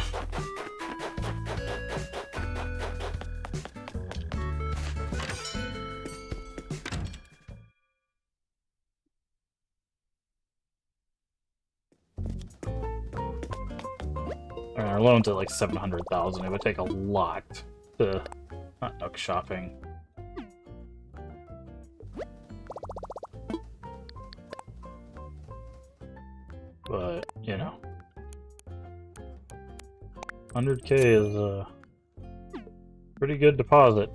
Our loan's at like 700,000. It would take a lot to not duck shopping. But, you know. 100K is a pretty good deposit.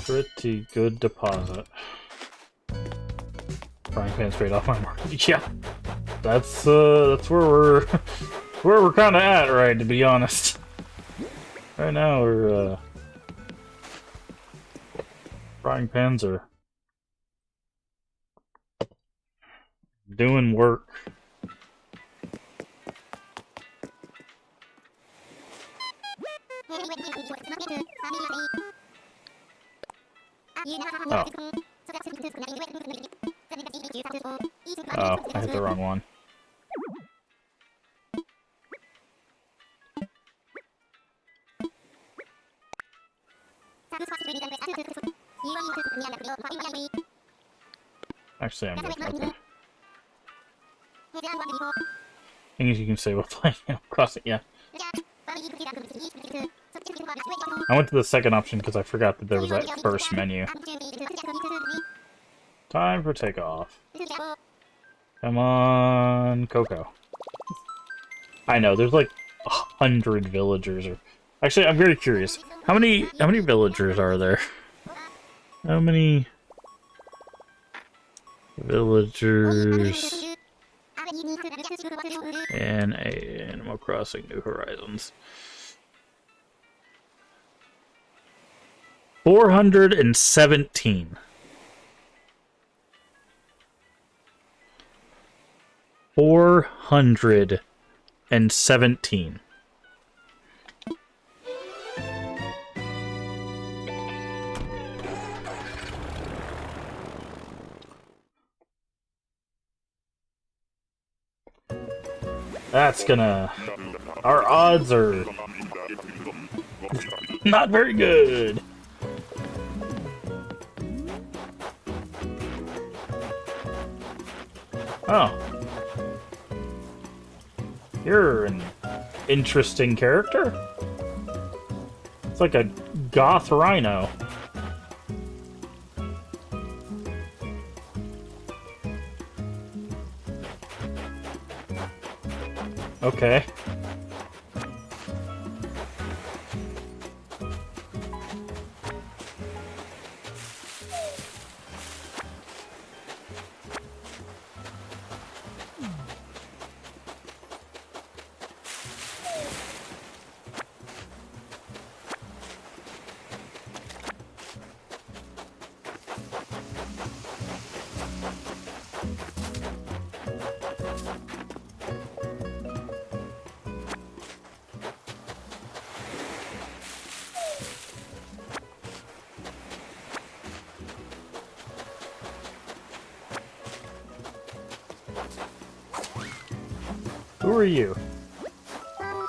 Pretty good deposit. Frying pan straight off my market. Yeah, that's where we're where we're kind of at, right? To be honest, right now we're frying pans are doing work. Oh. Oh, I hit the wrong one. Actually, I'm good. Okay. Things you can say while playing Animal Crossing, yeah. I went to the second option because I forgot that there was that first menu. Time for takeoff. Come on, Coco. I know, there's like 100 villagers. Or actually, I'm very curious. How many villagers are there? How many Villagers and Animal Crossing New Horizons. 417. 417. That's gonna... Our odds are... not very good. Oh. You're an interesting character. It's like a goth rhino. Okay. Who are you?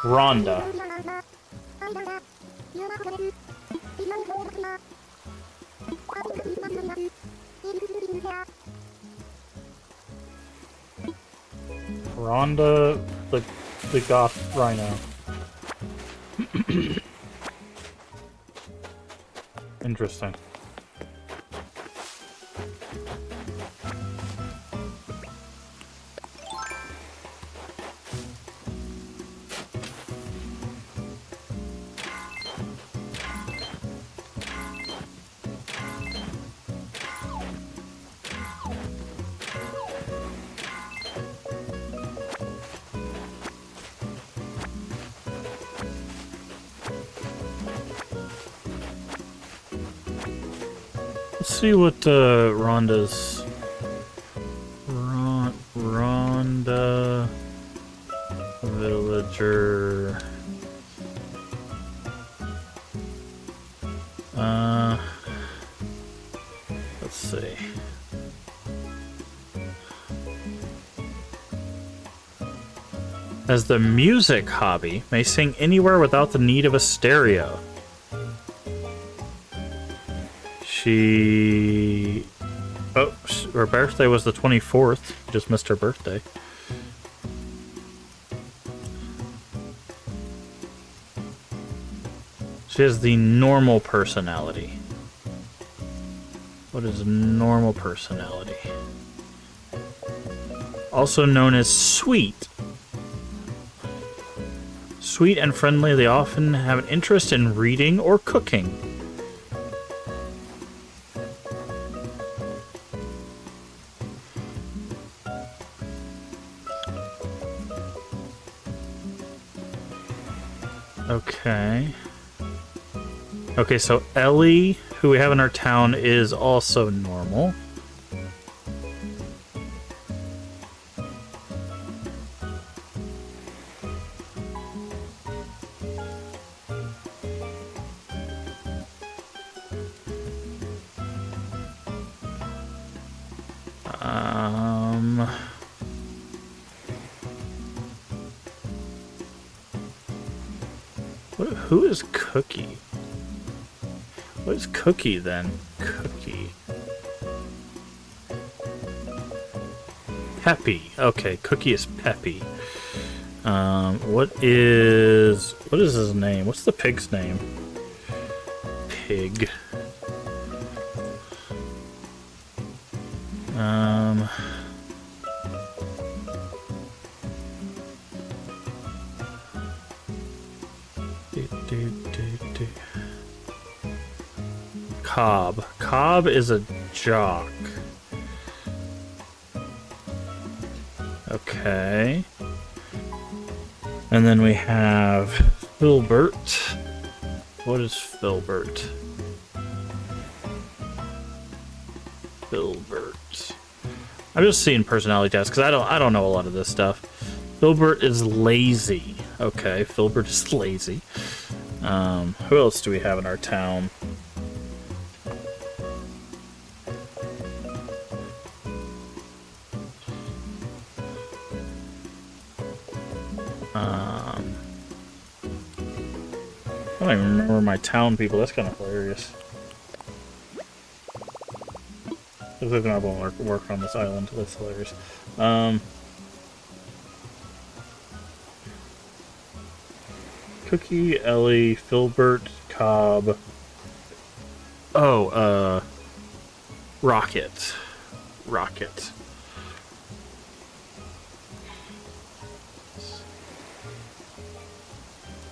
Rhonda. Rhonda, the goth rhino. Interesting. Let's see what Rhonda's... Rhonda... Villager... Let's see. As the music hobby, may sing anywhere without the need of a stereo. She... Oh, her birthday was the 24th. Just missed her birthday. She has the normal personality. What is normal personality? Also known as sweet. Sweet and friendly, they often have an interest in reading or cooking. Okay. Okay, so Ellie, who we have in our town, is also normal. Who is Cookie? What is Cookie then? Cookie. Peppy. Okay, Cookie is Peppy. What is his name? What's the pig's name? Pig. Cobb. Cobb is a jock. Okay. And then we have Filbert. What is Filbert? Filbert. I'm just seeing personality tests because I don't know a lot of this stuff. Filbert is lazy. Okay, Filbert is lazy. Who else do we have in our town? I don't even remember my town people. That's kind of hilarious. Looks like they're not going to work on this island. That's hilarious. Cookie, Ellie, Filbert, Cobb. Oh, Rocket. Rocket.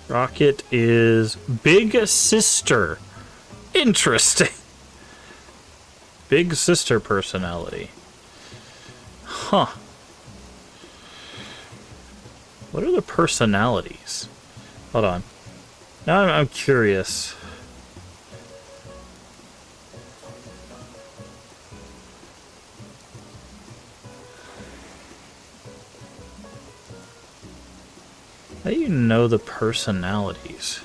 Rocket is Big Sister. Interesting. Big Sister personality. Huh. What are the personalities? Hold on. Now I'm curious. How do you know the personalities?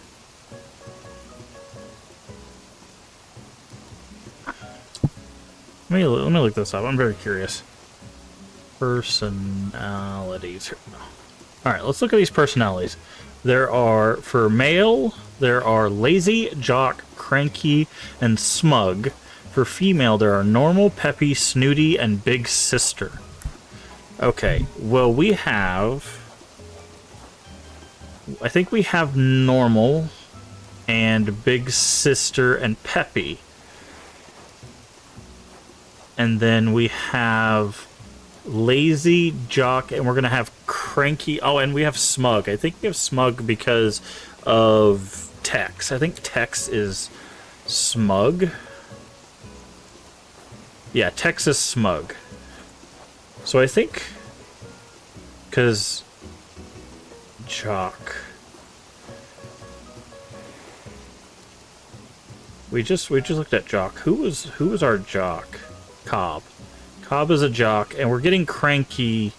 Let me look this up. I'm very curious. Personalities. Alright, let's look at these personalities. There are, for male, there are lazy, jock, cranky, and smug. For female, there are normal, peppy, snooty, and big sister. Okay, well we have... I think we have normal and big sister and peppy. And then we have lazy, jock, and we're going to have cranky. Oh, and we have smug. I think we have smug because of Tex. I think Tex is smug. Yeah, Tex is smug. So I think... because... jock. We just looked at jock. Who was our jock? Cobb. Cobb is a jock, and we're getting cranky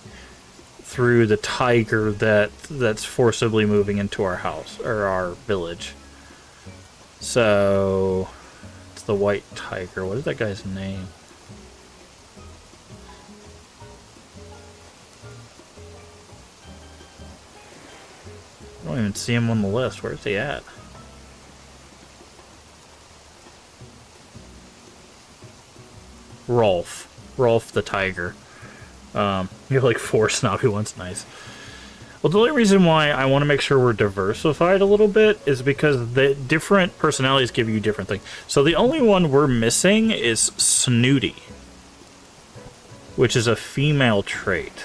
through the tiger that's forcibly moving into our house or our village. So it's the white tiger. What is that guy's name? I don't even see him on the list. Where's he at? Rolf. Rolf the tiger. You have like 4 snobby ones. Nice. Well, the only reason why I want to make sure we're diversified a little bit is because the different personalities give you different things. So the only one we're missing is snooty, which is a female trait.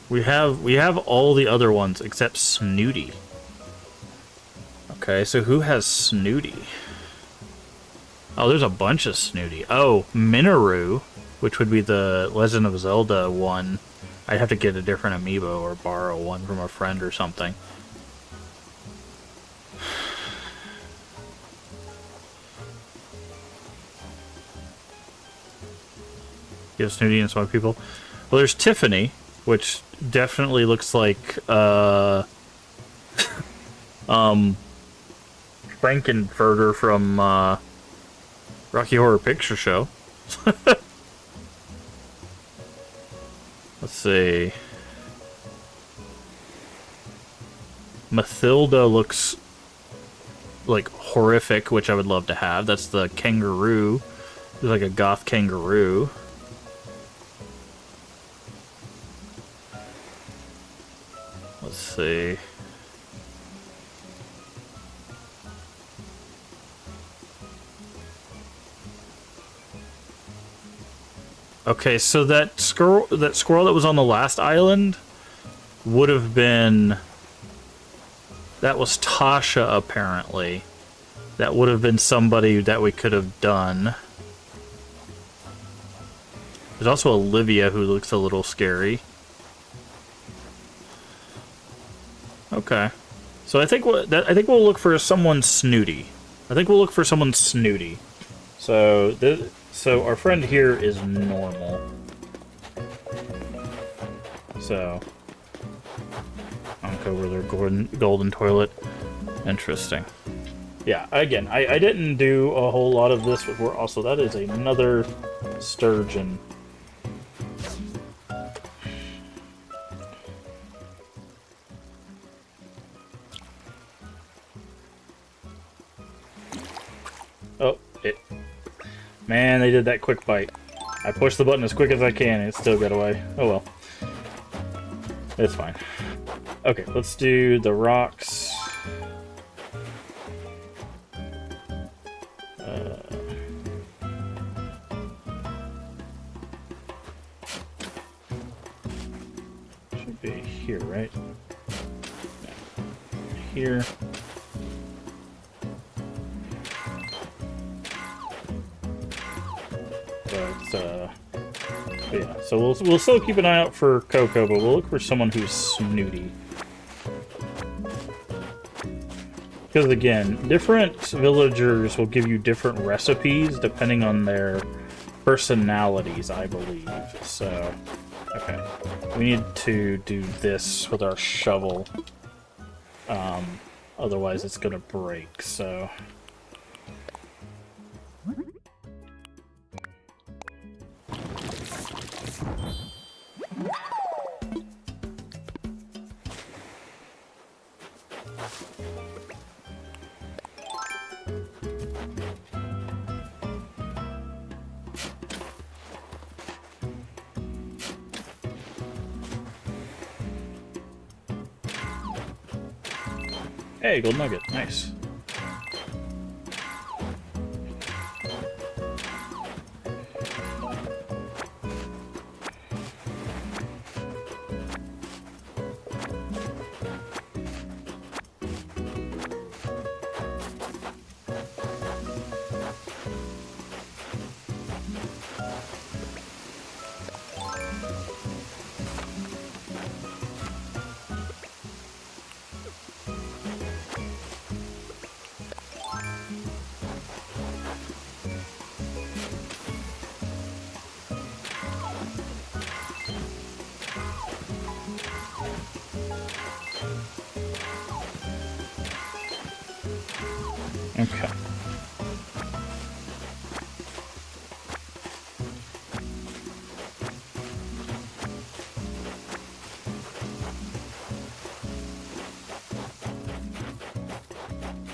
We have all the other ones except snooty. Okay, so who has snooty? Oh, there's a bunch of snooty. Oh, Minoru, which would be the Legend of Zelda one. I'd have to get a different amiibo or borrow one from a friend or something. You have snooty and smart people. Well, there's Tiffany, which definitely looks like Frankenfurter from Rocky Horror Picture Show. Let's see. Mathilda looks like horrific, which I would love to have. That's the kangaroo. It's like a goth kangaroo. Let's see. Okay, so that squirrel that was on the last island would have been... that was Tasha, apparently. That would have been somebody that we could have done. There's also Olivia, who looks a little scary. Okay. So I think I think we'll look for someone snooty. I think we'll look for someone snooty. So so our friend here is normal. So I'll go over their golden toilet. Interesting. Yeah, again, I didn't do a whole lot of this before. Also, that is another sturgeon. Oh, man, they did that quick bite. I pushed the button as quick as I can, and it still got away. Oh well. It's fine. Okay, let's do the rocks. Should be here, right? Yeah. Here. But yeah, so we'll still keep an eye out for Coco, but we'll look for someone who's snooty. Because again, different villagers will give you different recipes depending on their personalities, I believe. So, okay. We need to do this with our shovel. Otherwise it's gonna break, so... Hey, gold nugget. Nice. Okay.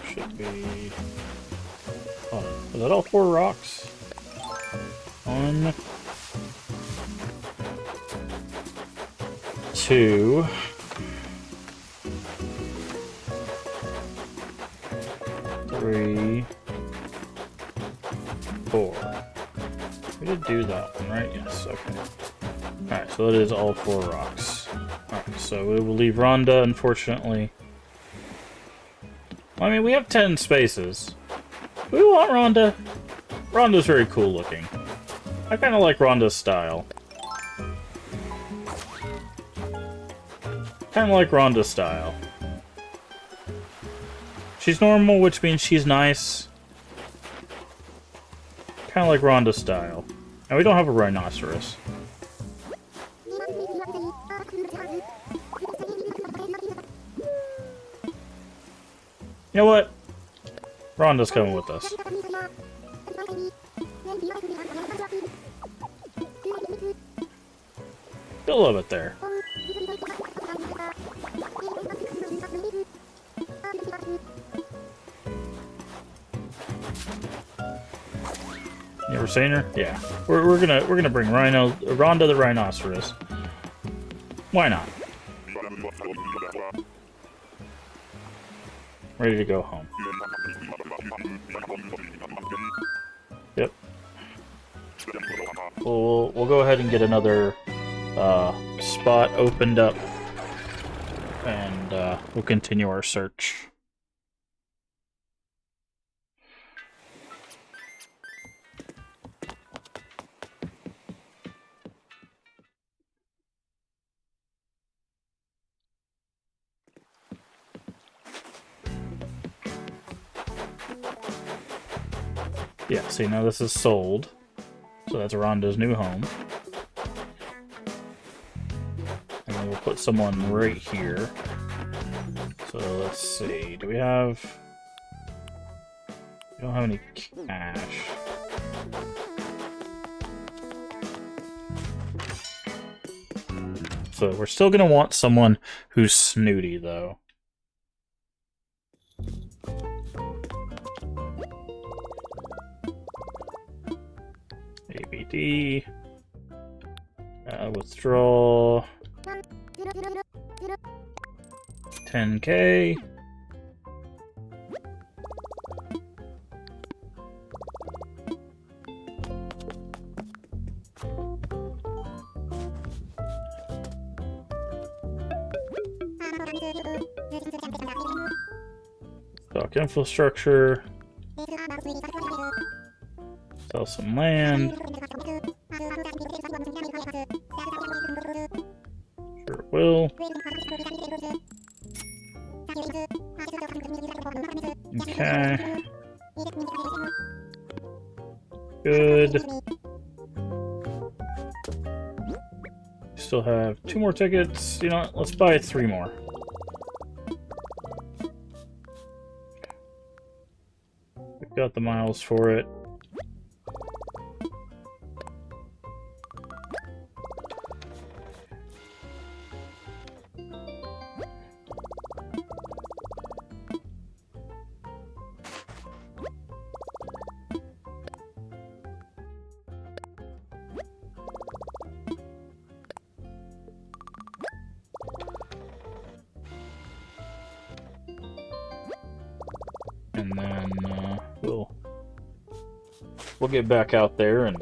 Should be... Oh, is that all 4 rocks? 1, 2... 3, 4. We did do that one, right? Yes, okay. Alright, so that is all 4 rocks. Alright, so we will leave Rhonda, unfortunately. I mean, we have 10 spaces. Do we want Rhonda? Rhonda's very cool looking. I kind of like Rhonda's style. Kind of like Rhonda's style. She's normal, which means she's nice. Kind of like Rhonda's style. And we don't have a rhinoceros. You know what? Rhonda's coming with us. Still love it there. You ever seen her? Yeah. We're gonna bring Rhonda the rhinoceros. Why not? Ready to go home. Yep. We'll go ahead and get another spot opened up, and we'll continue our search. Yeah, see, now this is sold. So that's Rhonda's new home. And then we'll put someone right here. So let's see, do we have... We don't have any cash. So we're still gonna want someone who's snooty, though. ABD. Withdraw. 10K. Stock infrastructure. Sell some land. Sure will. Okay. Good. Still have 2 more tickets. You know what? Let's buy 3 more. We've got the miles for it. And then we'll get back out there and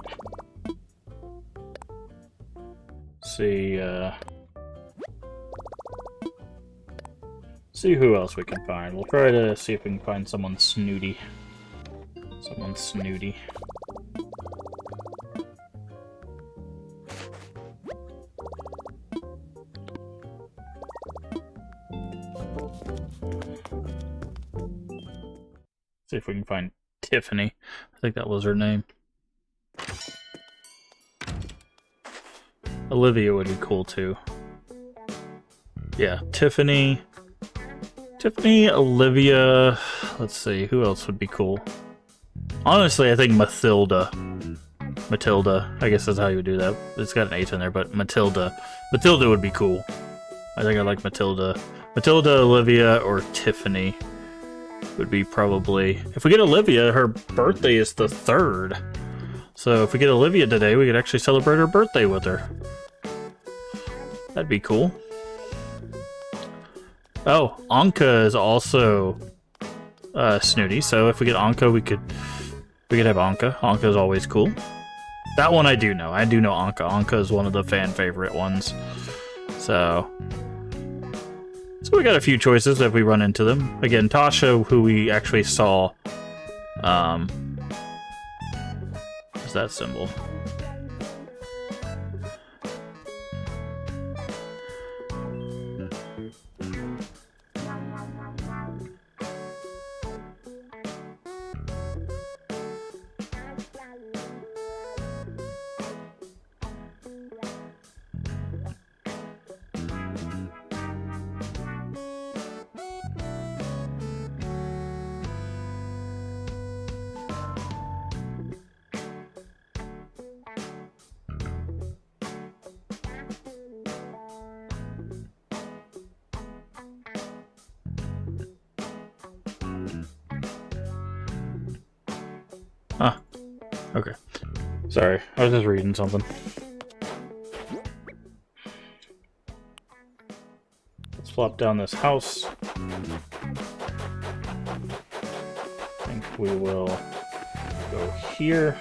see see who else we can find. We'll try to see if we can find someone snooty. Someone snooty. See if we can find Tiffany. I think that was her name. Olivia would be cool too. Yeah, Tiffany. Tiffany, Olivia. Let's see, who else would be cool? Honestly, I think Matilda. Matilda. I guess that's how you would do that. It's got an H in there, but Matilda. Matilda would be cool. I think I like Matilda. Matilda, Olivia, or Tiffany would be probably... If we get Olivia, her birthday is the 3rd. So if we get Olivia today, we could actually celebrate her birthday with her. That'd be cool. Oh, Anka is also snooty, so if we get Anka, we could have Anka. Anka is always cool. That one I do know. I do know Anka. Anka is one of the fan favorite ones. So we got a few choices if we run into them. Again, Tasha, who we actually saw. What's that symbol? Ah, okay. Sorry, I was just reading something. Let's flop down this house. I think we will go here.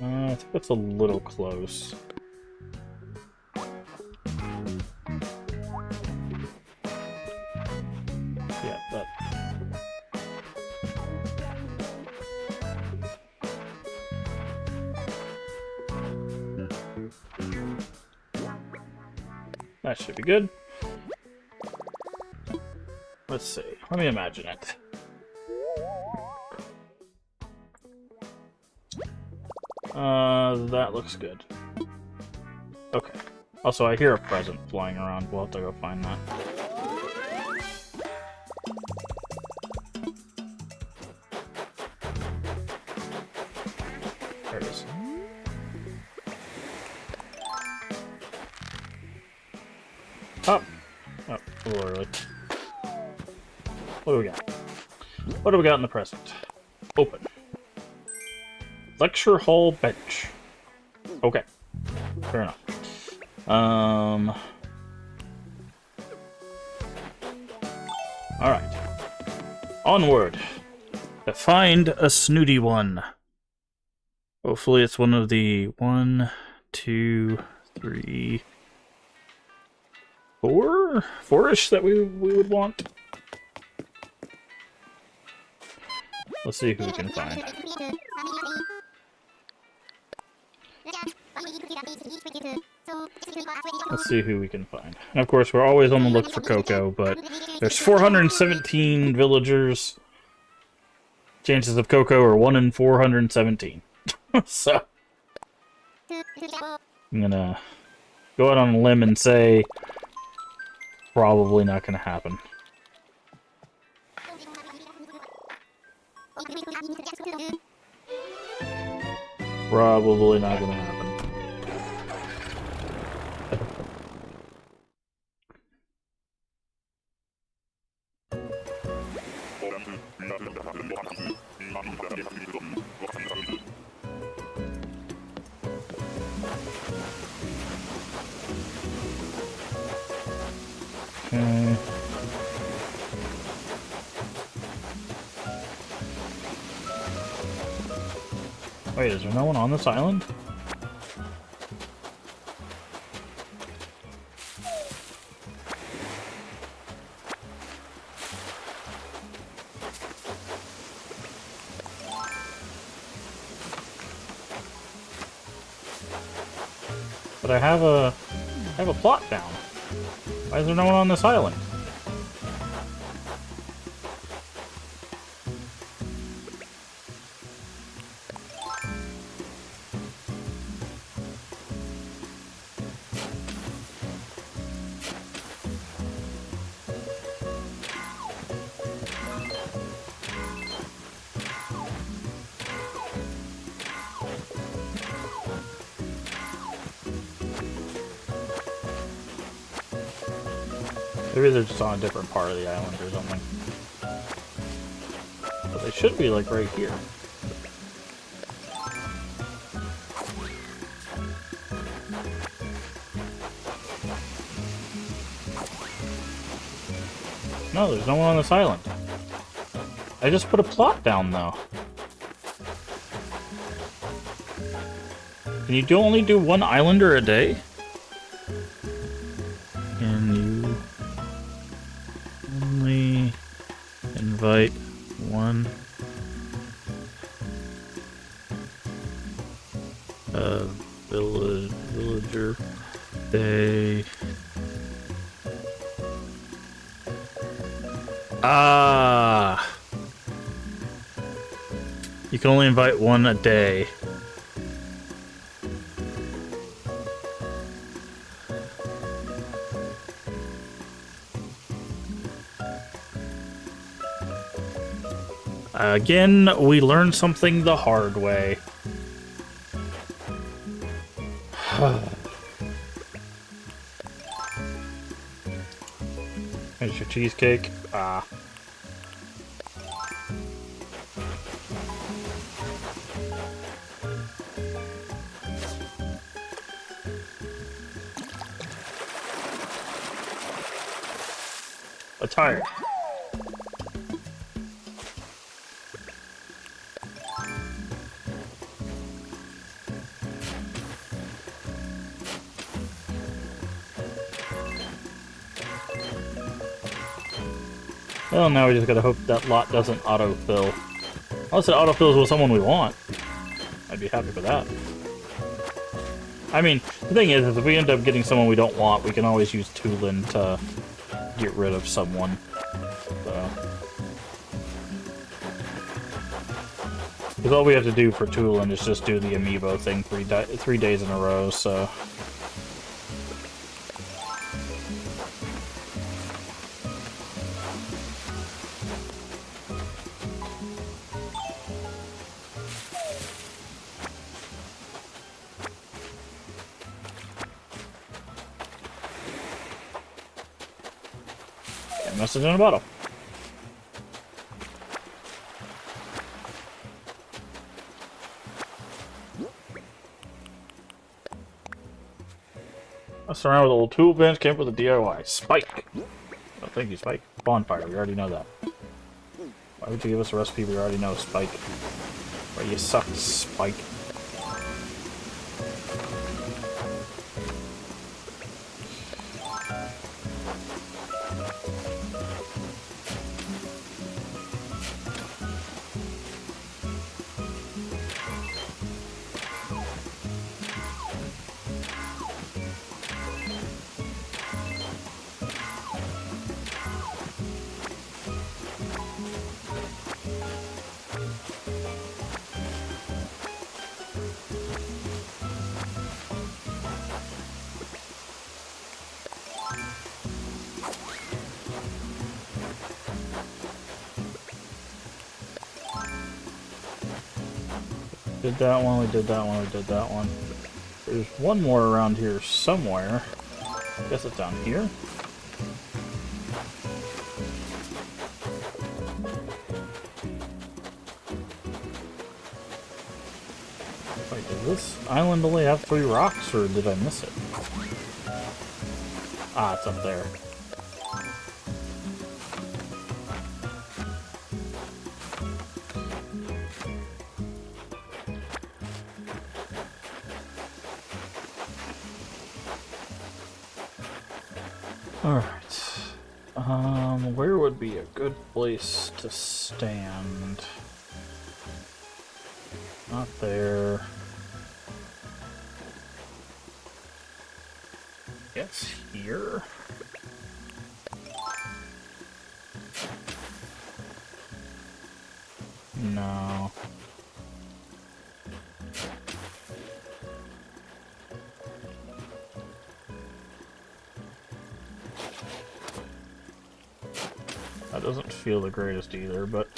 I think that's a little close. Yeah, that should be good. Let's see. Let me imagine it. That looks good. Okay. Also, I hear a present flying around. We'll have to go find that. There it is. Oh! Oh, a little early. What do we got? What do we got in the present? Open. Lecture hall bench. Okay. Fair enough. Alright. Onward. To find a snooty one. Hopefully it's one of the 1, 2, 3, 4? 4-ish that we would want. Let's see who we can find. Let's see who we can find. And of course, we're always on the look for Coco, but there's 417 villagers. Chances of Coco are 1 in 417. So, I'm gonna go out on a limb and say, probably not gonna happen. Probably not gonna happen. Okay. Wait, is there no one on this island? But I have a plot down. Why is there no one on this island? Maybe they're just on a different part of the island or something. But they should be, like, right here. No, there's no one on this island. I just put a plot down, though. Can you only do one islander a day? Can you only invite one villager a day? Ah! You can only invite one a day. Again, we learned something the hard way. Here's your cheesecake. Ah. A tire. Well, now we just gotta hope that lot doesn't autofill. Unless it autofills with someone we want. I'd be happy with that. I mean, the thing is if we end up getting someone we don't want, we can always use Tulin to get rid of someone. So. Because all we have to do for Tulin is just do the amiibo thing 3 days in a row, so... Okay, message in a bottle. Mess around with a little tool bench, came up with a DIY. Spike! Oh, thank you, Spike. Bonfire, we already know that. Why would you give us a recipe we already know, Spike? Why you suck, Spike. Did that one, we did that one, we did that one. There's one more around here somewhere. I guess it's down here. Wait, did this island only have 3 rocks, or did I miss it? Ah, it's up there. Alright. Where would be a good place to stand? Not there. Yes, here? No. That doesn't feel the greatest either, but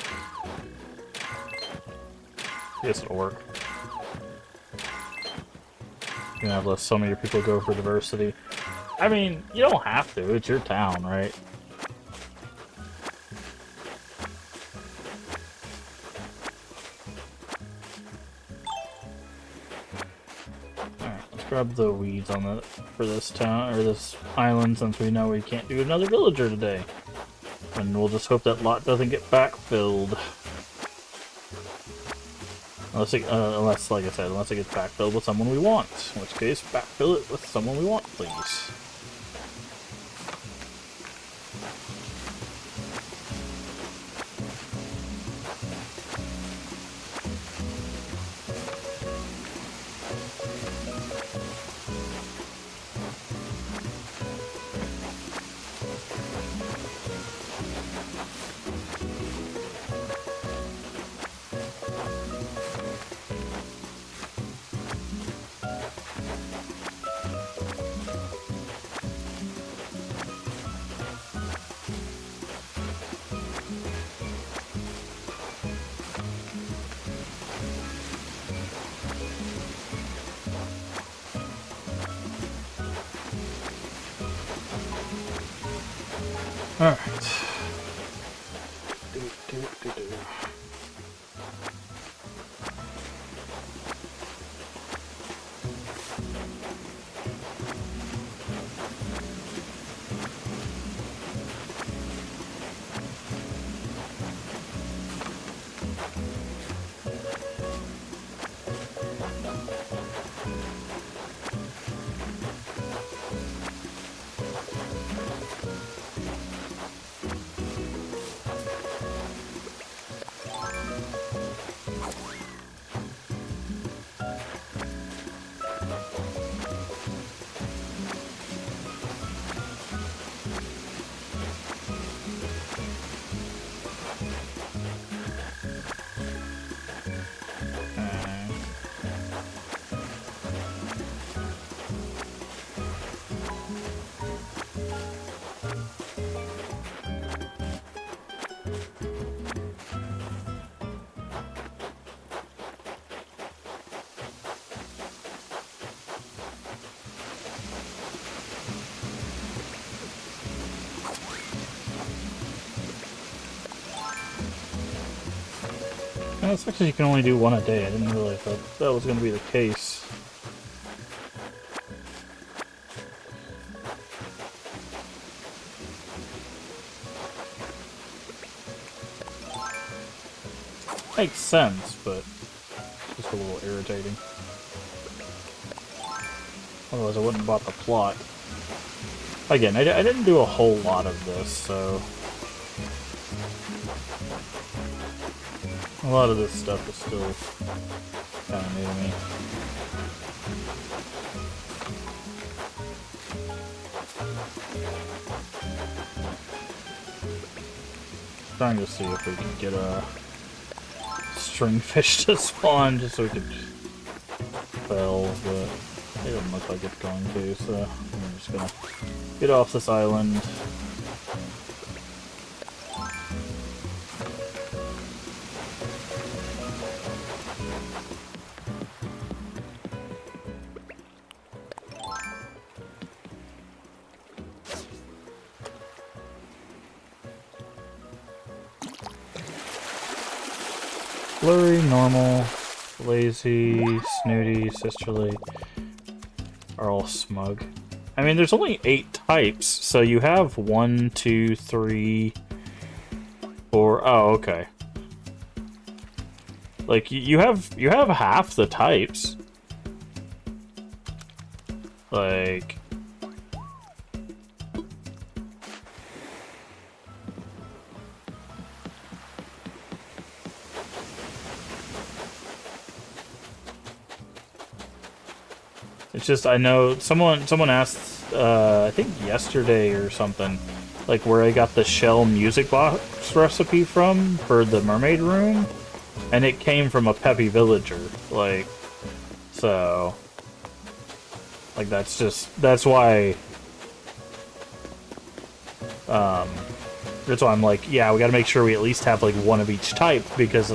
yes, it'll work. You can have less some of your people go for diversity. I mean, you don't have to, it's your town, right? Alright, let's grab the weeds on the for this town or this island since we know we can't do another villager today. And we'll just hope that lot doesn't get backfilled. Unless, like I said, unless it gets backfilled with someone we want. In which case, backfill it with someone we want, please. Alright. It's actually you can only do one a day. I didn't realize that was going to be the case. Makes sense, but just a little irritating. Otherwise I wouldn't have bought the plot. Again, I didn't do a whole lot of this, so... a lot of this stuff is still kind of new to me. Trying to see if we can get a string fish to spawn just so we could fell, but it doesn't look like it's going to, so I'm just gonna get off this island. Flurry, normal, lazy, snooty, sisterly are all smug. I mean, there's only 8 types, so you have 1, 2, 3, 4. Oh, okay. Like you have half the types. Like. It's just, I know someone asked, I think yesterday or something, like where I got the shell music box recipe from for the mermaid room, and it came from a Peppy villager, like, so, like that's why I'm like, yeah, we gotta make sure we at least have like one of each type, because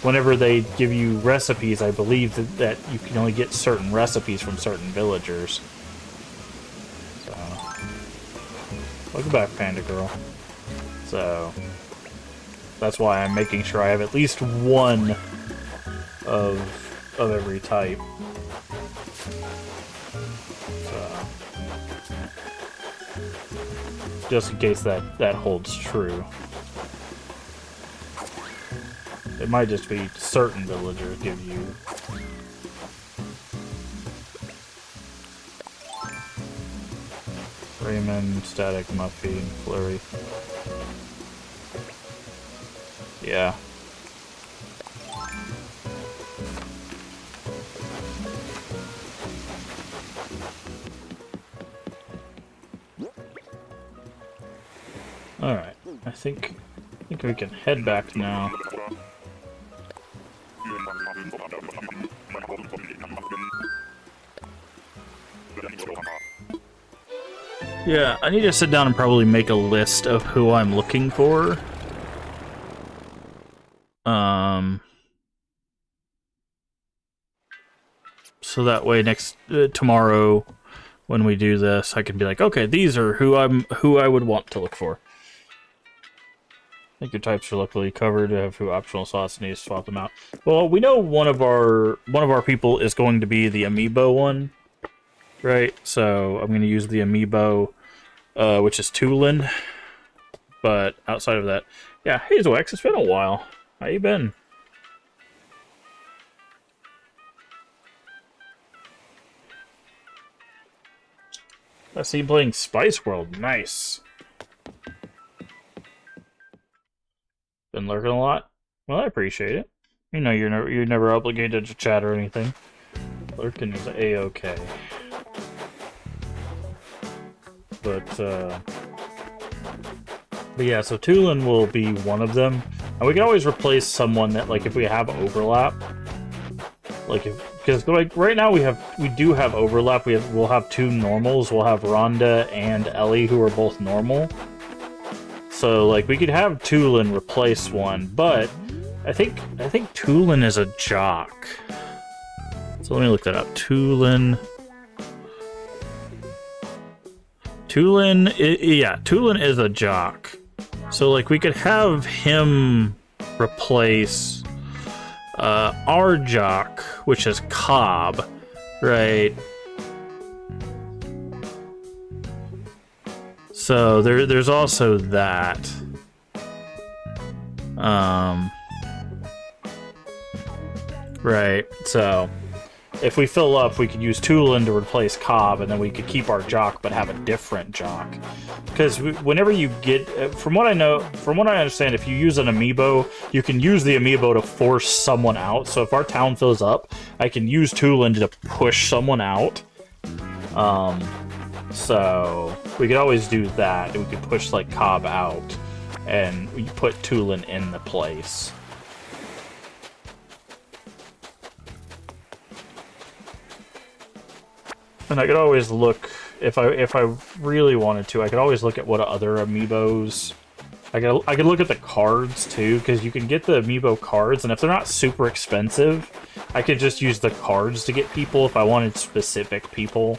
whenever they give you recipes, I believe that you can only get certain recipes from certain villagers. So, welcome back, Panda Girl. So, that's why I'm making sure I have at least one of every type. So, just in case that holds true. It might just be certain villagers give you. Raymond, Static, Muffy, and Flurry. Yeah. Alright. I think we can head back now. Yeah, I need to sit down and probably make a list of who I'm looking for. So that way tomorrow when we do this, I can be like, okay, these are who I would want to look for. I think your types are luckily covered. I have 2 optional slots, and need to swap them out. Well, we know one of our people is going to be the amiibo one, right? So I'm going to use the amiibo, which is Tulin. But outside of that, yeah, Hazelwax, it's been a while. How you been? I see you playing Spice World. Nice. Been lurking a lot? Well, I appreciate it. You know, you're never obligated to chat or anything. Lurking is a-okay. But yeah, so Tulin will be one of them. And we can always replace someone that, like, if we have overlap. Like, because, like, right now we do have overlap. We'll have 2 normals. We'll have Rhonda and Ellie, who are both normal. So, like, we could have Tulin replace one, but I think Tulin is a jock. So let me look that up. Tulin is a jock. So, like, we could have him replace our jock, which is Cobb, right? So there's also that. Right, so if we fill up, we could use Tulin to replace Cobb, and then we could keep our jock but have a different jock. Because whenever you get, from what I know, from what I understand, if you use an amiibo, you can use the amiibo to force someone out. So if our town fills up, I can use Tulin to push someone out. So we could always do that. We could push like Cobb out, and we put Tulin in the place. And I could always look, if I really wanted to, I could always look at what other amiibos. I could look at the cards too, because you can get the amiibo cards, and if they're not super expensive, I could just use the cards to get people if I wanted specific people.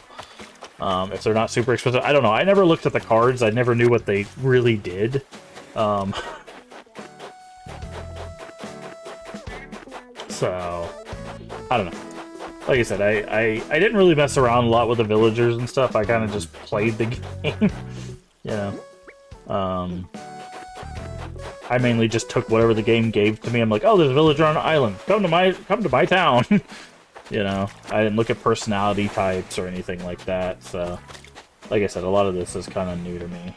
If they're not super expensive, I don't know. I never looked at the cards. I never knew what they really did. So I don't know. Like I said, I didn't really mess around a lot with the villagers and stuff. I kind of just played the game, you know. I mainly just took whatever the game gave to me. I'm like, oh, there's a villager on an island. Come to my town. You know, I didn't look at personality types or anything like that. So, like I said, a lot of this is kind of new to me.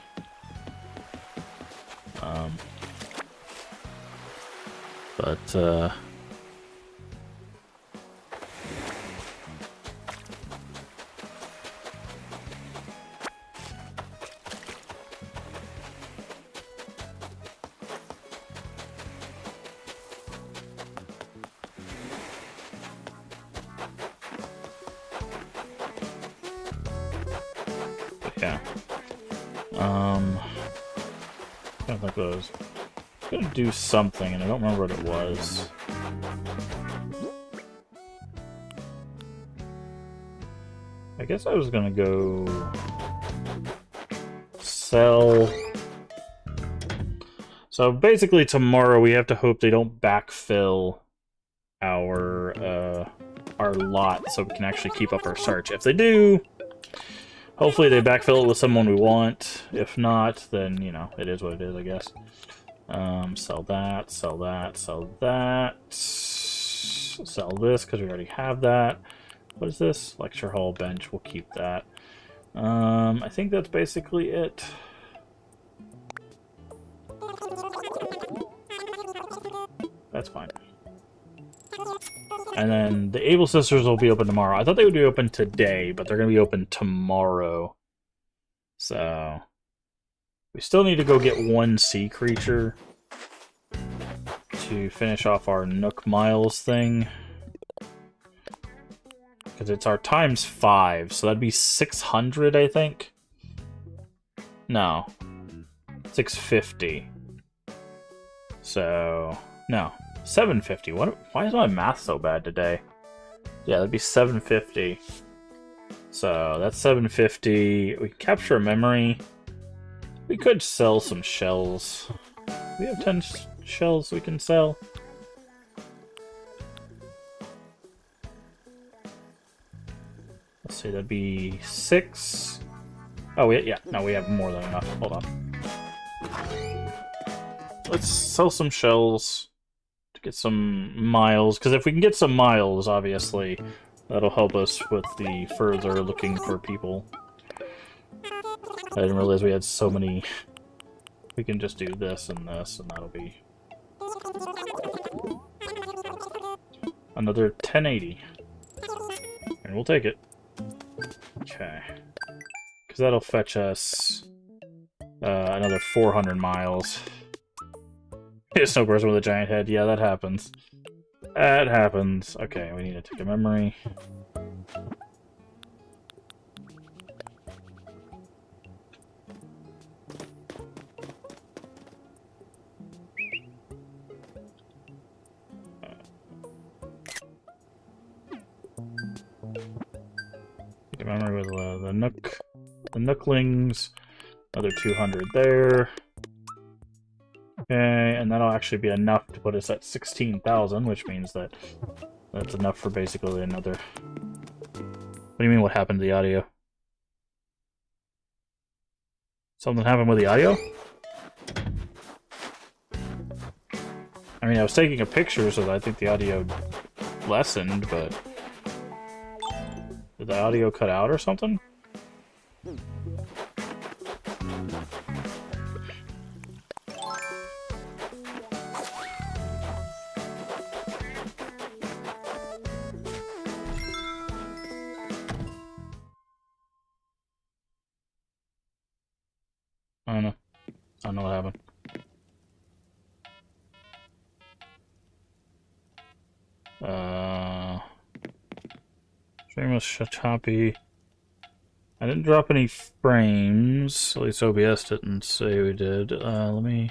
Yeah. I don't think I was gonna do something, and I don't remember what it was. I guess I was gonna go sell. So basically, tomorrow we have to hope they don't backfill our lot, so we can actually keep up our search. If they do, hopefully they backfill it with someone we want. If not, then, you know, it is what it is, I guess. Sell that, sell that, sell that. Sell this, because we already have that. What is this? Lecture hall bench, we'll keep that. I think that's basically it. That's fine. And then the Able Sisters will be open tomorrow. I thought they would be open today, but they're going to be open tomorrow. So we still need to go get one sea creature to finish off our Nook Miles thing. Because it's our ×5, so that'd be 600, I think. No. 650. So, no. 750. Why is my math so bad today? Yeah, that'd be 750. So that's 750. We can capture a memory. We could sell some shells. We have 10 shells we can sell. Let's see, that'd be 6. Oh, yeah, no, we have more than enough. Hold on. Let's sell some shells to get some miles, because if we can get some miles, obviously, that'll help us with the further looking for people. I didn't realize we had so many. We can just do this, and that'll be another 1080. And we'll take it. Okay. Because that'll fetch us another 400 miles. A snow person with a giant head. Yeah, that happens. That happens. Okay, we need to take a memory. Take a memory with the Nooklings. Another 200 there. Okay, and that'll actually be enough to put us at 16,000, which means that that's enough for basically another... What do you mean, what happened to the audio? Something happened with the audio? I mean, I was taking a picture, so I think the audio lessened, but... Did the audio cut out or something? I don't know. I don't know what happened. Stream was choppy. I didn't drop any frames. At least OBS didn't say we did. Let me...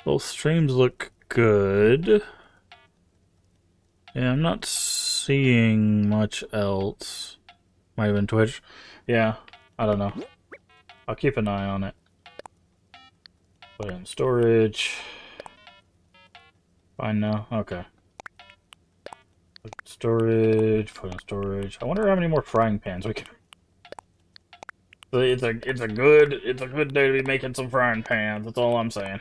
Both streams look good. Yeah, I'm not seeing much else. Might have been Twitch. Yeah, I don't know. I'll keep an eye on it. Put it in storage. Fine now? Okay. Put in storage, put in storage. I wonder how many more frying pans we can... It's a good day to be making some frying pans, that's all I'm saying.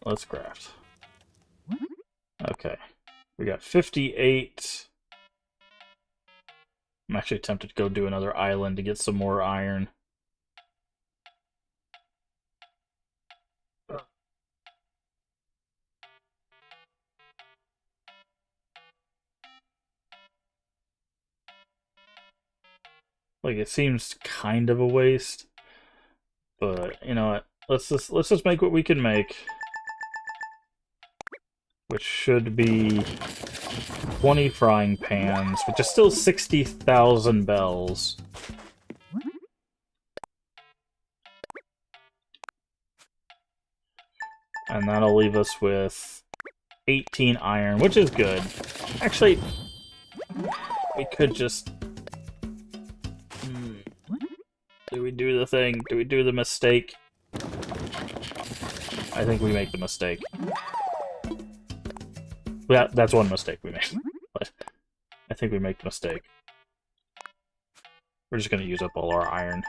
Let's craft. Okay. We got 58. I'm actually tempted to go do another island to get some more iron. Like, it seems kind of a waste. But, you know what? Let's just make what we can make. Which should be 20 frying pans, which is still 60,000 bells. And that'll leave us with 18 iron, which is good. Actually, we could just... Do we do the thing? Do we do the mistake? I think we make the mistake. Yeah, that's one mistake we made. But I think we make the mistake. We're just gonna use up all our iron.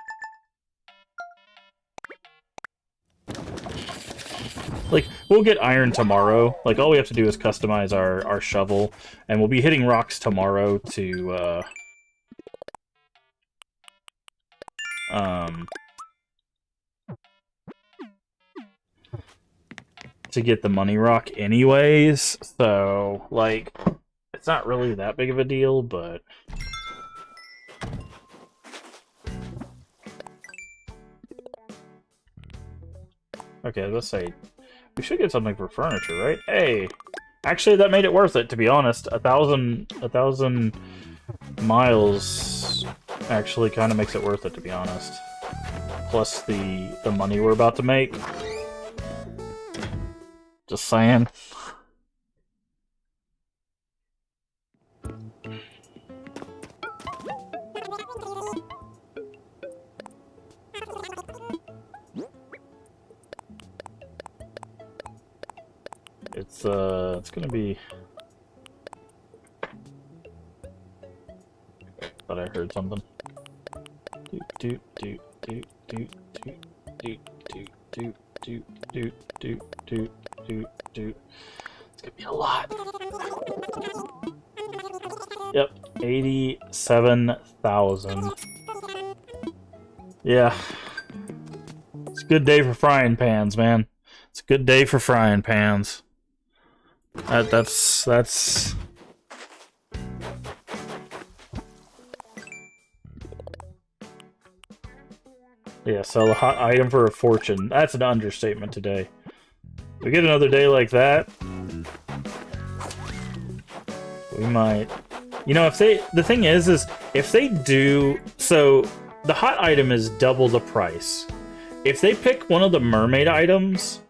Like, we'll get iron tomorrow. Like, all we have to do is customize our shovel. And we'll be hitting rocks tomorrow to get the money rock anyways, so, like, it's not really that big of a deal, but... Okay, let's say, we should get something for furniture, right? Hey! Actually, that made it worth it, to be honest. A thousand miles actually kind of makes it worth it, to be honest. Plus the money we're about to make. Just saying. It's gonna be... Thought I heard something. Doot doot doot doot doot doot doot doot doot doot doot doot doot. It's gonna be a lot. Yep, 87,000. Yeah. It's a good day for frying pans, man. It's a good day for frying pans. That's... Yeah, sell a hot item for a fortune. That's an understatement today. If we get another day like that, we might... You know, if they... The thing is if they do... So, the hot item is double the price. If they pick one of the mermaid items,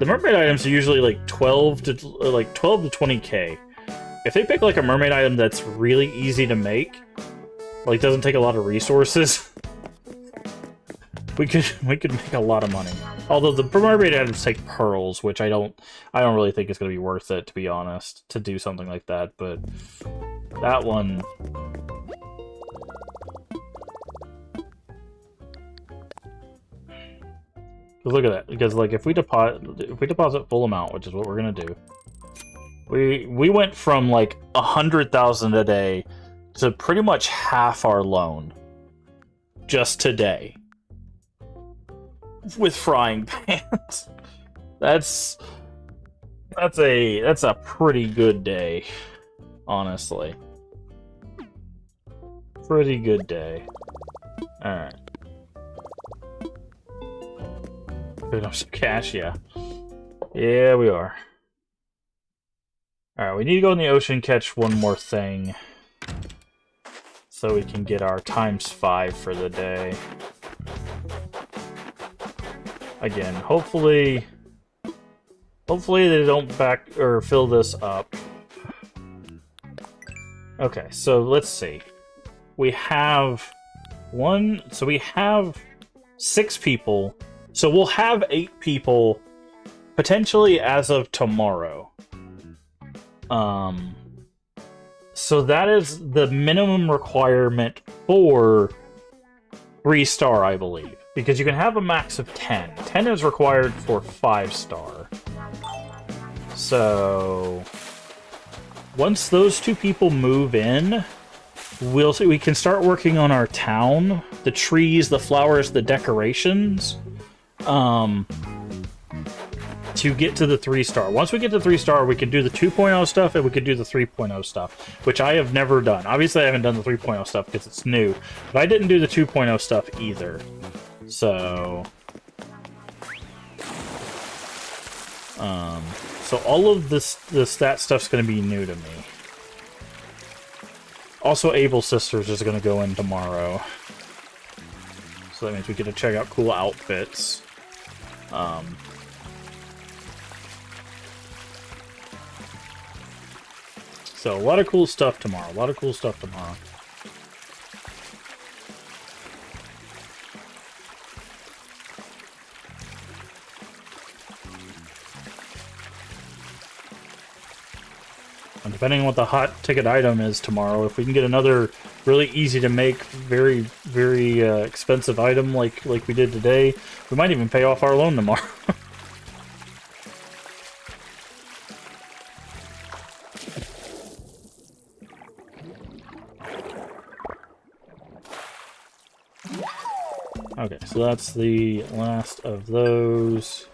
the mermaid items are usually like 12 to 20k. If they pick like a mermaid item that's really easy to make, like doesn't take a lot of resources, we could make a lot of money. Although the mermaid items take pearls, which I don't really think it's gonna be worth it, to be honest, to do something like that. But that one. Look at that, because like if we deposit full amount, which is what we're gonna do, we went from like 100,000 a day to pretty much half our loan just today with frying pans. That's a pretty good day, honestly. Pretty good day. All right. Put up some cash, yeah. Yeah, we are. Alright, we need to go in the ocean, catch one more thing. So we can get our ×5 for the day. Again, hopefully they don't back or fill this up. Okay, so let's see. We have we have 6 people. So we'll have 8 people, potentially as of tomorrow. So that is the minimum requirement for 3-star, I believe. Because you can have a max of 10. 10 is required for 5-star. So once those 2 people move in, we can start working on our town. The trees, the flowers, the decorations. To get to the 3-star. Once we get to 3-star, we can do the 2.0 stuff and we could do the 3.0 stuff, which I have never done. Obviously, I haven't done the 3.0 stuff because it's new, but I didn't do the 2.0 stuff either. So, so all of the stat stuff's going to be new to me. Also, Able Sisters is going to go in tomorrow. So that means we get to check out cool outfits. So, a lot of cool stuff tomorrow. And depending on what the hot ticket item is tomorrow, if we can get another really easy to make, very, very expensive item like we did today, we might even pay off our loan tomorrow. Okay, so that's the last of those.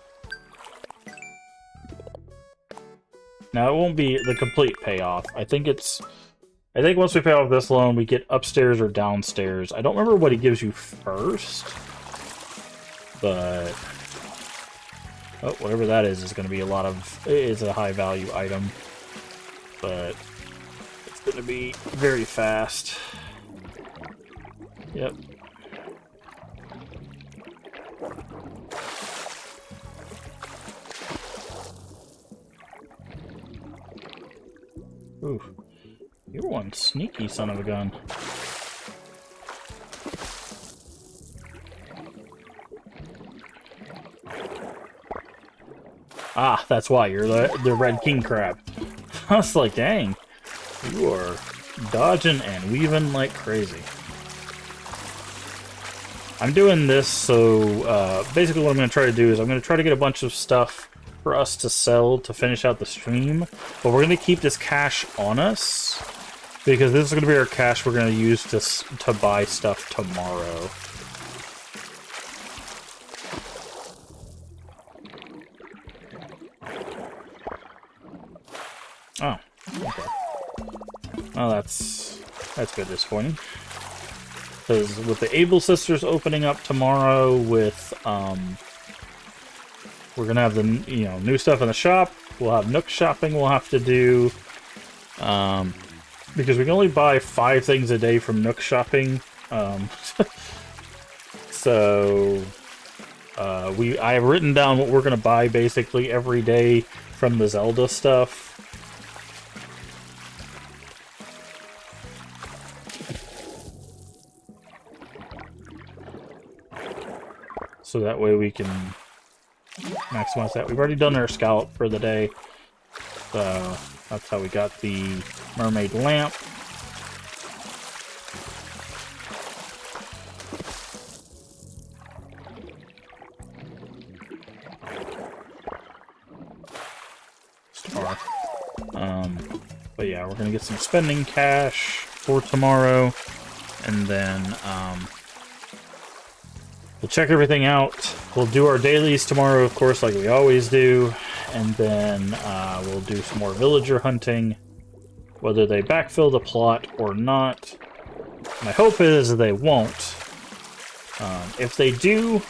Now, it won't be the complete payoff. I think once we pay off this loan, we get upstairs or downstairs. I don't remember what he gives you first, but whatever that is going to be it's a high value item, but it's going to be very fast. Yep. Oof. You're one sneaky son of a gun. Ah, that's why. You're the red king crab. I was like, dang. You are dodging and weaving like crazy. I'm doing this so, basically what I'm going to try to do is I'm going to try to get a bunch of stuff for us to sell to finish out the stream, but we're going to keep this cash on us because this is going to be our cash we're going to use to buy stuff tomorrow. Oh, okay. Well, that's good this morning. Because with the Able Sisters opening up tomorrow, with we're gonna have the new stuff in the shop. We'll have Nook shopping we'll have to do, because we can only buy 5 things a day from Nook shopping. So I have written down what we're gonna buy basically every day from the Zelda stuff. So that way we can maximize that. We've already done our scout for the day. So that's how we got the mermaid lamp. Star. But yeah, we're gonna get some spending cash for tomorrow, and then we'll check everything out. We'll do our dailies tomorrow, of course, like we always do, and then we'll do some more villager hunting, whether they backfill the plot or not. My hope is they won't. If they do,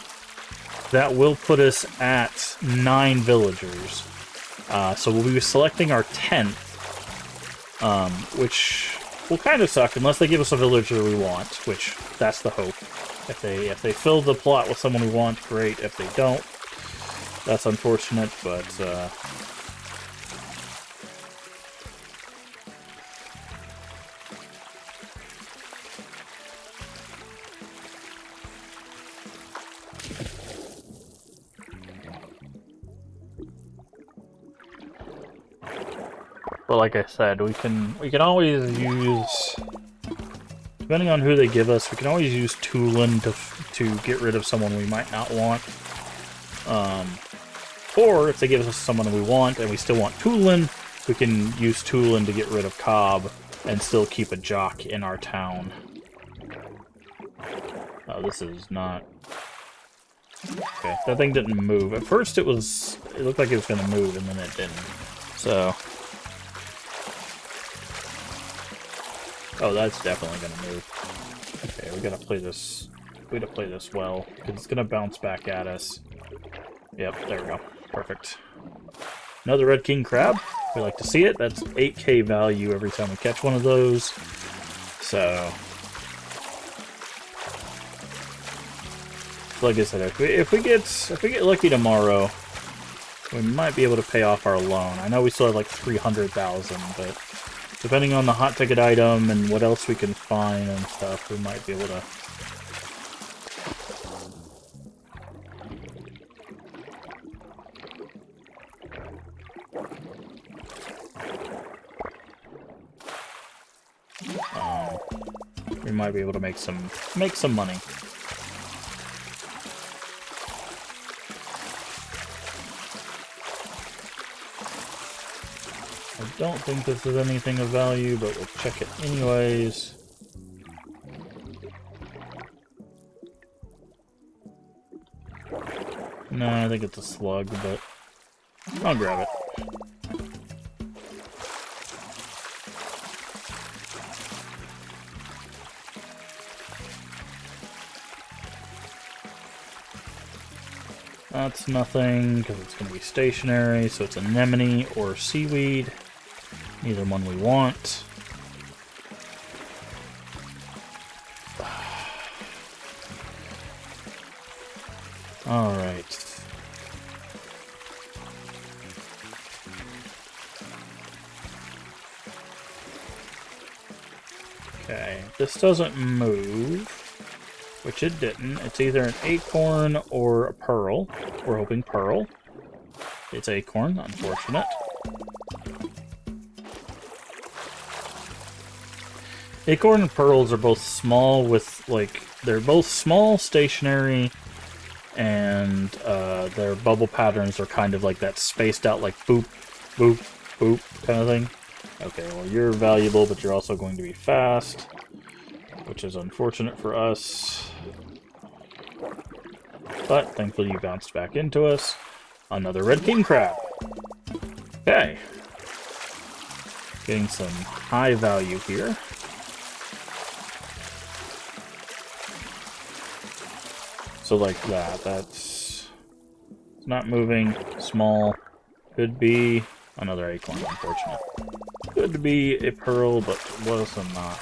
that will put us at 9 villagers. So we'll be selecting our 10th, which will kind of suck unless they give us a villager we want, which that's the hope. If they fill the plot with someone we want, great. If they don't, that's unfortunate, but but like I said, we can always use, depending on who they give us, we can always use Tulin to get rid of someone we might not want. Or if they give us someone we want and we still want Tulin, we can use Tulin to get rid of Cobb and still keep a jock in our town. Oh, this is not... Okay, that thing didn't move. At first it looked like it was going to move, and then it didn't. So... Oh, that's definitely going to move. Okay, we gotta play this... We gotta play this well, because it's going to bounce back at us. Yep, there we go. Perfect. Another Red King Crab. We like to see it. That's 8k value every time we catch one of those. So... Like I said, if we get lucky tomorrow, we might be able to pay off our loan. I know we still have like 300,000, but depending on the hot ticket item and what else we can find and stuff, we might be able to. We might be able to make some money. I don't think this is anything of value, but we'll check it anyways. No, I think it's a slug, but I'll grab it. That's nothing, because it's going to be stationary, so it's anemone or seaweed. Neither one we want. Alright. Okay, this doesn't move, which it didn't. It's either an acorn or a pearl. We're hoping pearl. It's acorn, unfortunate. Acorn and pearls are both small with, like, they're both small, stationary, and their bubble patterns are kind of like that spaced out, like boop, boop, boop kind of thing. Okay, well, you're valuable, but you're also going to be fast, which is unfortunate for us. But thankfully you bounced back into us. Another Red King Crab. Okay. Getting some high value here. So like that, that's not moving, small, could be another acorn, unfortunate. Could be a pearl, but was not.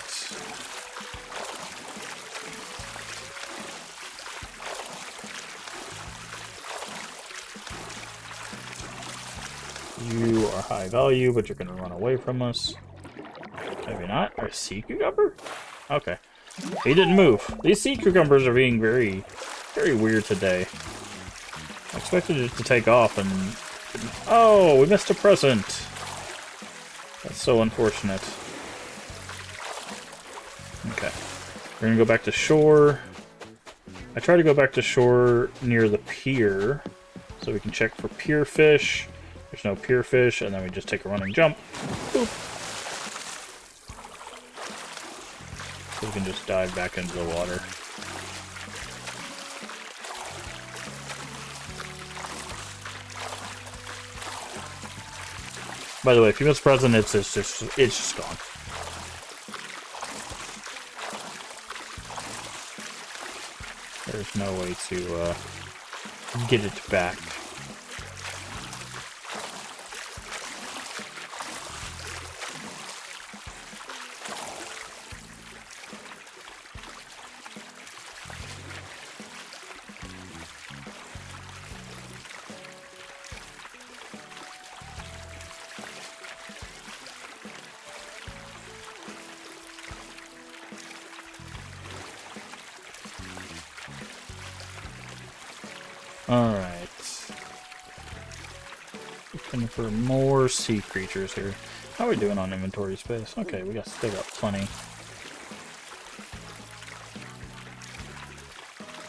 You are high value, but you're going to run away from us. Maybe not. A sea cucumber? Okay. He didn't move. These sea cucumbers are being very, very weird today. I expected it to take off and... Oh, we missed a present! That's so unfortunate. Okay. We're gonna go back to shore. I try to go back to shore near the pier, so we can check for pier fish. There's no pier fish, and then we just take a running jump. Boop. So we can just dive back into the water. By the way, if you miss present, it's just gone. There's no way to get it back. Alright. Looking for more sea creatures here. How are we doing on inventory space? Okay, we still got plenty.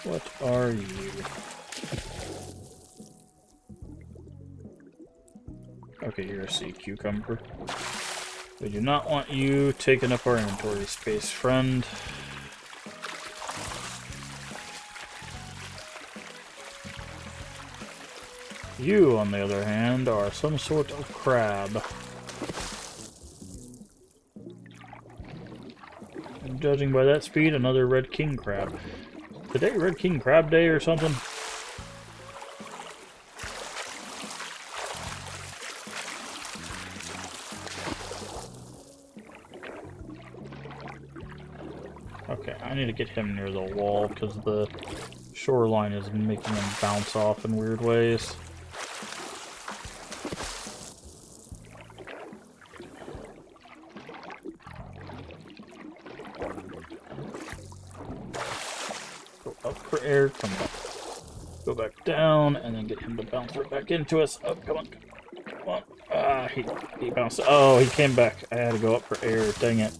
What are you? Okay, you're a sea cucumber. We do not want you taking up our inventory space, friend. You, on the other hand, are some sort of crab. And judging by that speed, another red king crab. Today, red king crab day or something? Okay, I need to get him near the wall because the shoreline is making him bounce off in weird ways. Up for air, come back. Go back down, and then get him to bounce right back into us. Oh, come on. Come on. Ah, he bounced. Oh, he came back. I had to go up for air. Dang it.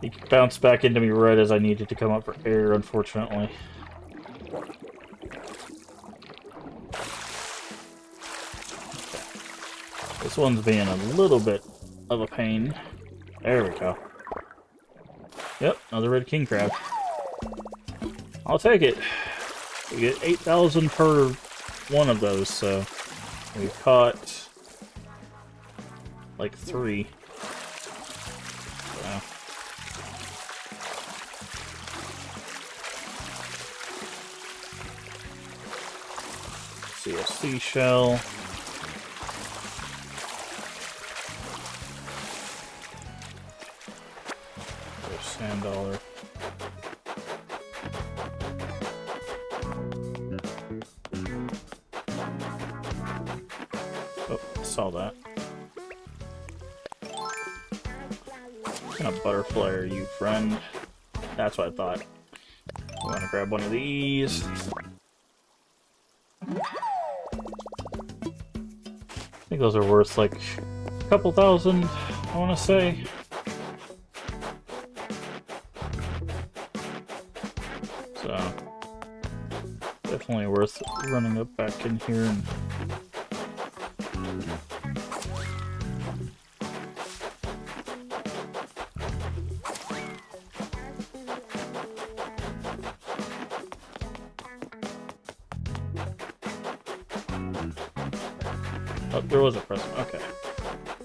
He bounced back into me right as I needed to come up for air, unfortunately. Okay. This one's being a little bit of a pain. There we go. Yep, another red king crab. I'll take it. We get 8,000 per one of those, so we've caught like 3. So. See a seashell. There's sand dollar. Oh, saw that. What kind of butterfly are you, friend? That's what I thought. We want to grab one of these. I think those are worth like a couple thousand, I want to say. So, definitely worth running up back in here and... Oh, there was a present. Okay.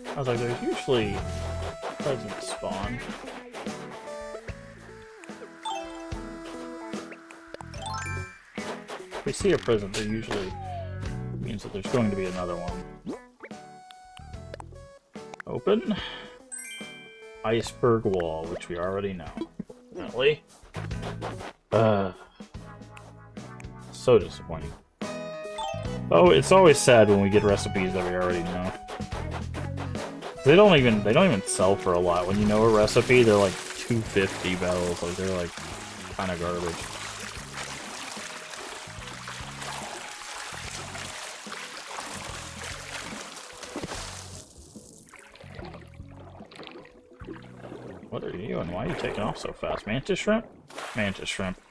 I was like, there's usually presents spawn. If we see a present, there usually means that there's going to be another one. Open. Iceberg wall, which we already know. Apparently. So disappointing. Oh, it's always sad when we get recipes that we already know. They don't even sell for a lot. When you know a recipe, they're like 250 bells. Like they're like kind of garbage. What are you doing? Why are you taking off so fast? Mantis shrimp? Mantis shrimp.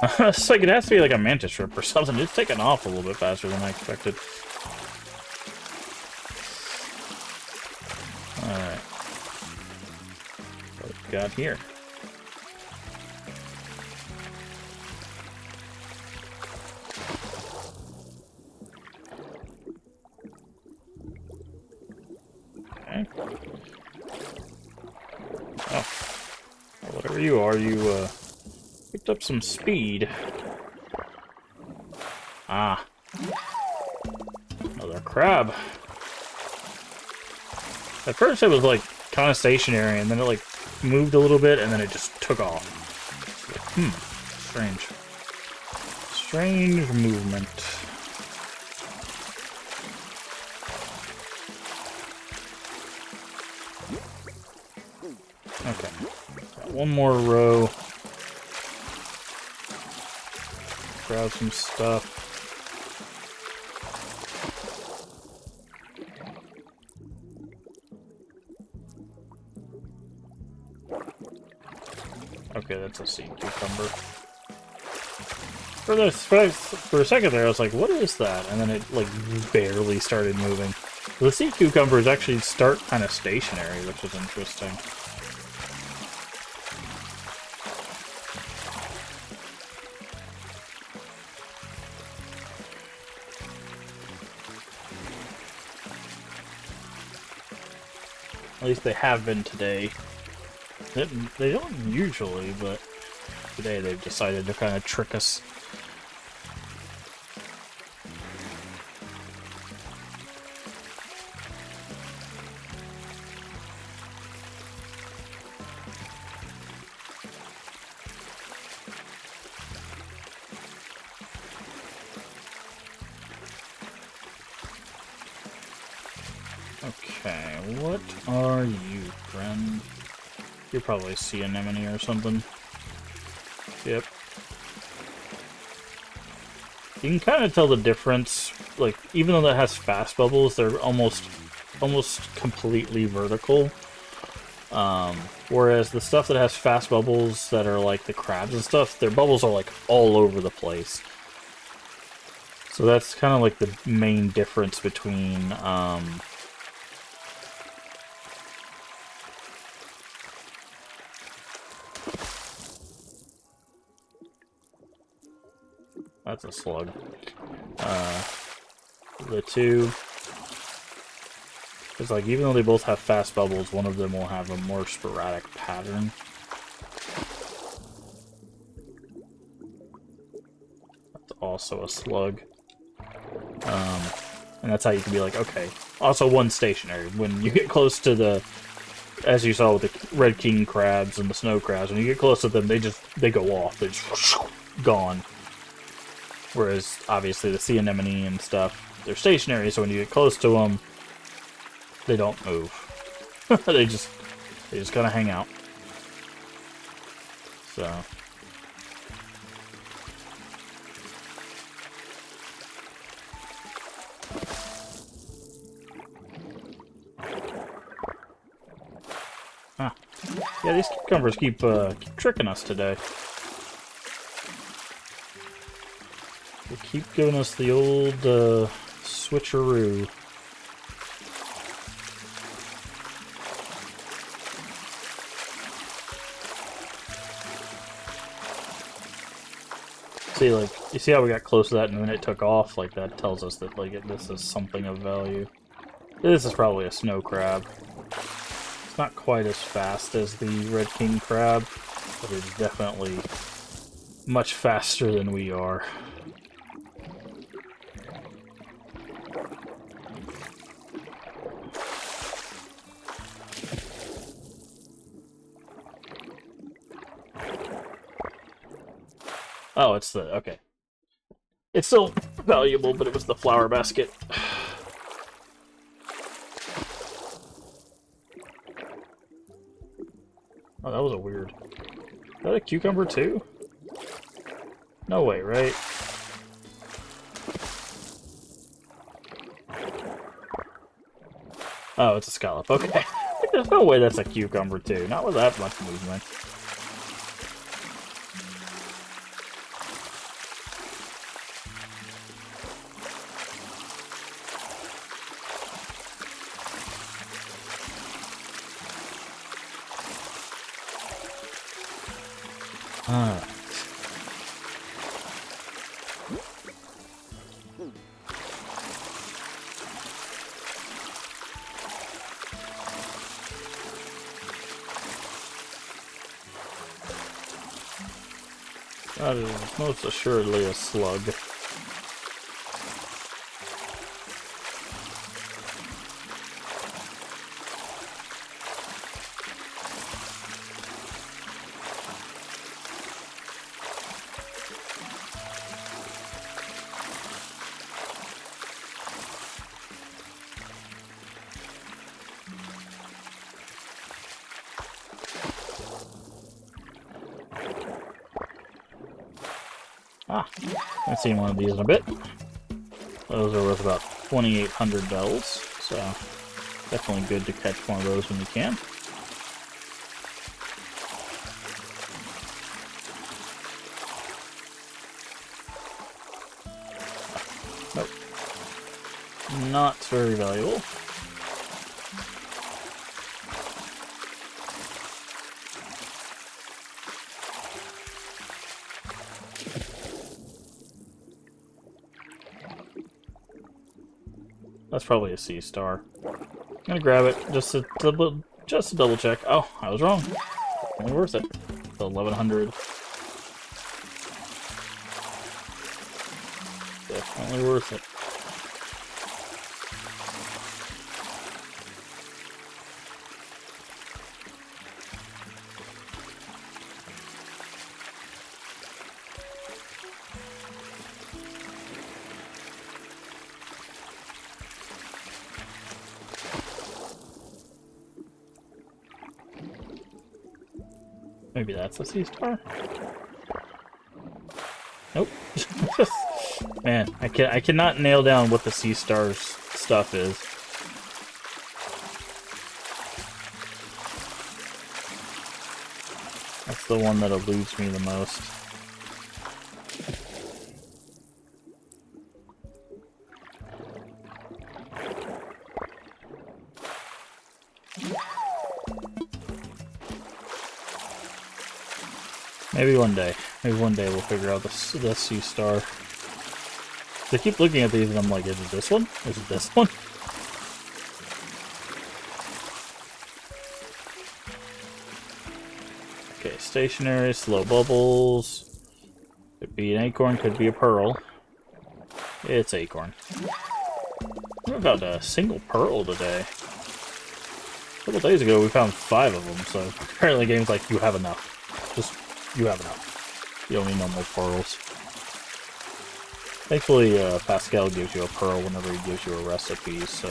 It's like it has to be like a mantis shrimp or something. It's taking off a little bit faster than I expected. Alright. What we got here? Okay. Oh. Well, whatever you are, you picked up some speed. Ah. Another crab. At first it was like kind of stationary, and then it like moved a little bit, and then it just took off. Strange. Strange movement. Okay. Got one more row. Grab some stuff. Okay, that's a sea cucumber. For a second there, I was like, what is that? And then it, like, barely started moving. The sea cucumbers actually start kind of stationary, which is interesting. At least they have been today. They don't usually, but today they've decided to kind of trick us. Okay, what are you, friend? You're probably a sea anemone or something. Yep. You can kind of tell the difference, like, even though that has fast bubbles, they're almost completely vertical. Whereas the stuff that has fast bubbles that are like the crabs and stuff, their bubbles are like all over the place. So that's kind of like the main difference between, that's a slug. The two. It's like, even though they both have fast bubbles, one of them will have a more sporadic pattern. That's also a slug. And that's how you can be like, okay. Also, one stationary. When you get close to the, as you saw with the red king crabs and the snow crabs, when you get close to them, they go off. They're just gone. Whereas, obviously, the sea anemone and stuff, they're stationary, so when you get close to them, they don't move. they just kind of hang out. So. Huh. Yeah, these cucumbers keep tricking us today. They keep giving us the old switcheroo. See, like, you see how we got close to that and then it took off? Like, that tells us that, like, this is something of value. This is probably a snow crab. It's not quite as fast as the red king crab, but it's definitely much faster than we are. Oh, it's the... okay. It's still valuable, but it was the flower basket. Oh, that was a weird. Is that a cucumber too? No way, right? Oh, it's a scallop. Okay. There's no way that's a cucumber too. Not with that much movement. Alright. That is most assuredly a slug. Ah, I've seen one of these in a bit. Those are worth about 2,800 bells, so definitely good to catch one of those when you can. Nope. Not very valuable. That's probably a sea star. I'm gonna grab it just to double check. Oh, I was wrong. Only worth it. The 1,100. Definitely worth it. Maybe that's a sea star. Nope. Man, I cannot nail down what the sea star's stuff is. That's the one that eludes me the most. Maybe one day. Maybe one day we'll figure out the sea star. I keep looking at these and I'm like, is it this one? Is it this one? Okay, stationary, slow bubbles. Could be an acorn, could be a pearl. It's acorn. We found a single pearl today. A couple days ago we found 5 of them, so apparently the game's like, you have enough. Just, you have enough. You don't need no more pearls. Thankfully, Pascal gives you a pearl whenever he gives you a recipe, so...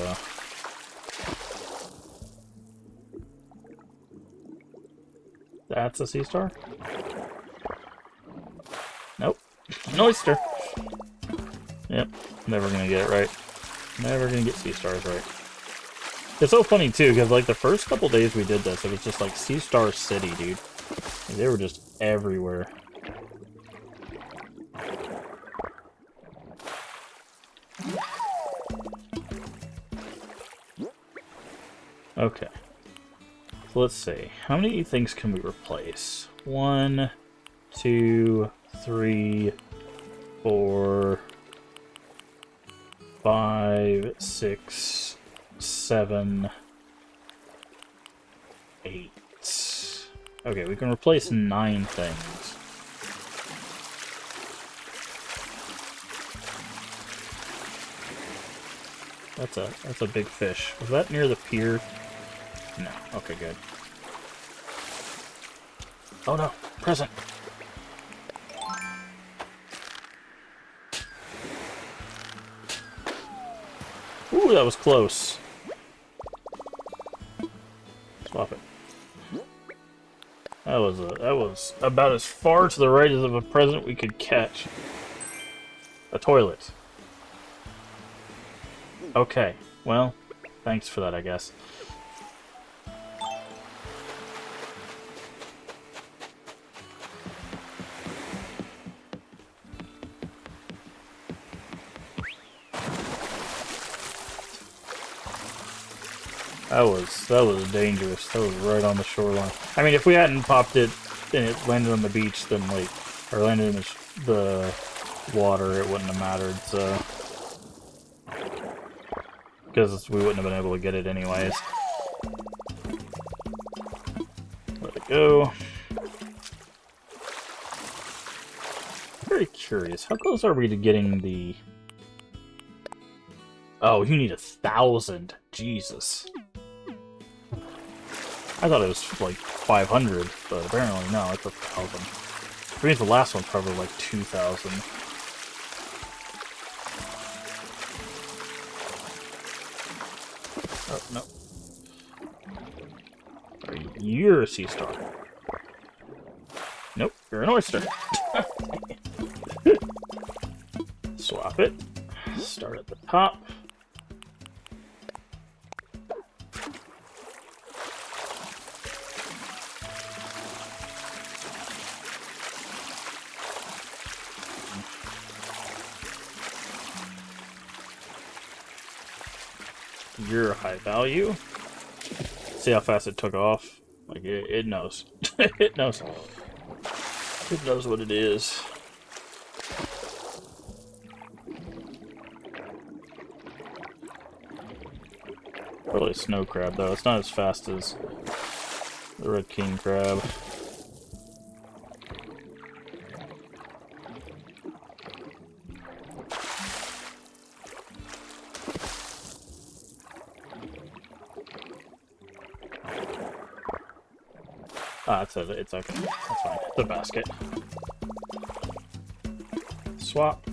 That's a sea star? Nope. An oyster! Yep, never gonna get it right. Never gonna get sea stars right. It's so funny, too, because, like, the first couple days we did this, it was just, like, Sea Star City, dude. Like, they were just everywhere. Okay. So let's see. How many things can we replace? 1, 2, 3, 4, 5, 6, 7, 8. Okay, we can replace 9 things. That's a big fish. Was that near the pier? No. Okay, good. Oh no, present. Ooh, that was close. Swap it. That was about as far to the right as of a present we could catch. A toilet. Okay, well, thanks for that, I guess. That was dangerous. That was right on the shoreline. I mean, if we hadn't popped it and it landed on the beach, then like, or landed in the water, it wouldn't have mattered. So, because we wouldn't have been able to get it anyways. Let it go. Very curious. How close are we to getting the? Oh, you need 1,000. Jesus. I thought it was like 500, but apparently no, it's 1,000. I mean, the last one's probably like 2,000. Oh, no. You're a sea star. Nope, you're an oyster. Swap it. Start at the top. You're high value. See how fast it took off? Like, it knows. It knows. It knows what it is. Probably a snow crab, though. It's not as fast as the red king crab. Ah, it's okay. That's fine. The basket. Swap.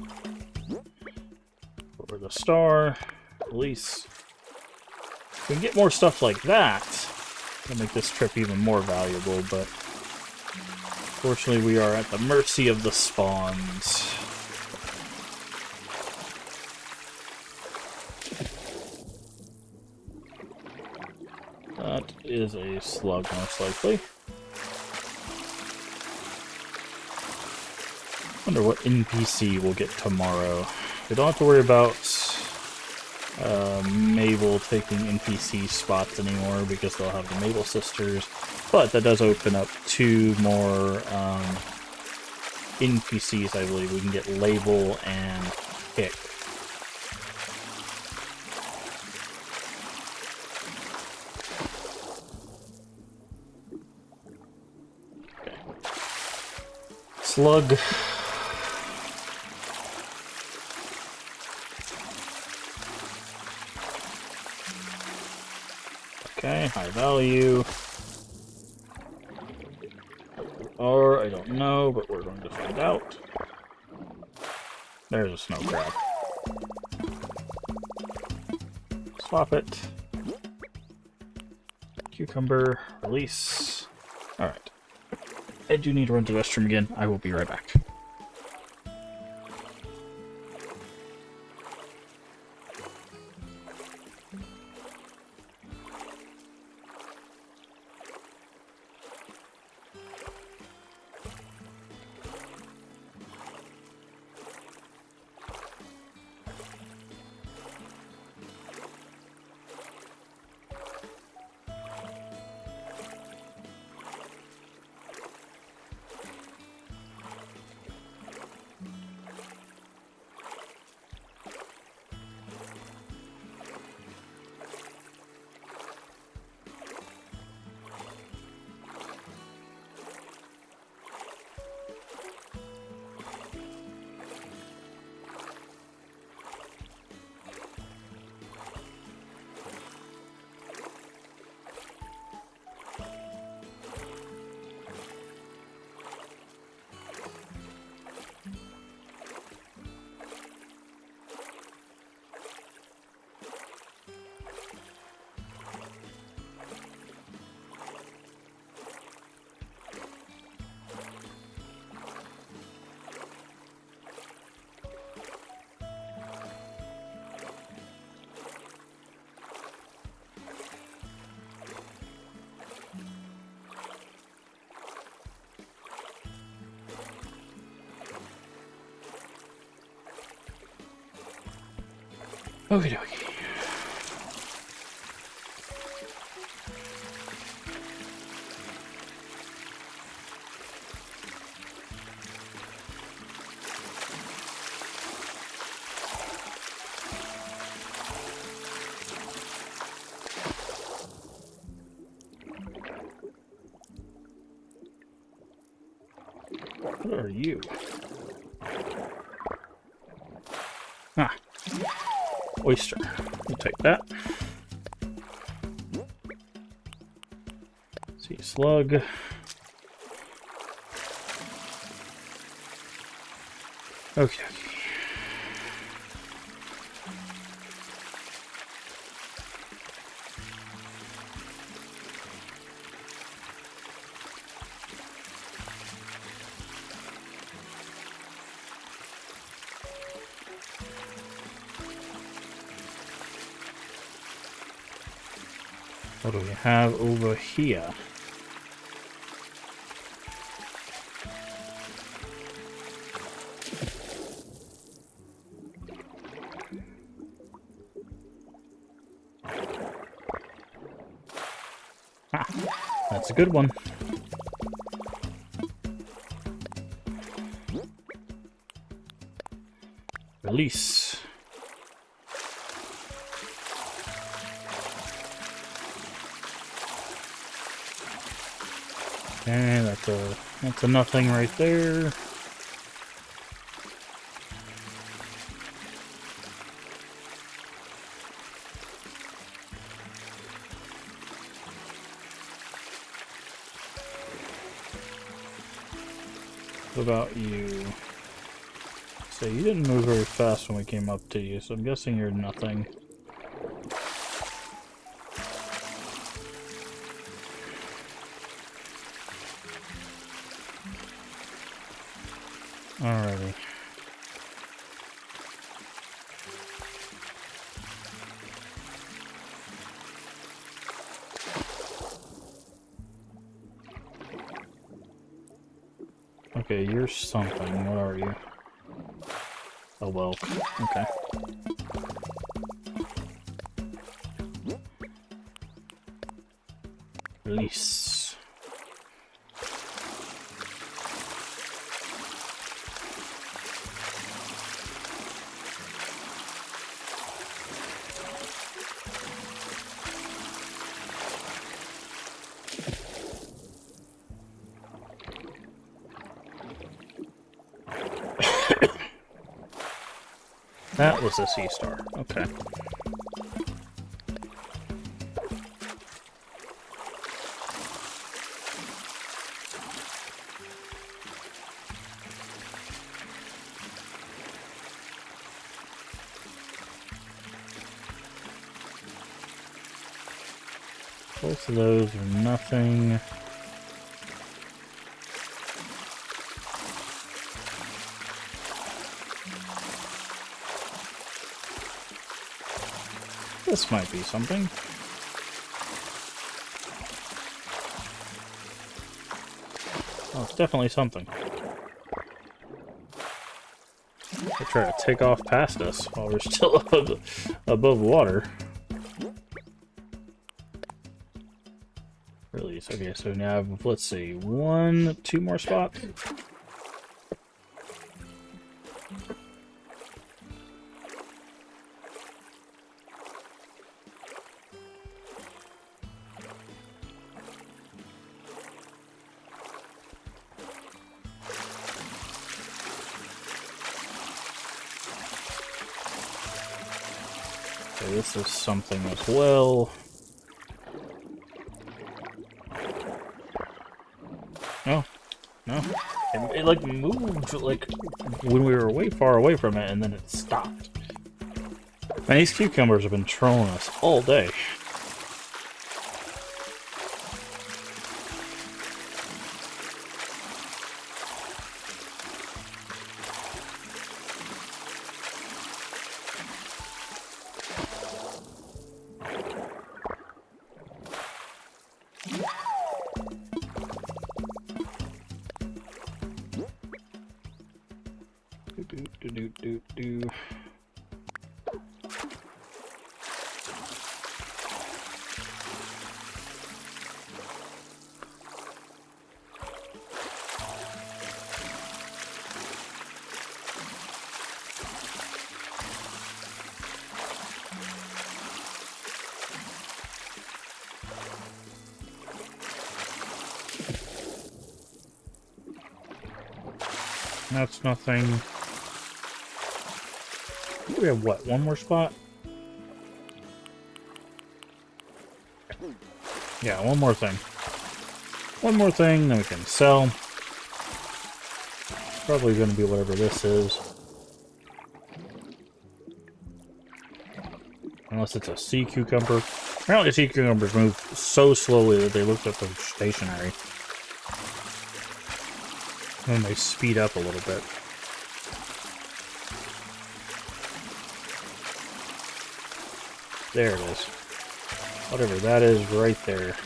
Over the star. Release. If we can get more stuff like that, it'll make this trip even more valuable, but fortunately we are at the mercy of the spawns. That is a slug, most likely. Wonder what NPC we'll get tomorrow. We don't have to worry about Mabel taking NPC spots anymore because they'll have the Mabel sisters, but that does open up 2 more NPCs, I believe. We can get Label and Pick. Okay. Slug. Okay, high value. Or, I don't know, but we're going to find out. There's a snow crab. Swap it. Cucumber, release. Alright. I do need to run to the restroom again. I will be right back. Okie dokie. What are you? Ah. Oyster. We'll take that. Sea slug. Okay. What do we have over here? Ah, that's a good one. Release. Okay, that's a nothing right there. What about you? So you didn't move very fast when we came up to you, so I'm guessing you're nothing. Alrighty. Okay, you're something. What are you? Oh well. Okay. Release. That was a sea star. Okay. Both of those are nothing. This might be something. Oh, it's definitely something. They try to take off past us while we're still above water. Release. Okay, so now let's see, 2 more spots. Okay, this is something as well. No. It like moved like when we were way far away from it, and then it stopped. Man, these cucumbers have been trolling us all day. That's nothing. We have what? One more spot? Yeah, one more thing. One more thing, then we can sell. Probably going to be whatever this is. Unless it's a sea cucumber. Apparently sea cucumbers move so slowly that they look like they're stationary. And they speed up a little bit. There it is. Whatever that is right there.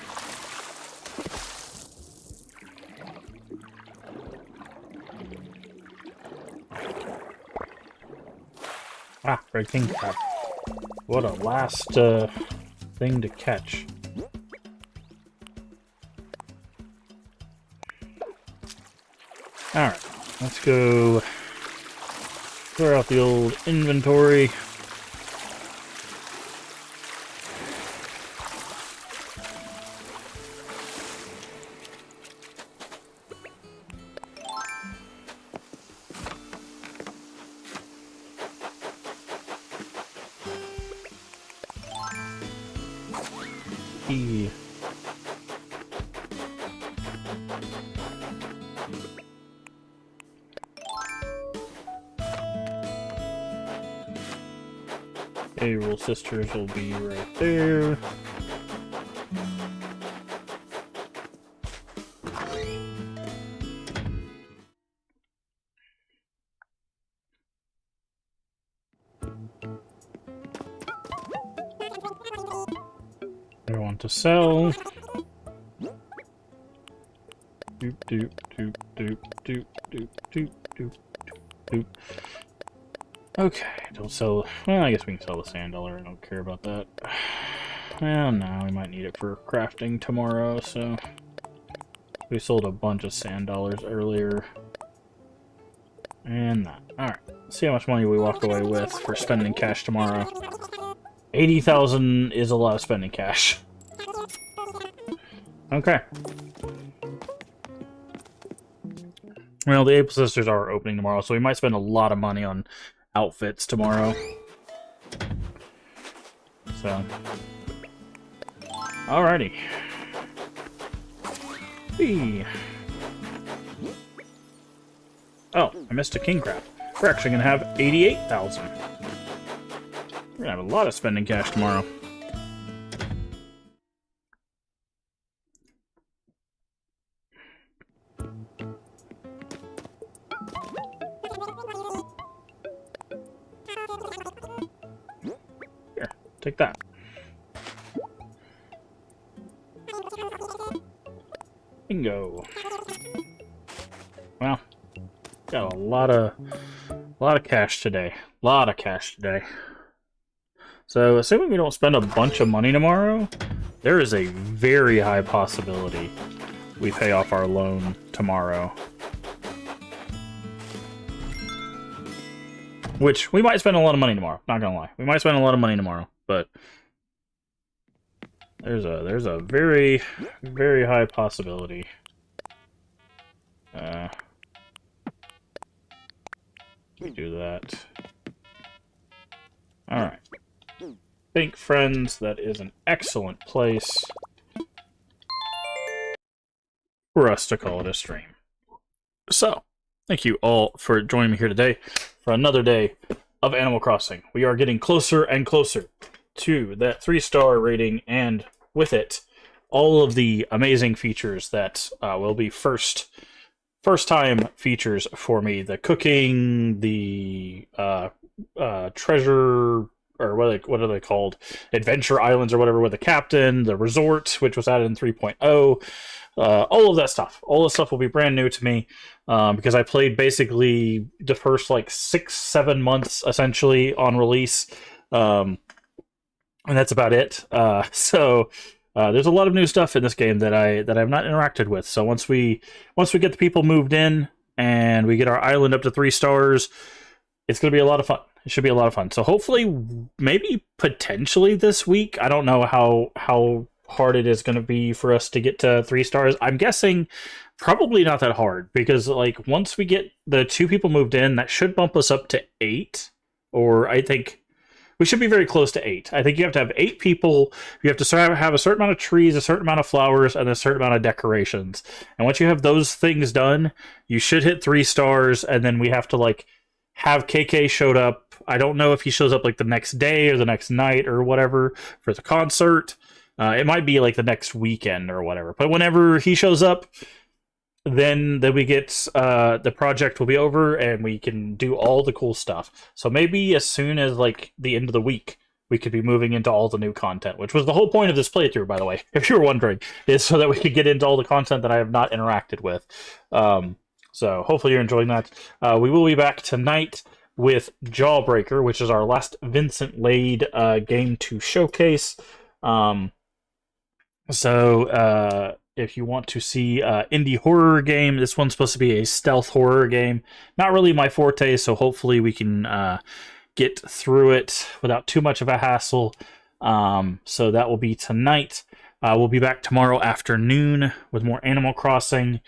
Ah, red king crab. What a last thing to catch. Alright, let's go clear out the old inventory. Rule Sisters will be right there. I want to sell. Doop doop doop doop doop doop doop doop doop. Okay, don't sell. Well, I guess we can sell the sand dollar. I don't care about that. Well, no, we might need it for crafting tomorrow, so we sold a bunch of sand dollars earlier. And that. Alright, let's see how much money we walk away with for spending cash tomorrow. 80,000 is a lot of spending cash. Okay. Well, the April Sisters are opening tomorrow, so we might spend a lot of money on outfits tomorrow. So. Alrighty. Whee. Oh, I missed a king crab. We're actually going to have 88,000. We're going to have a lot of spending cash tomorrow. Here, take that. Bingo. Well, got a lot of cash today. So, assuming we don't spend a bunch of money tomorrow, there is a very high possibility we pay off our loan tomorrow. Which, we might spend a lot of money tomorrow, not gonna lie. We might spend a lot of money tomorrow, but there's a very, very high possibility. We do that. Alright. I think, friends, that is an excellent place for us to call it a stream. So, thank you all for joining me here today for another day of Animal Crossing. We are getting closer and closer to that 3-star rating, and with it, all of the amazing features that will be first-time features for me. The cooking, the treasure, or what are they called? Adventure Islands or whatever with the captain, the resort, which was added in 3.0. All of that stuff. All this stuff will be brand new to me because I played basically the first like 6-7 months essentially on release. And that's about it. So there's a lot of new stuff in this game that I've not interacted with. So once we get the people moved in and we get our island up to 3 stars, it's going to be a lot of fun. It should be a lot of fun. So hopefully, maybe potentially this week. I don't know how hard it is going to be for us to get to 3 stars. I'm guessing probably not that hard, because like once we get the 2 people moved in, that should bump us up to 8, or I think we should be very close to 8. I think you have to have 8 people. You have to have a certain amount of trees, a certain amount of flowers, and a certain amount of decorations. And once you have those things done, you should hit 3 stars. And then we have to like have KK showed up. I don't know if he shows up like the next day or the next night or whatever for the concert. It might be like the next weekend or whatever. But whenever he shows up, then we get the project will be over and we can do all the cool stuff. So maybe as soon as like the end of the week, we could be moving into all the new content, which was the whole point of this playthrough, by the way, if you were wondering, is so that we could get into all the content that I have not interacted with. So hopefully you're enjoying that. We will be back tonight with Jawbreaker, which is our last Vincent Lade game to showcase. If you want to see indie horror game, this one's supposed to be a stealth horror game. Not really my forte, so hopefully we can get through it without too much of a hassle. So that will be tonight. We'll be back tomorrow afternoon with more Animal Crossing.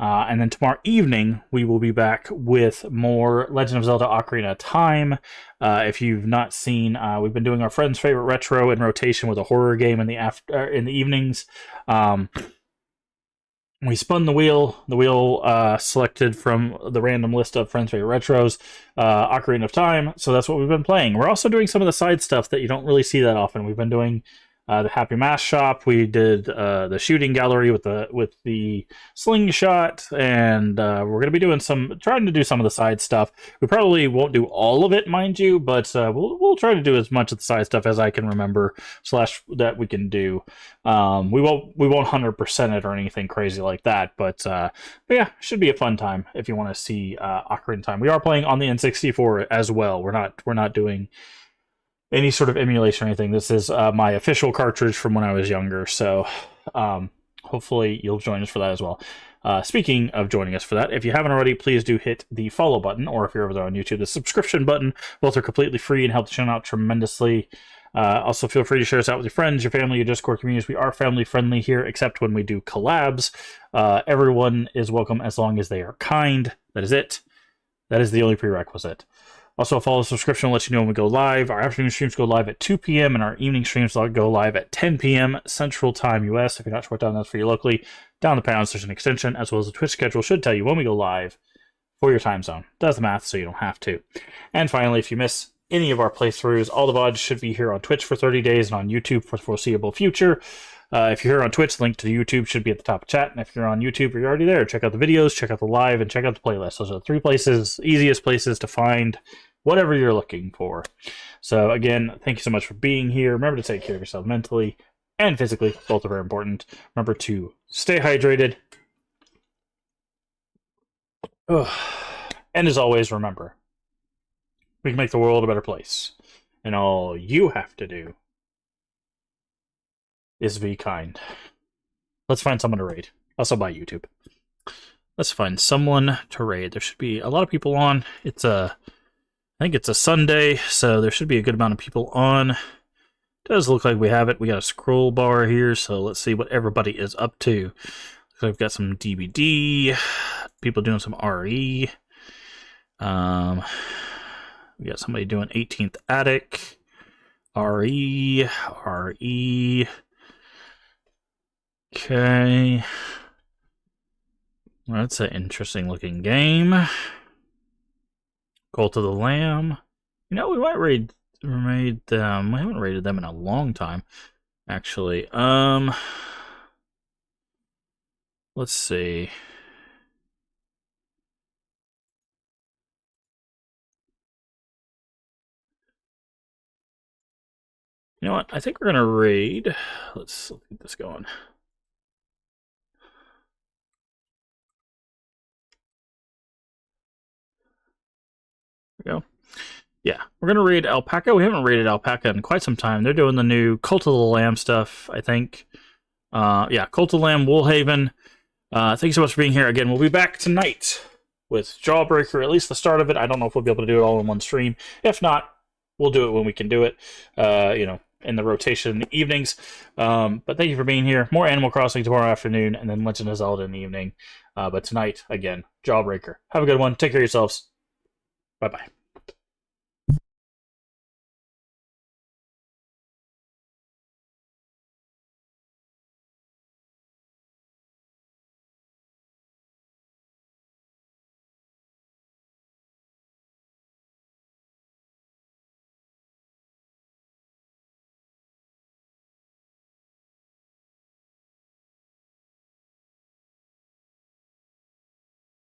And then tomorrow evening, we will be back with more Legend of Zelda Ocarina of Time. If you've not seen, we've been doing our friend's favorite retro in rotation with a horror game in the evenings. We spun the wheel. The wheel selected from the random list of friends' favorite retros, Ocarina of Time. So that's what we've been playing. We're also doing some of the side stuff that you don't really see that often. We've been doing the Happy Mask Shop. We did the shooting gallery with the slingshot, and we're going to be trying to do some of the side stuff. We probably won't do all of it, mind you, but we'll try to do as much of the side stuff as I can remember / that we can do. We won't 100% it or anything crazy like that, but yeah, should be a fun time if you want to see Ocarina of Time. We are playing on the N64 as well. We're not doing any sort of emulation or anything. This is my official cartridge from when I was younger, so hopefully you'll join us for that as well. Speaking of joining us for that, if you haven't already, please do hit the follow button, or if you're over there on YouTube, the subscription button. Both are completely free and help the channel out tremendously. Also, feel free to share us out with your friends, your family, your Discord communities. We are family friendly here, except when we do collabs. Everyone is welcome as long as they are kind. That is it. That is the only prerequisite. Also, follow the subscription will let you know when we go live. Our afternoon streams go live at 2 p.m. and our evening streams go live at 10 p.m. Central Time US. If you're not sure what down that's for you locally, down the pounds, there's an extension, as well as the Twitch schedule should tell you when we go live for your time zone. Does the math so you don't have to. And finally, if you miss any of our playthroughs, all the VODs should be here on Twitch for 30 days and on YouTube for the foreseeable future. If you're here on Twitch, the link to the YouTube should be at the top of chat. And if you're on YouTube, you're already there. Check out the videos, check out the live, and check out the playlist. Those are the 3 places, easiest places to find whatever you're looking for. So again, thank you so much for being here. Remember to take care of yourself mentally and physically. Both are very important. Remember to stay hydrated. Ugh. And as always, remember, we can make the world a better place. And all you have to do is be kind. Let's find someone to raid. Also by YouTube. Let's find someone to raid. There should be a lot of people on. I think it's a Sunday, so there should be a good amount of people on. Does look like we have it. We got a scroll bar here, so let's see what everybody is up to. Looks like we've got some DBD, people doing some RE. We got somebody doing 18th Attic, RE. Okay. Well, that's an interesting looking game. Cult of the Lamb. You know, we might raid them. We haven't raided them in a long time, actually. Let's see. You know what? I think we're gonna raid. Let's get this going. There we go. Yeah, we're gonna raid Alpaca. We haven't raided Alpaca in quite some time. They're doing the new Cult of the Lamb stuff, I think. Yeah, Cult of the Lamb, Woolhaven. Thank you so much for being here. Again, we'll be back tonight with Jawbreaker, at least the start of it. I don't know if we'll be able to do it all in one stream. If not, we'll do it when we can do it. You know, in the rotation in the evenings. But thank you for being here. More Animal Crossing tomorrow afternoon, and then Legend of Zelda in the evening. But tonight, again, Jawbreaker. Have a good one. Take care of yourselves. Bye-bye.